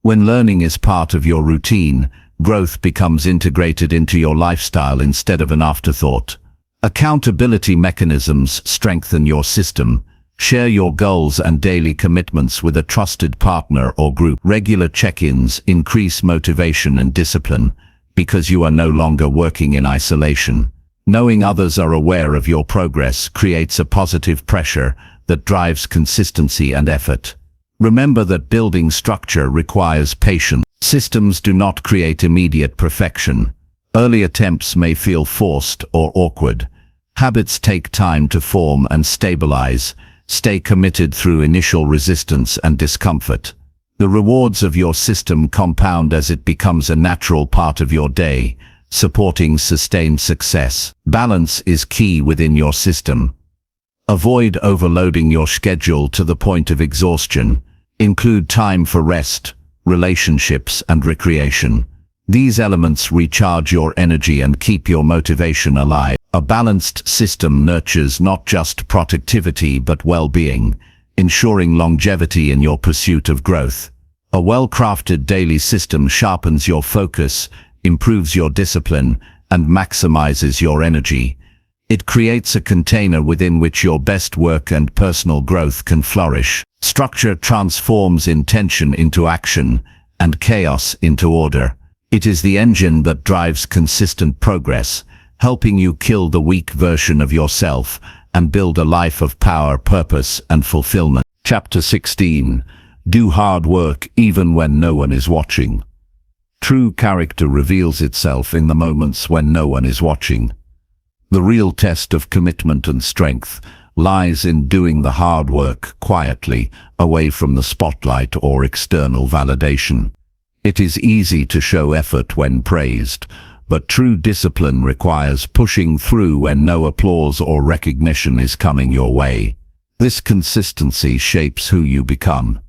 Speaker 1: When learning is part of your routine, growth becomes integrated into your lifestyle instead of an afterthought. Accountability mechanisms strengthen your system. Share your goals and daily commitments with a trusted partner or group. Regular check-ins increase motivation and discipline because you are no longer working in isolation. Knowing others are aware of your progress creates a positive pressure that drives consistency and effort. Remember that building structure requires patience. Systems do not create immediate perfection. Early attempts may feel forced or awkward. Habits take time to form and stabilize. Stay committed through initial resistance and discomfort. The rewards of your system compound as it becomes a natural part of your day, supporting sustained success. Balance is key within your system. Avoid overloading your schedule to the point of exhaustion. Include time for rest, relationships, and recreation. These elements recharge your energy and keep your motivation alive. A balanced system nurtures not just productivity but well-being, ensuring longevity in your pursuit of growth. A well-crafted daily system sharpens your focus, improves your discipline, and maximizes your energy. It creates a container within which your best work and personal growth can flourish. Structure transforms intention into action and chaos into order. It is the engine that drives consistent progress, helping you kill the weak version of yourself and build a life of power, purpose, and fulfillment. Chapter 16. Do hard work even when no one is watching. True character reveals itself in the moments when no one is watching. The real test of commitment and strength lies in doing the hard work quietly, away from the spotlight or external validation. It is easy to show effort when praised, but true discipline requires pushing through when no applause or recognition is coming your way. This consistency shapes who you become.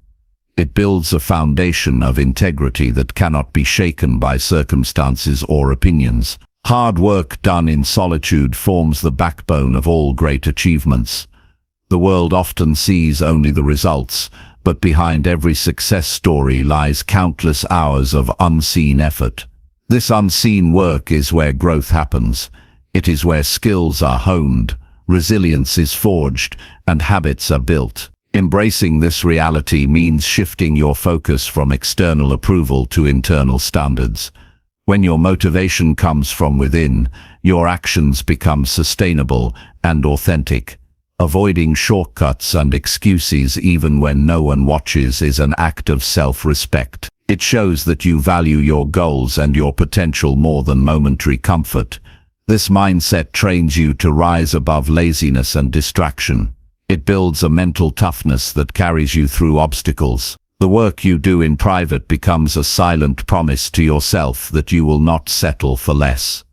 Speaker 1: It builds a foundation of integrity that cannot be shaken by circumstances or opinions. Hard work done in solitude forms the backbone of all great achievements. The world often sees only the results, but behind every success story lies countless hours of unseen effort. This unseen work is where growth happens. It is where skills are honed, resilience is forged, and habits are built. Embracing this reality means shifting your focus from external approval to internal standards. When your motivation comes from within, your actions become sustainable and authentic. Avoiding shortcuts and excuses even when no one watches is an act of self-respect. It shows that you value your goals and your potential more than momentary comfort. This mindset trains you to rise above laziness and distraction. It builds a mental toughness that carries you through obstacles. The work you do in private becomes a silent promise to yourself that you will not settle for less.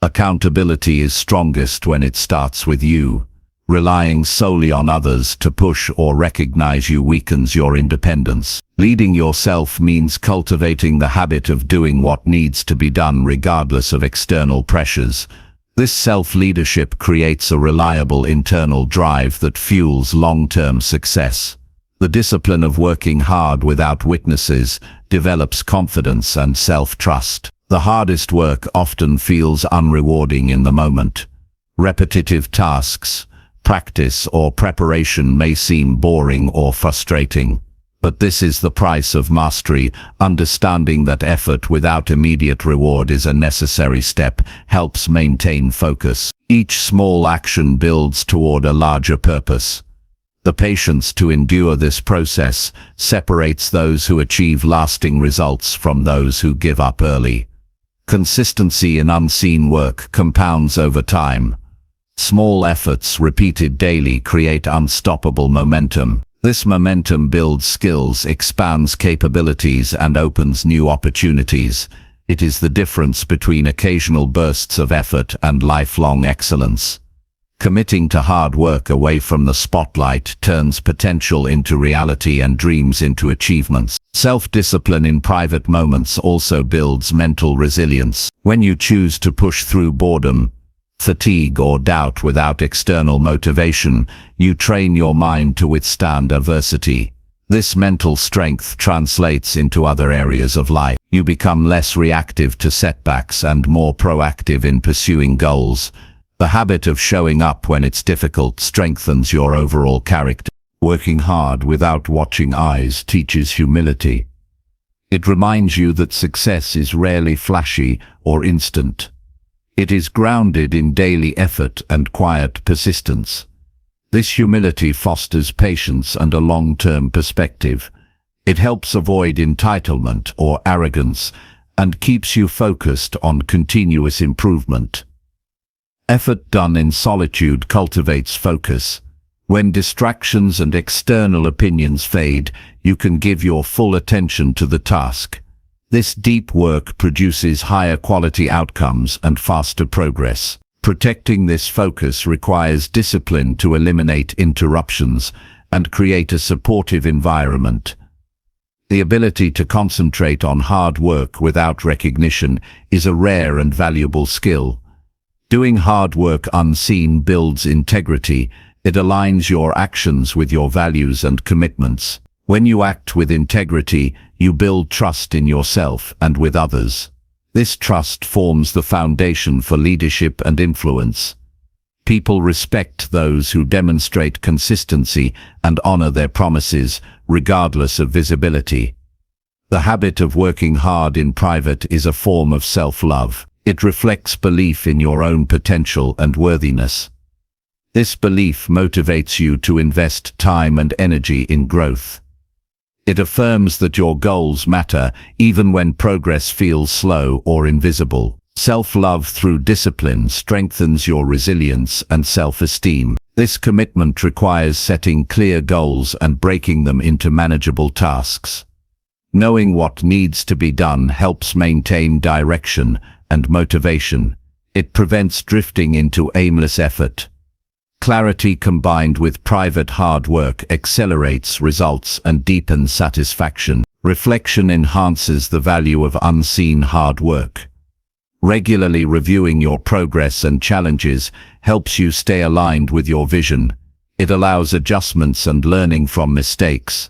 Speaker 1: Accountability is strongest when it starts with you. Relying solely on others to push or recognize you weakens your independence. Leading yourself means cultivating the habit of doing what needs to be done regardless of external pressures. This self-leadership creates a reliable internal drive that fuels long-term success. The discipline of working hard without witnesses develops confidence and self-trust. The hardest work often feels unrewarding in the moment. Repetitive tasks, practice, or preparation may seem boring or frustrating. But this is the price of mastery. Understanding that effort without immediate reward is a necessary step helps maintain focus. Each small action builds toward a larger purpose. The patience to endure this process separates those who achieve lasting results from those who give up early. Consistency in unseen work compounds over time. Small efforts repeated daily create unstoppable momentum. This momentum builds skills, expands capabilities, and opens new opportunities. It is the difference between occasional bursts of effort and lifelong excellence. Committing to hard work away from the spotlight turns potential into reality and dreams into achievements. Self-discipline in private moments also builds mental resilience. When you choose to push through boredom, fatigue or doubt without external motivation, you train your mind to withstand adversity. This mental strength translates into other areas of life. You become less reactive to setbacks and more proactive in pursuing goals. The habit of showing up when it's difficult strengthens your overall character. Working hard without watching eyes teaches humility. It reminds you that success is rarely flashy or instant. It is grounded in daily effort and quiet persistence. This humility fosters patience and a long-term perspective. It helps avoid entitlement or arrogance and keeps you focused on continuous improvement. Effort done in solitude cultivates focus. When distractions and external opinions fade, you can give your full attention to the task. This deep work produces higher quality outcomes and faster progress. Protecting this focus requires discipline to eliminate interruptions and create a supportive environment. The ability to concentrate on hard work without recognition is a rare and valuable skill. Doing hard work unseen builds integrity. It aligns your actions with your values and commitments. When you act with integrity, you build trust in yourself and with others. This trust forms the foundation for leadership and influence. People respect those who demonstrate consistency and honor their promises, regardless of visibility. The habit of working hard in private is a form of self-love. It reflects belief in your own potential and worthiness. This belief motivates you to invest time and energy in growth. It affirms that your goals matter even when progress feels slow or invisible. Self-love through discipline strengthens your resilience and self-esteem. This commitment requires setting clear goals and breaking them into manageable tasks. Knowing what needs to be done helps maintain direction and motivation. It prevents drifting into aimless effort. Clarity combined with private hard work accelerates results and deepens satisfaction. Reflection enhances the value of unseen hard work. Regularly reviewing your progress and challenges helps you stay aligned with your vision. It allows adjustments and learning from mistakes.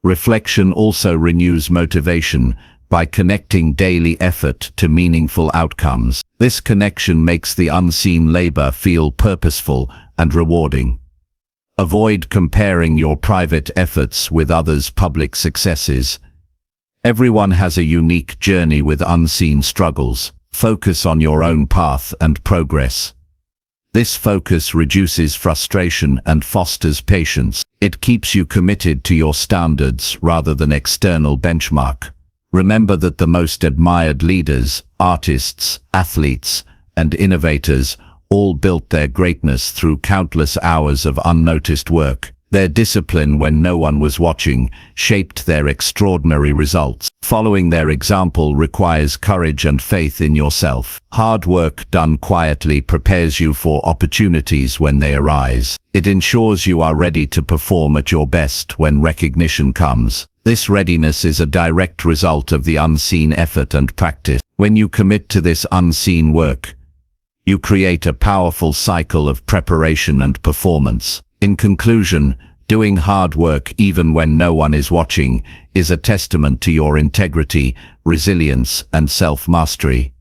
Speaker 1: Reflection also renews motivation by connecting daily effort to meaningful outcomes. This connection makes the unseen labor feel purposeful and rewarding. Avoid comparing your private efforts with others' public successes. Everyone has a unique journey with unseen struggles. Focus on your own path and progress. This focus reduces frustration and fosters patience. It keeps you committed to your standards rather than external benchmark. Remember that the most admired leaders, artists, athletes, and innovators all built their greatness through countless hours of unnoticed work. Their discipline when no one was watching shaped their extraordinary results. Following their example requires courage and faith in yourself. Hard work done quietly prepares you for opportunities when they arise. It ensures you are ready to perform at your best when recognition comes. This readiness is a direct result of the unseen effort and practice. When you commit to this unseen work, you create a powerful cycle of preparation and performance. In conclusion, doing hard work even when no one is watching is a testament to your integrity, resilience, and self-mastery.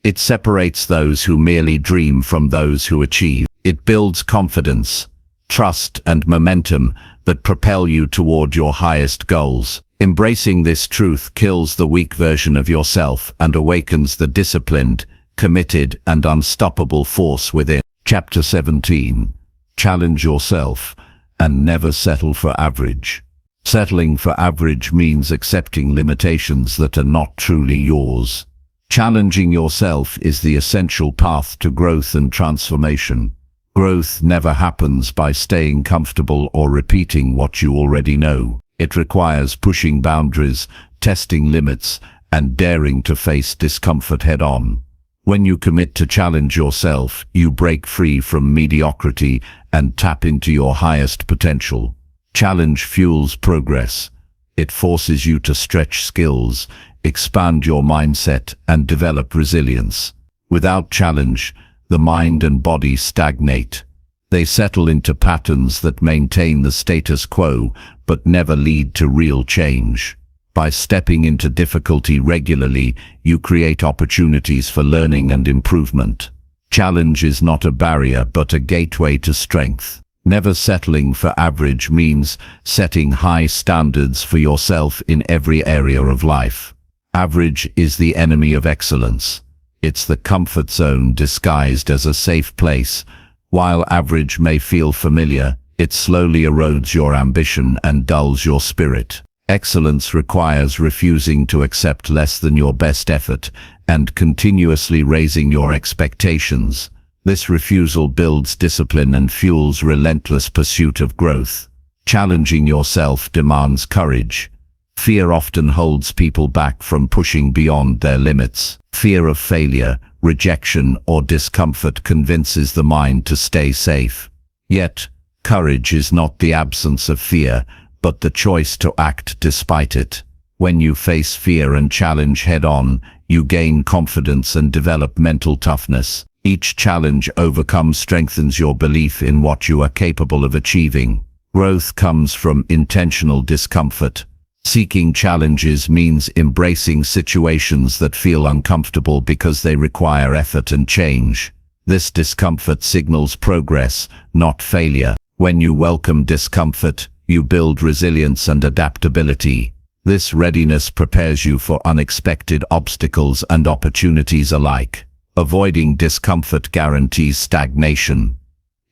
Speaker 1: It separates those who merely dream from those who achieve. It builds confidence, trust, and momentum that propel you toward your highest goals. Embracing this truth kills the weak version of yourself and awakens the disciplined, committed, and unstoppable force within. Chapter 17. Challenge yourself and never settle for average. Settling for average means accepting limitations that are not truly yours. Challenging yourself is the essential path to growth and transformation. Growth never happens by staying comfortable or repeating what you already know. It requires pushing boundaries, testing limits, and daring to face discomfort head-on. When you commit to challenge yourself, you break free from mediocrity and tap into your highest potential. Challenge fuels progress. It forces you to stretch skills, expand your mindset, and develop resilience. Without challenge, the mind and body stagnate. They settle into patterns that maintain the status quo, but never lead to real change. By stepping into difficulty regularly, you create opportunities for learning and improvement. Challenge is not a barrier, but a gateway to strength. Never settling for average means setting high standards for yourself in every area of life. Average is the enemy of excellence. It's the comfort zone disguised as a safe place. While average may feel familiar, it slowly erodes your ambition and dulls your spirit. Excellence requires refusing to accept less than your best effort and continuously raising your expectations. This refusal builds discipline and fuels relentless pursuit of growth. Challenging yourself demands courage. Fear often holds people back from pushing beyond their limits. Fear of failure, rejection, or discomfort convinces the mind to stay safe. Yet, courage is not the absence of fear, but the choice to act despite it. When you face fear and challenge head-on, you gain confidence and develop mental toughness. Each challenge overcome strengthens your belief in what you are capable of achieving. Growth comes from intentional discomfort. Seeking challenges means embracing situations that feel uncomfortable because they require effort and change. This discomfort signals progress, not failure. When you welcome discomfort, you build resilience and adaptability. This readiness prepares you for unexpected obstacles and opportunities alike. Avoiding discomfort guarantees stagnation.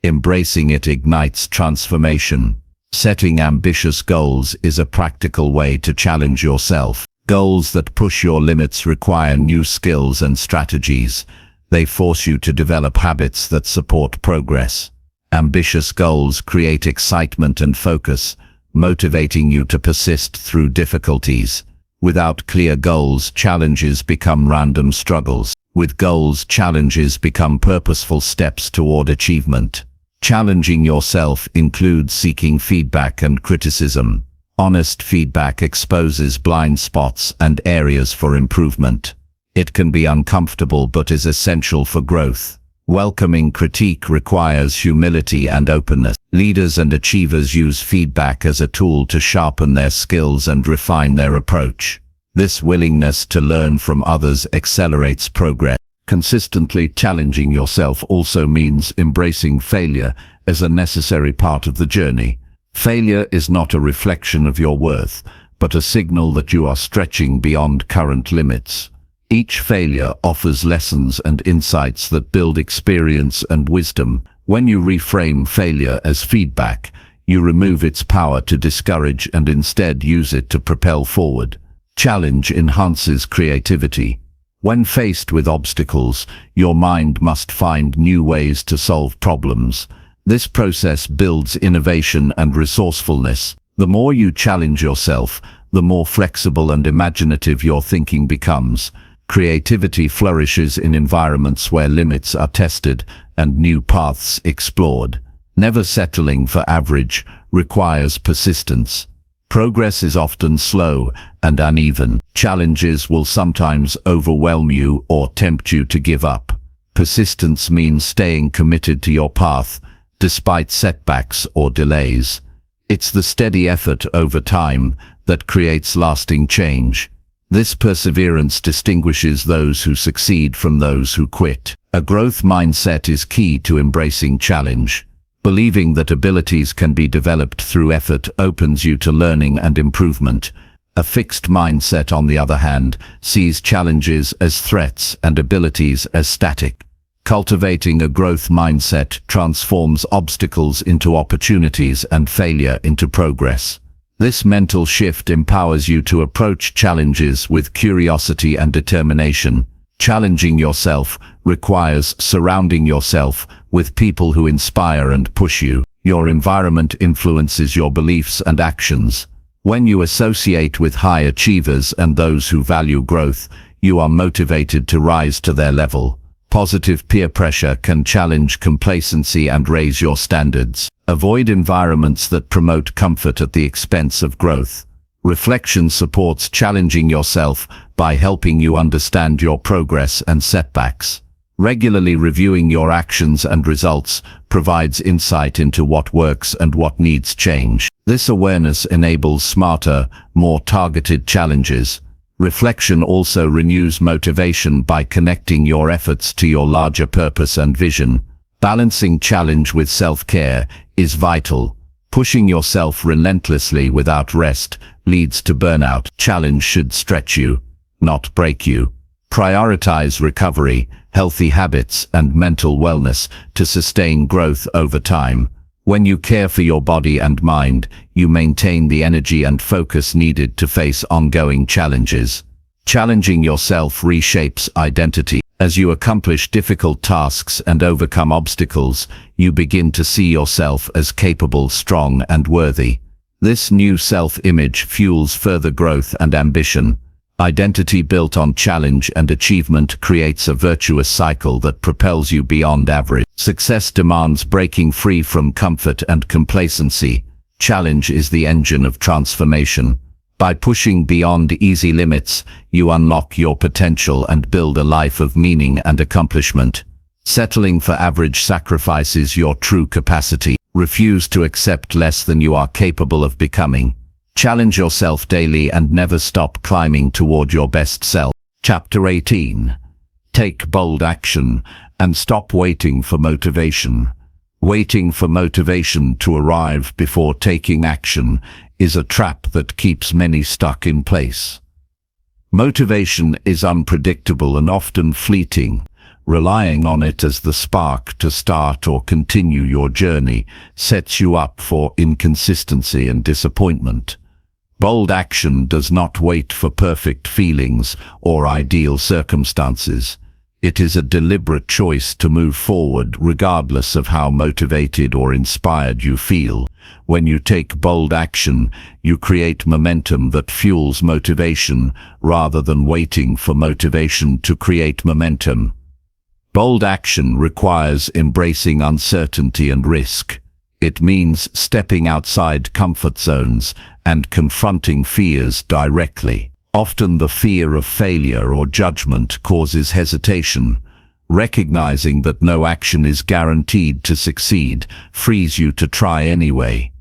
Speaker 1: Embracing it ignites transformation. Setting ambitious goals is a practical way to challenge yourself. Goals that push your limits require new skills and strategies. They force you to develop habits that support progress. Ambitious goals create excitement and focus, motivating you to persist through difficulties. Without clear goals, challenges become random struggles. With goals, challenges become purposeful steps toward achievement. Challenging yourself includes seeking feedback and criticism. Honest feedback exposes blind spots and areas for improvement. It can be uncomfortable but is essential for growth. Welcoming critique requires humility and openness. Leaders and achievers use feedback as a tool to sharpen their skills and refine their approach. This willingness to learn from others accelerates progress. Consistently challenging yourself also means embracing failure as a necessary part of the journey. Failure is not a reflection of your worth, but a signal that you are stretching beyond current limits. Each failure offers lessons and insights that build experience and wisdom. When you reframe failure as feedback, you remove its power to discourage and instead use it to propel forward. Challenge enhances creativity. When faced with obstacles, your mind must find new ways to solve problems. This process builds innovation and resourcefulness. The more you challenge yourself, the more flexible and imaginative your thinking becomes. Creativity flourishes in environments where limits are tested and new paths explored. Never settling for average requires persistence. Progress is often slow and uneven. Challenges will sometimes overwhelm you or tempt you to give up. Persistence means staying committed to your path, despite setbacks or delays. It's the steady effort over time that creates lasting change. This perseverance distinguishes those who succeed from those who quit. A growth mindset is key to embracing challenge. Believing that abilities can be developed through effort opens you to learning and improvement. A fixed mindset, on the other hand, sees challenges as threats and abilities as static. Cultivating a growth mindset transforms obstacles into opportunities and failure into progress. This mental shift empowers you to approach challenges with curiosity and determination. Challenging yourself requires surrounding yourself with people who inspire and push you. Your environment influences your beliefs and actions. When you associate with high achievers and those who value growth, you are motivated to rise to their level. Positive peer pressure can challenge complacency and raise your standards. Avoid environments that promote comfort at the expense of growth. Reflection supports challenging yourself by helping you understand your progress and setbacks. Regularly reviewing your actions and results provides insight into what works and what needs change. This awareness enables smarter, more targeted challenges. Reflection also renews motivation by connecting your efforts to your larger purpose and vision. Balancing challenge with self-care is vital. Pushing yourself relentlessly without rest leads to burnout. Challenge should stretch you, not break you. Prioritize recovery, healthy habits, and mental wellness to sustain growth over time. When you care for your body and mind, you maintain the energy and focus needed to face ongoing challenges. Challenging yourself reshapes identity. As you accomplish difficult tasks and overcome obstacles, you begin to see yourself as capable, strong, and worthy. This new self-image fuels further growth and ambition. Identity built on challenge and achievement creates a virtuous cycle that propels you beyond average. Success demands breaking free from comfort and complacency. Challenge is the engine of transformation. By pushing beyond easy limits, you unlock your potential and build a life of meaning and accomplishment. Settling for average sacrifices your true capacity. Refuse to accept less than you are capable of becoming. Challenge yourself daily and never stop climbing toward your best self. Chapter 18. Take bold action and stop waiting for motivation. Waiting for motivation to arrive before taking action is a trap that keeps many stuck in place. Motivation is unpredictable and often fleeting. Relying on it as the spark to start or continue your journey sets you up for inconsistency and disappointment. Bold action does not wait for perfect feelings or ideal circumstances. It is a deliberate choice to move forward regardless of how motivated or inspired you feel. When you take bold action, you create momentum that fuels motivation rather than waiting for motivation to create momentum. Bold action requires embracing uncertainty and risk. It means stepping outside comfort zones and confronting fears directly. Often the fear of failure or judgment causes hesitation. Recognizing that no action is guaranteed to succeed frees you to try anyway.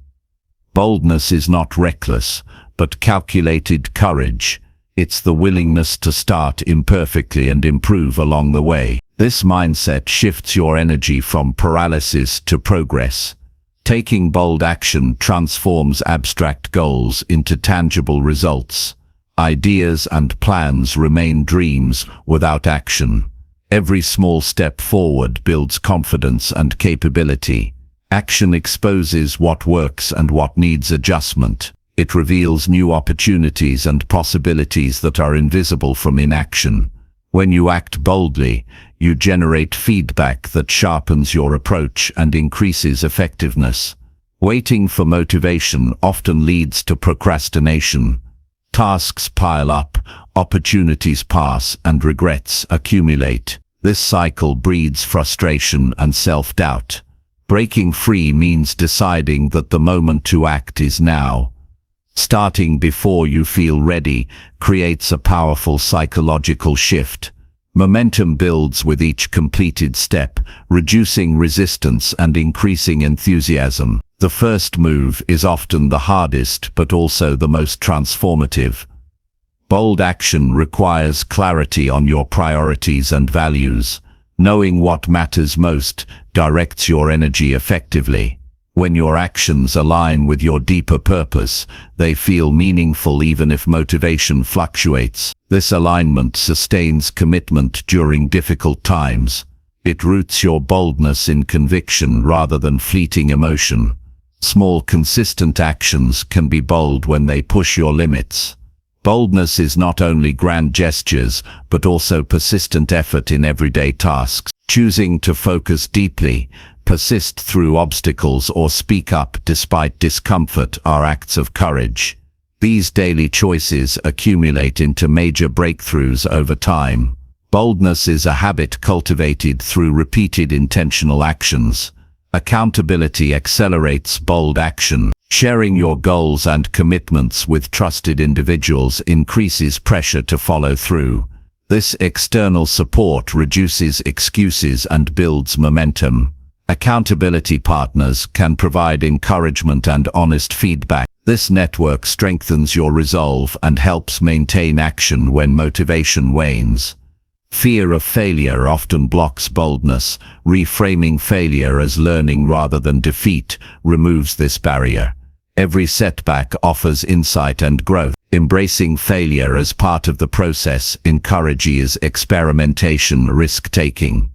Speaker 1: Boldness is not reckless, but calculated courage. It's the willingness to start imperfectly and improve along the way. This mindset shifts your energy from paralysis to progress. Taking bold action transforms abstract goals into tangible results. Ideas and plans remain dreams without action. Every small step forward builds confidence and capability. Action exposes what works and what needs adjustment. It reveals new opportunities and possibilities that are invisible from inaction. When you act boldly, you generate feedback that sharpens your approach and increases effectiveness. Waiting for motivation often leads to procrastination. Tasks pile up, opportunities pass, and regrets accumulate. This cycle breeds frustration and self-doubt. Breaking free means deciding that the moment to act is now. Starting before you feel ready creates a powerful psychological shift. Momentum builds with each completed step, reducing resistance and increasing enthusiasm. The first move is often the hardest but also the most transformative. Bold action requires clarity on your priorities and values. Knowing what matters most directs your energy effectively. When your actions align with your deeper purpose, they feel meaningful even if motivation fluctuates. This alignment sustains commitment during difficult times. It roots your boldness in conviction rather than fleeting emotion. Small, consistent actions can be bold when they push your limits. Boldness is not only grand gestures, but also persistent effort in everyday tasks. Choosing to focus deeply, persist through obstacles, or speak up despite discomfort are acts of courage. These daily choices accumulate into major breakthroughs over time. Boldness is a habit cultivated through repeated intentional actions. Accountability accelerates bold action. Sharing your goals and commitments with trusted individuals increases pressure to follow through. This external support reduces excuses and builds momentum. Accountability partners can provide encouragement and honest feedback. This network strengthens your resolve and helps maintain action when motivation wanes. Fear of failure often blocks boldness. Reframing failure as learning rather than defeat removes this barrier. Every setback offers insight and growth. Embracing failure as part of the process encourages experimentation, risk-taking.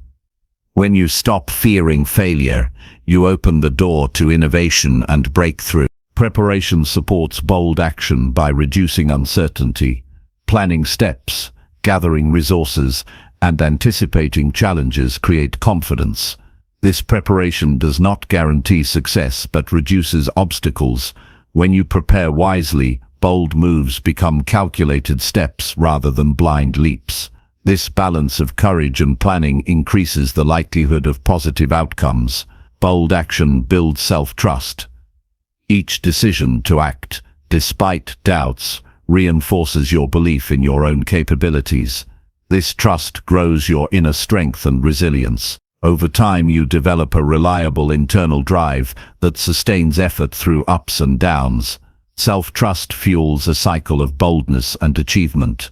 Speaker 1: When you stop fearing failure, you open the door to innovation and breakthrough. Preparation supports bold action by reducing uncertainty. Planning steps, gathering resources, and anticipating challenges create confidence. This preparation does not guarantee success but reduces obstacles. When you prepare wisely, bold moves become calculated steps rather than blind leaps. This balance of courage and planning increases the likelihood of positive outcomes. Bold action builds self-trust. Each decision to act, despite doubts, reinforces your belief in your own capabilities. This trust grows your inner strength and resilience. Over time, you develop a reliable internal drive that sustains effort through ups and downs. Self-trust fuels a cycle of boldness and achievement.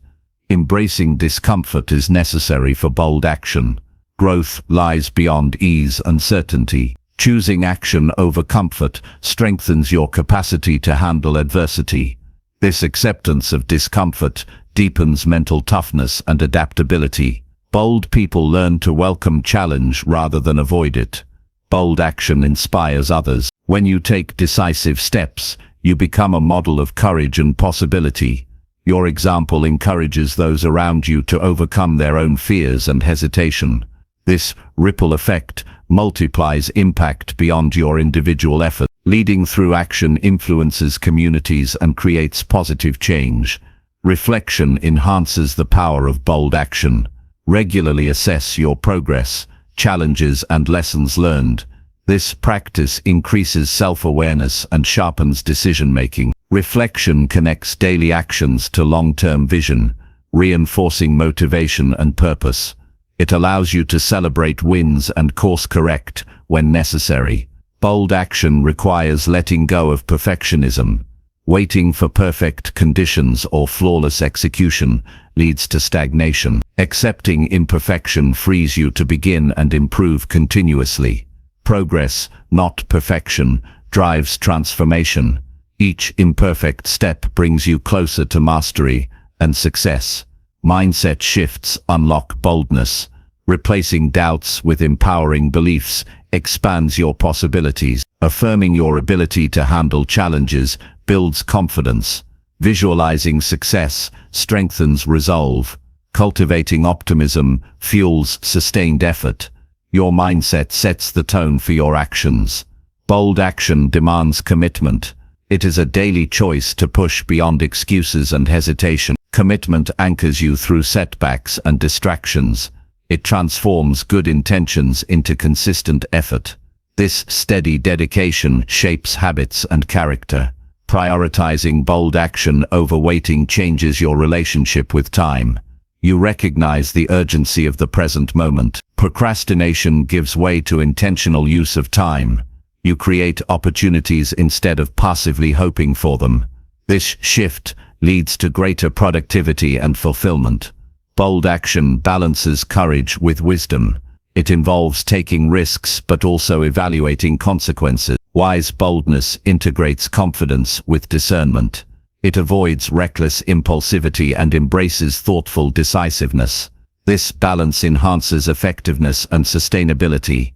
Speaker 1: Embracing discomfort is necessary for bold action. Growth lies beyond ease and certainty. Choosing action over comfort strengthens your capacity to handle adversity. This acceptance of discomfort deepens mental toughness and adaptability. Bold people learn to welcome challenge rather than avoid it. Bold action inspires others. When you take decisive steps, you become a model of courage and possibility. Your example encourages those around you to overcome their own fears and hesitation. This ripple effect multiplies impact beyond your individual effort. Leading through action influences communities and creates positive change. Reflection enhances the power of bold action. Regularly assess your progress, challenges, and lessons learned. This practice increases self-awareness and sharpens decision-making. Reflection connects daily actions to long-term vision, reinforcing motivation and purpose. It allows you to celebrate wins and course-correct when necessary. Bold action requires letting go of perfectionism. Waiting for perfect conditions or flawless execution leads to stagnation. Accepting imperfection frees you to begin and improve continuously. Progress, not perfection, drives transformation. Each imperfect step brings you closer to mastery and success. Mindset shifts unlock boldness. Replacing doubts with empowering beliefs expands your possibilities. Affirming your ability to handle challenges builds confidence. Visualizing success strengthens resolve. Cultivating optimism fuels sustained effort. Your mindset sets the tone for your actions. Bold action demands commitment. It is a daily choice to push beyond excuses and hesitation. Commitment anchors you through setbacks and distractions. It transforms good intentions into consistent effort. This steady dedication shapes habits and character. Prioritizing bold action over waiting changes your relationship with time. You recognize the urgency of the present moment. Procrastination gives way to intentional use of time. You create opportunities instead of passively hoping for them. This shift leads to greater productivity and fulfillment. Bold action balances courage with wisdom. It involves taking risks but also evaluating consequences. Wise boldness integrates confidence with discernment. It avoids reckless impulsivity and embraces thoughtful decisiveness. This balance enhances effectiveness and sustainability.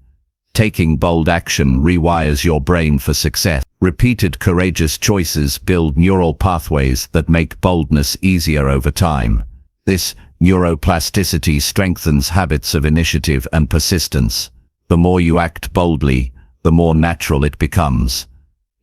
Speaker 1: Taking bold action rewires your brain for success. Repeated courageous choices build neural pathways that make boldness easier over time. This neuroplasticity strengthens habits of initiative and persistence. The more you act boldly, the more natural it becomes.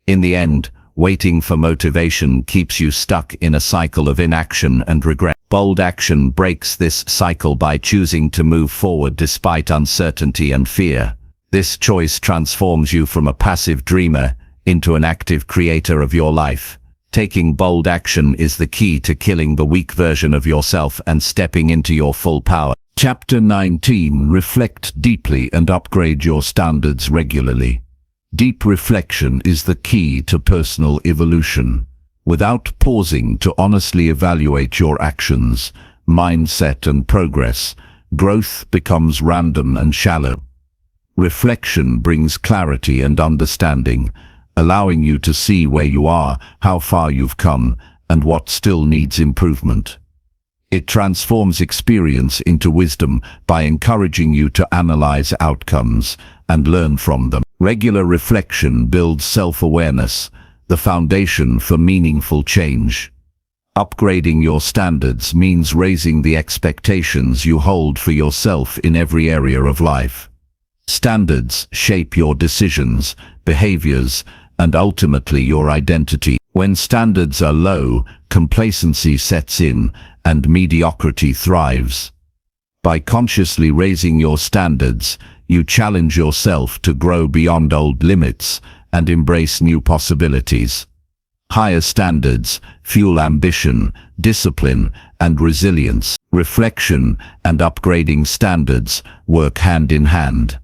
Speaker 1: In the end, waiting for motivation keeps you stuck in a cycle of inaction and regret. Bold action breaks this cycle by choosing to move forward despite uncertainty and fear. This choice transforms you from a passive dreamer into an active creator of your life. Taking bold action is the key to killing the weak version of yourself and stepping into your full power. Chapter 19. Reflect deeply and upgrade your standards regularly. Deep reflection is the key to personal evolution. Without pausing to honestly evaluate your actions, mindset and progress, growth becomes random and shallow. Reflection brings clarity and understanding, allowing you to see where you are, how far you've come, and what still needs improvement. It transforms experience into wisdom by encouraging you to analyze outcomes and learn from them. Regular reflection builds self-awareness, the foundation for meaningful change. Upgrading your standards means raising the expectations you hold for yourself in every area of life. Standards shape your decisions, behaviors, and ultimately your identity. When standards are low, complacency sets in, and mediocrity thrives. By consciously raising your standards, you challenge yourself to grow beyond old limits and embrace new possibilities. Higher standards fuel ambition, discipline, and resilience. Reflection and upgrading standards work hand in hand.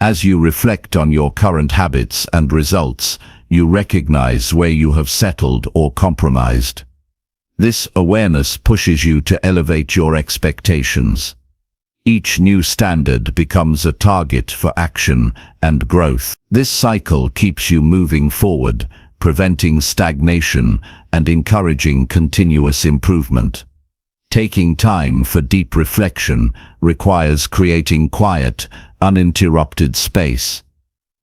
Speaker 1: As you reflect on your current habits and results, you recognize where you have settled or compromised. This awareness pushes you to elevate your expectations. Each new standard becomes a target for action and growth. This cycle keeps you moving forward, preventing stagnation and encouraging continuous improvement. Taking time for deep reflection requires creating quiet, uninterrupted space.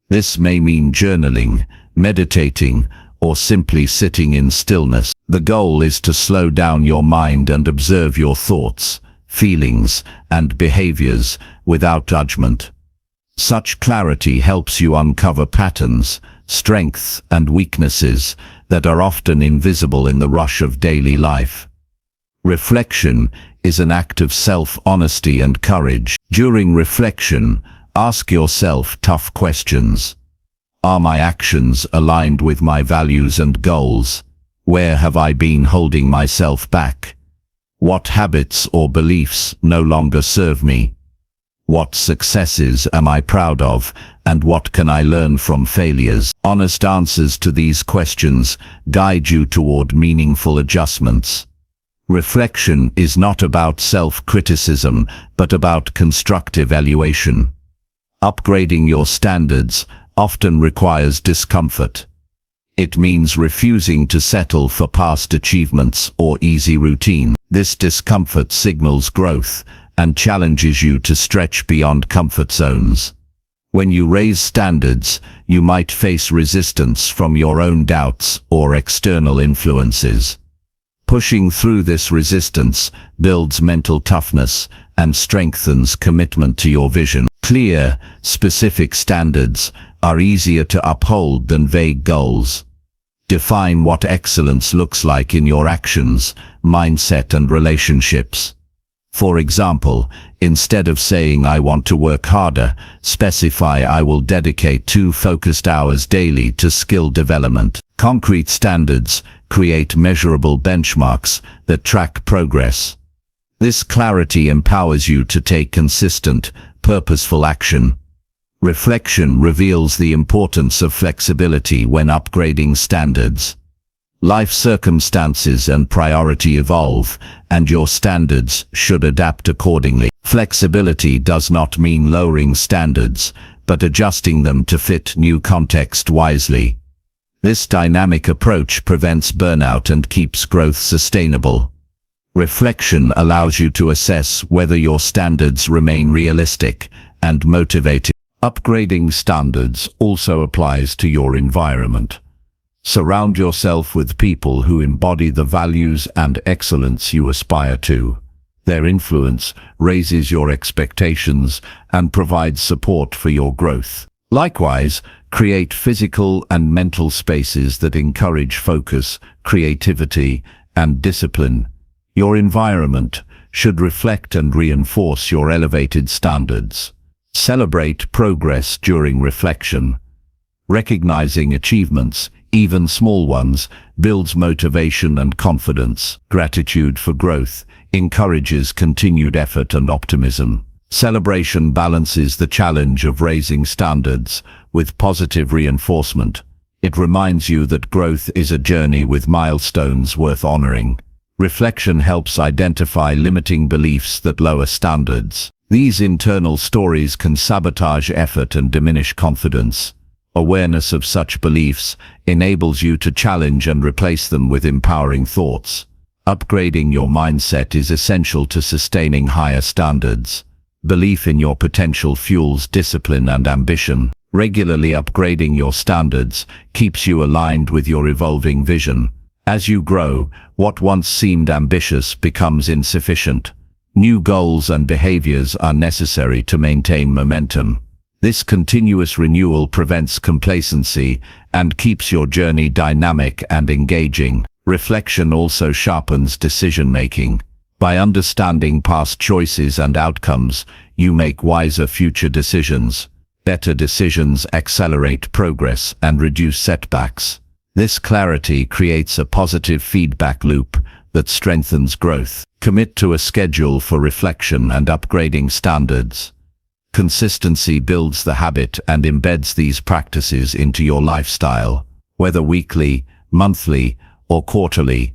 Speaker 1: This may mean journaling, meditating, or simply sitting in stillness. The goal is to slow down your mind and observe your thoughts, feelings, and behaviors without judgment. Such clarity helps you uncover patterns, strengths, and weaknesses that are often invisible in the rush of daily life. Reflection is an act of self-honesty and courage. During reflection, ask yourself tough questions. Are my actions aligned with my values and goals? Where have I been holding myself back? What habits or beliefs no longer serve me? What successes am I proud of, and what can I learn from failures? Honest answers to these questions guide you toward meaningful adjustments. Reflection is not about self-criticism, but about constructive evaluation. Upgrading your standards often requires discomfort. It means refusing to settle for past achievements or easy routine. This discomfort signals growth and challenges you to stretch beyond comfort zones. When you raise standards, you might face resistance from your own doubts or external influences. Pushing through this resistance builds mental toughness and strengthens commitment to your vision. Clear, specific standards are easier to uphold than vague goals. Define what excellence looks like in your actions, mindset, and relationships. For example, instead of saying I want to work harder, specify I will dedicate 2 focused hours daily to skill development. Concrete standards create measurable benchmarks that track progress. This clarity empowers you to take consistent, purposeful action. Reflection reveals the importance of flexibility when upgrading standards. Life circumstances and priority evolve, and your standards should adapt accordingly. Flexibility does not mean lowering standards, but adjusting them to fit new context wisely. This dynamic approach prevents burnout and keeps growth sustainable. Reflection allows you to assess whether your standards remain realistic and motivating. Upgrading standards also applies to your environment. Surround yourself with people who embody the values and excellence you aspire to. Their influence raises your expectations and provides support for your growth. Likewise, create physical and mental spaces that encourage focus, creativity, and discipline. Your environment should reflect and reinforce your elevated standards. Celebrate progress during reflection. Recognizing achievements, even small ones, builds motivation and confidence. Gratitude for growth encourages continued effort and optimism. Celebration balances the challenge of raising standards with positive reinforcement. It reminds you that growth is a journey with milestones worth honoring. Reflection helps identify limiting beliefs that lower standards. These internal stories can sabotage effort and diminish confidence. Awareness of such beliefs enables you to challenge and replace them with empowering thoughts. Upgrading your mindset is essential to sustaining higher standards. Belief in your potential fuels discipline and ambition. Regularly upgrading your standards keeps you aligned with your evolving vision. As you grow, what once seemed ambitious becomes insufficient. New goals and behaviors are necessary to maintain momentum. This continuous renewal prevents complacency and keeps your journey dynamic and engaging. Reflection also sharpens decision-making. By understanding past choices and outcomes, you make wiser future decisions. Better decisions accelerate progress and reduce setbacks. This clarity creates a positive feedback loop that strengthens growth. Commit to a schedule for reflection and upgrading standards. Consistency builds the habit and embeds these practices into your lifestyle, whether weekly, monthly, or quarterly.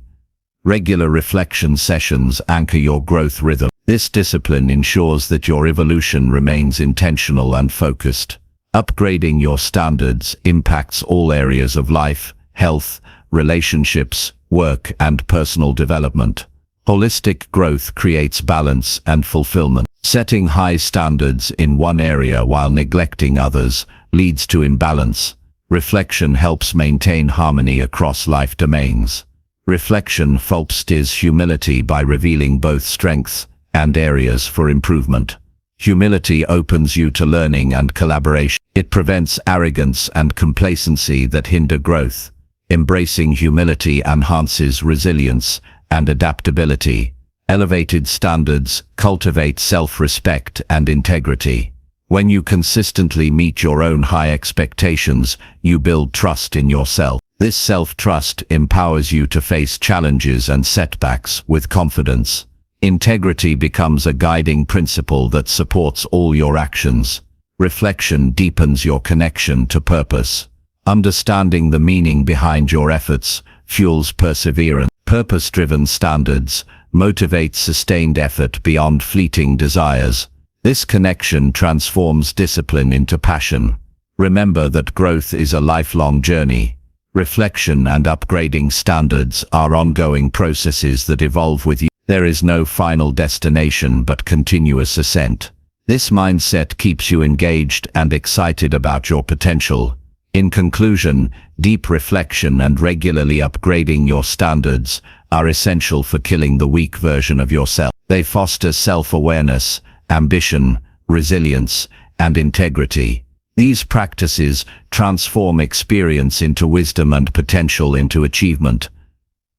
Speaker 1: Regular reflection sessions anchor your growth rhythm. This discipline ensures that your evolution remains intentional and focused. Upgrading your standards impacts all areas of life: health, relationships, work, and personal development. Holistic growth creates balance and fulfillment. Setting high standards in one area while neglecting others leads to imbalance. Reflection helps maintain harmony across life domains. Reflection fosters humility by revealing both strengths and areas for improvement. Humility opens you to learning and collaboration. It prevents arrogance and complacency that hinder growth. Embracing humility enhances resilience and adaptability. Elevated standards cultivate self-respect and integrity. When you consistently meet your own high expectations, you build trust in yourself. This self-trust empowers you to face challenges and setbacks with confidence. Integrity becomes a guiding principle that supports all your actions. Reflection deepens your connection to purpose. Understanding the meaning behind your efforts fuels perseverance. Purpose-driven standards motivate sustained effort beyond fleeting desires. This connection transforms discipline into passion. Remember that growth is a lifelong journey. Reflection and upgrading standards are ongoing processes that evolve with you. There is no final destination but continuous ascent. This mindset keeps you engaged and excited about your potential. In conclusion, deep reflection and regularly upgrading your standards are essential for killing the weak version of yourself. They foster self-awareness, ambition, resilience, and integrity. These practices transform experience into wisdom and potential into achievement.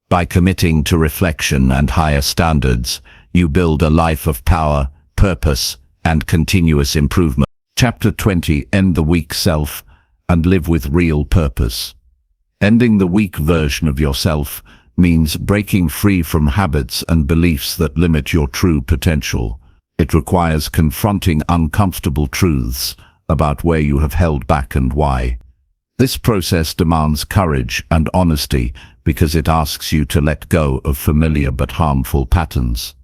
Speaker 1: By committing to reflection and higher standards, you build a life of power, purpose, and continuous improvement. Chapter 20: End the weak self and live with real purpose. Ending the weak version of yourself means breaking free from habits and beliefs that limit your true potential. It requires confronting uncomfortable truths about where you have held back and why. This process demands courage and honesty because it asks you to let go of familiar but harmful patterns.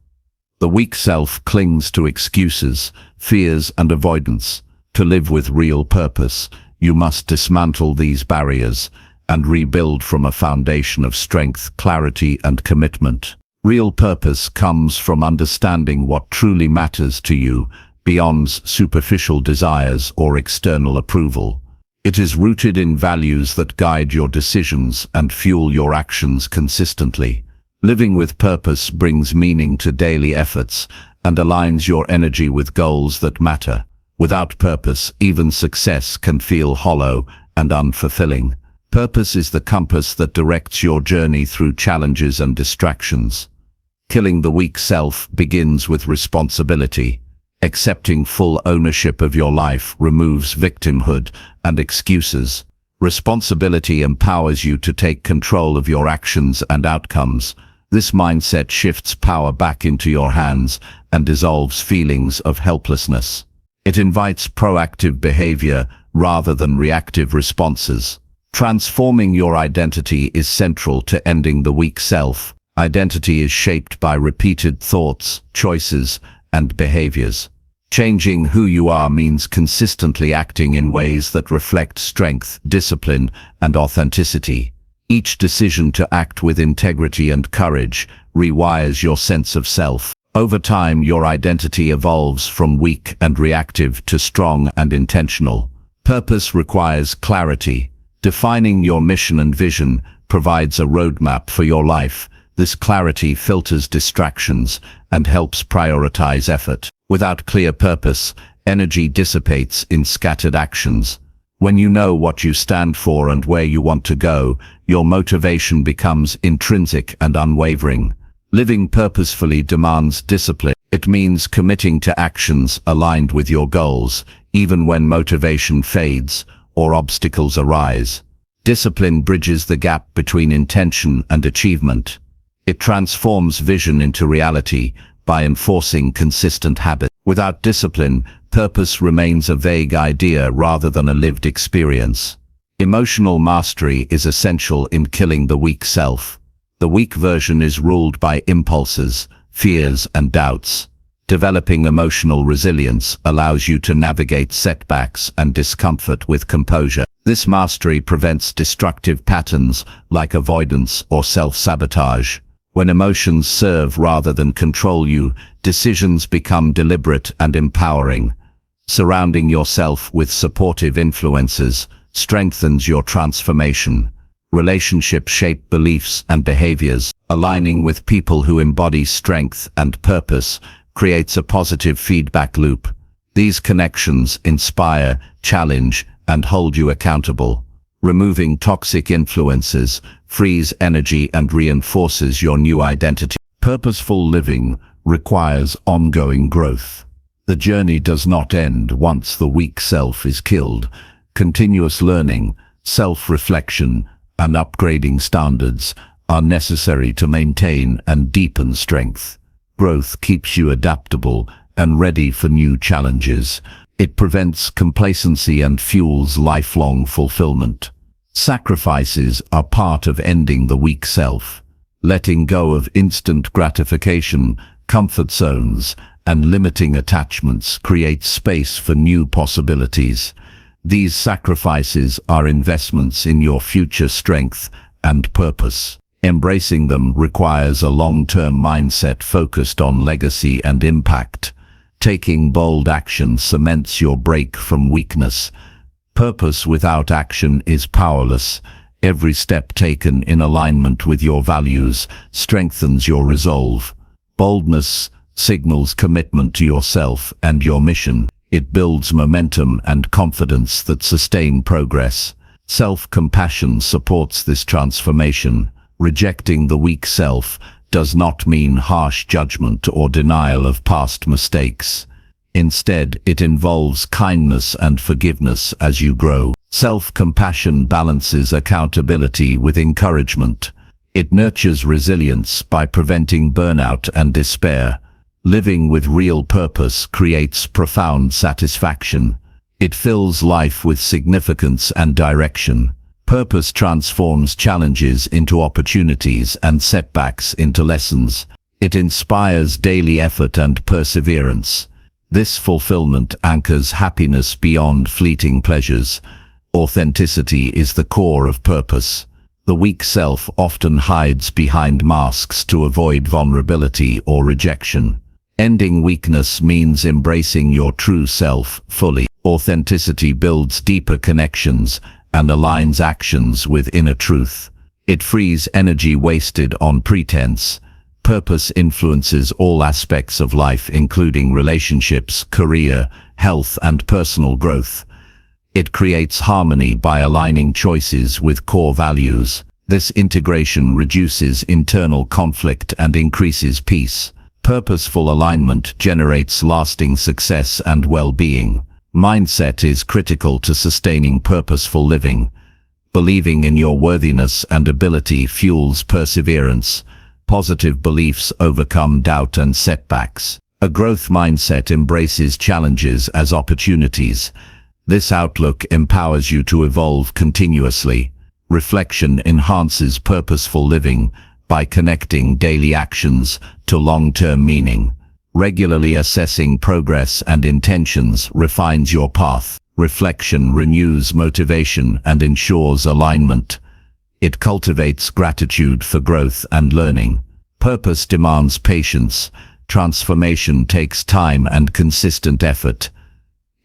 Speaker 1: The weak self clings to excuses, fears, and avoidance. To live with real purpose, you must dismantle these barriers and rebuild from a foundation of strength, clarity, and commitment. Real purpose comes from understanding what truly matters to you beyond superficial desires or external approval. It is rooted in values that guide your decisions and fuel your actions consistently. Living with purpose brings meaning to daily efforts and aligns your energy with goals that matter. Without purpose, even success can feel hollow and unfulfilling. Purpose is the compass that directs your journey through challenges and distractions. Killing the weak self begins with responsibility. Accepting full ownership of your life removes victimhood and excuses. Responsibility empowers you to take control of your actions and outcomes. This mindset shifts power back into your hands and dissolves feelings of helplessness. It invites proactive behavior rather than reactive responses. Transforming your identity is central to ending the weak self. Identity is shaped by repeated thoughts, choices, and behaviors. Changing who you are means consistently acting in ways that reflect strength, discipline, and authenticity. Each decision to act with integrity and courage rewires your sense of self. Over time, your identity evolves from weak and reactive to strong and intentional. Purpose requires clarity. Defining your mission and vision provides a roadmap for your life. This clarity filters distractions and helps prioritize effort. Without clear purpose, energy dissipates in scattered actions. When you know what you stand for and where you want to go, your motivation becomes intrinsic and unwavering. Living purposefully demands discipline. It means committing to actions aligned with your goals, even when motivation fades or obstacles arise. Discipline bridges the gap between intention and achievement. It transforms vision into reality by enforcing consistent habits. Without discipline, purpose remains a vague idea rather than a lived experience. Emotional mastery is essential in killing the weak self. The weak version is ruled by impulses, fears, and doubts. Developing emotional resilience allows you to navigate setbacks and discomfort with composure. This mastery prevents destructive patterns like avoidance or self-sabotage. When emotions serve rather than control you, decisions become deliberate and empowering. Surrounding yourself with supportive influences strengthens your transformation. Relationships shape beliefs and behaviors. Aligning with people who embody strength and purpose creates a positive feedback loop. These connections inspire, challenge, and hold you accountable. Removing toxic influences frees energy and reinforces your new identity. Purposeful living requires ongoing growth. The journey does not end once the weak self is killed. Continuous learning, self-reflection, and upgrading standards are necessary to maintain and deepen strength. Growth keeps you adaptable and ready for new challenges. It prevents complacency and fuels lifelong fulfillment. Sacrifices are part of ending the weak self. Letting go of instant gratification, comfort zones, and limiting attachments creates space for new possibilities. These sacrifices are investments in your future strength and purpose. Embracing them requires a long-term mindset focused on legacy and impact. Taking bold action cements your break from weakness. Purpose without action is powerless. Every step taken in alignment with your values strengthens your resolve. Boldness signals commitment to yourself and your mission. It builds momentum and confidence that sustain progress. Self-compassion supports this transformation. Rejecting the weak self does not mean harsh judgment or denial of past mistakes. Instead, it involves kindness and forgiveness as you grow. Self-compassion balances accountability with encouragement. It nurtures resilience by preventing burnout and despair. Living with real purpose creates profound satisfaction. It fills life with significance and direction. Purpose transforms challenges into opportunities and setbacks into lessons. It inspires daily effort and perseverance. This fulfillment anchors happiness beyond fleeting pleasures. Authenticity is the core of purpose. The weak self often hides behind masks to avoid vulnerability or rejection. Ending weakness means embracing your true self fully. Authenticity builds deeper connections and aligns actions with inner truth. It frees energy wasted on pretense. Purpose influences all aspects of life, including relationships, career, health, and personal growth. It creates harmony by aligning choices with core values. This integration reduces internal conflict and increases peace. Purposeful alignment generates lasting success and well-being. Mindset is critical to sustaining purposeful living. Believing in your worthiness and ability fuels perseverance. Positive beliefs overcome doubt and setbacks. A growth mindset embraces challenges as opportunities. This outlook empowers you to evolve continuously. Reflection enhances purposeful living by connecting daily actions to long-term meaning. Regularly assessing progress and intentions refines your path. Reflection renews motivation and ensures alignment. It cultivates gratitude for growth and learning. Purpose demands patience. Transformation takes time and consistent effort.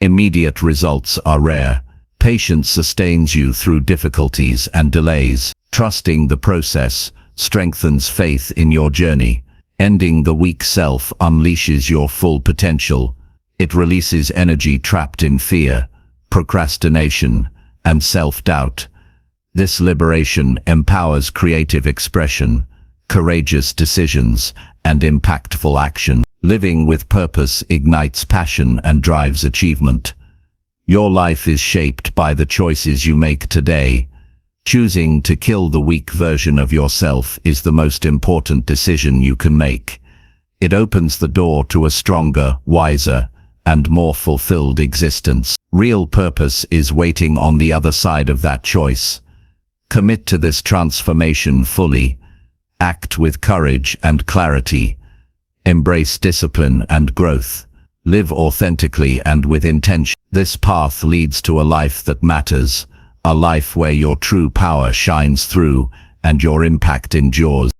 Speaker 1: Immediate results are rare. Patience sustains you through difficulties and delays. Trusting the process strengthens faith in your journey. Ending the weak self unleashes your full potential. It releases energy trapped in fear, procrastination, and self-doubt. This liberation empowers creative expression, courageous decisions, and impactful action. Living with purpose ignites passion and drives achievement. Your life is shaped by the choices you make today. Choosing to kill the weak version of yourself is the most important decision you can make. It opens the door to a stronger, wiser, and more fulfilled existence. Real purpose is waiting on the other side of that choice. Commit to this transformation fully. Act with courage and clarity. Embrace discipline and growth. Live authentically and with intention. This path leads to a life that matters, a life where your true power shines through and your impact endures.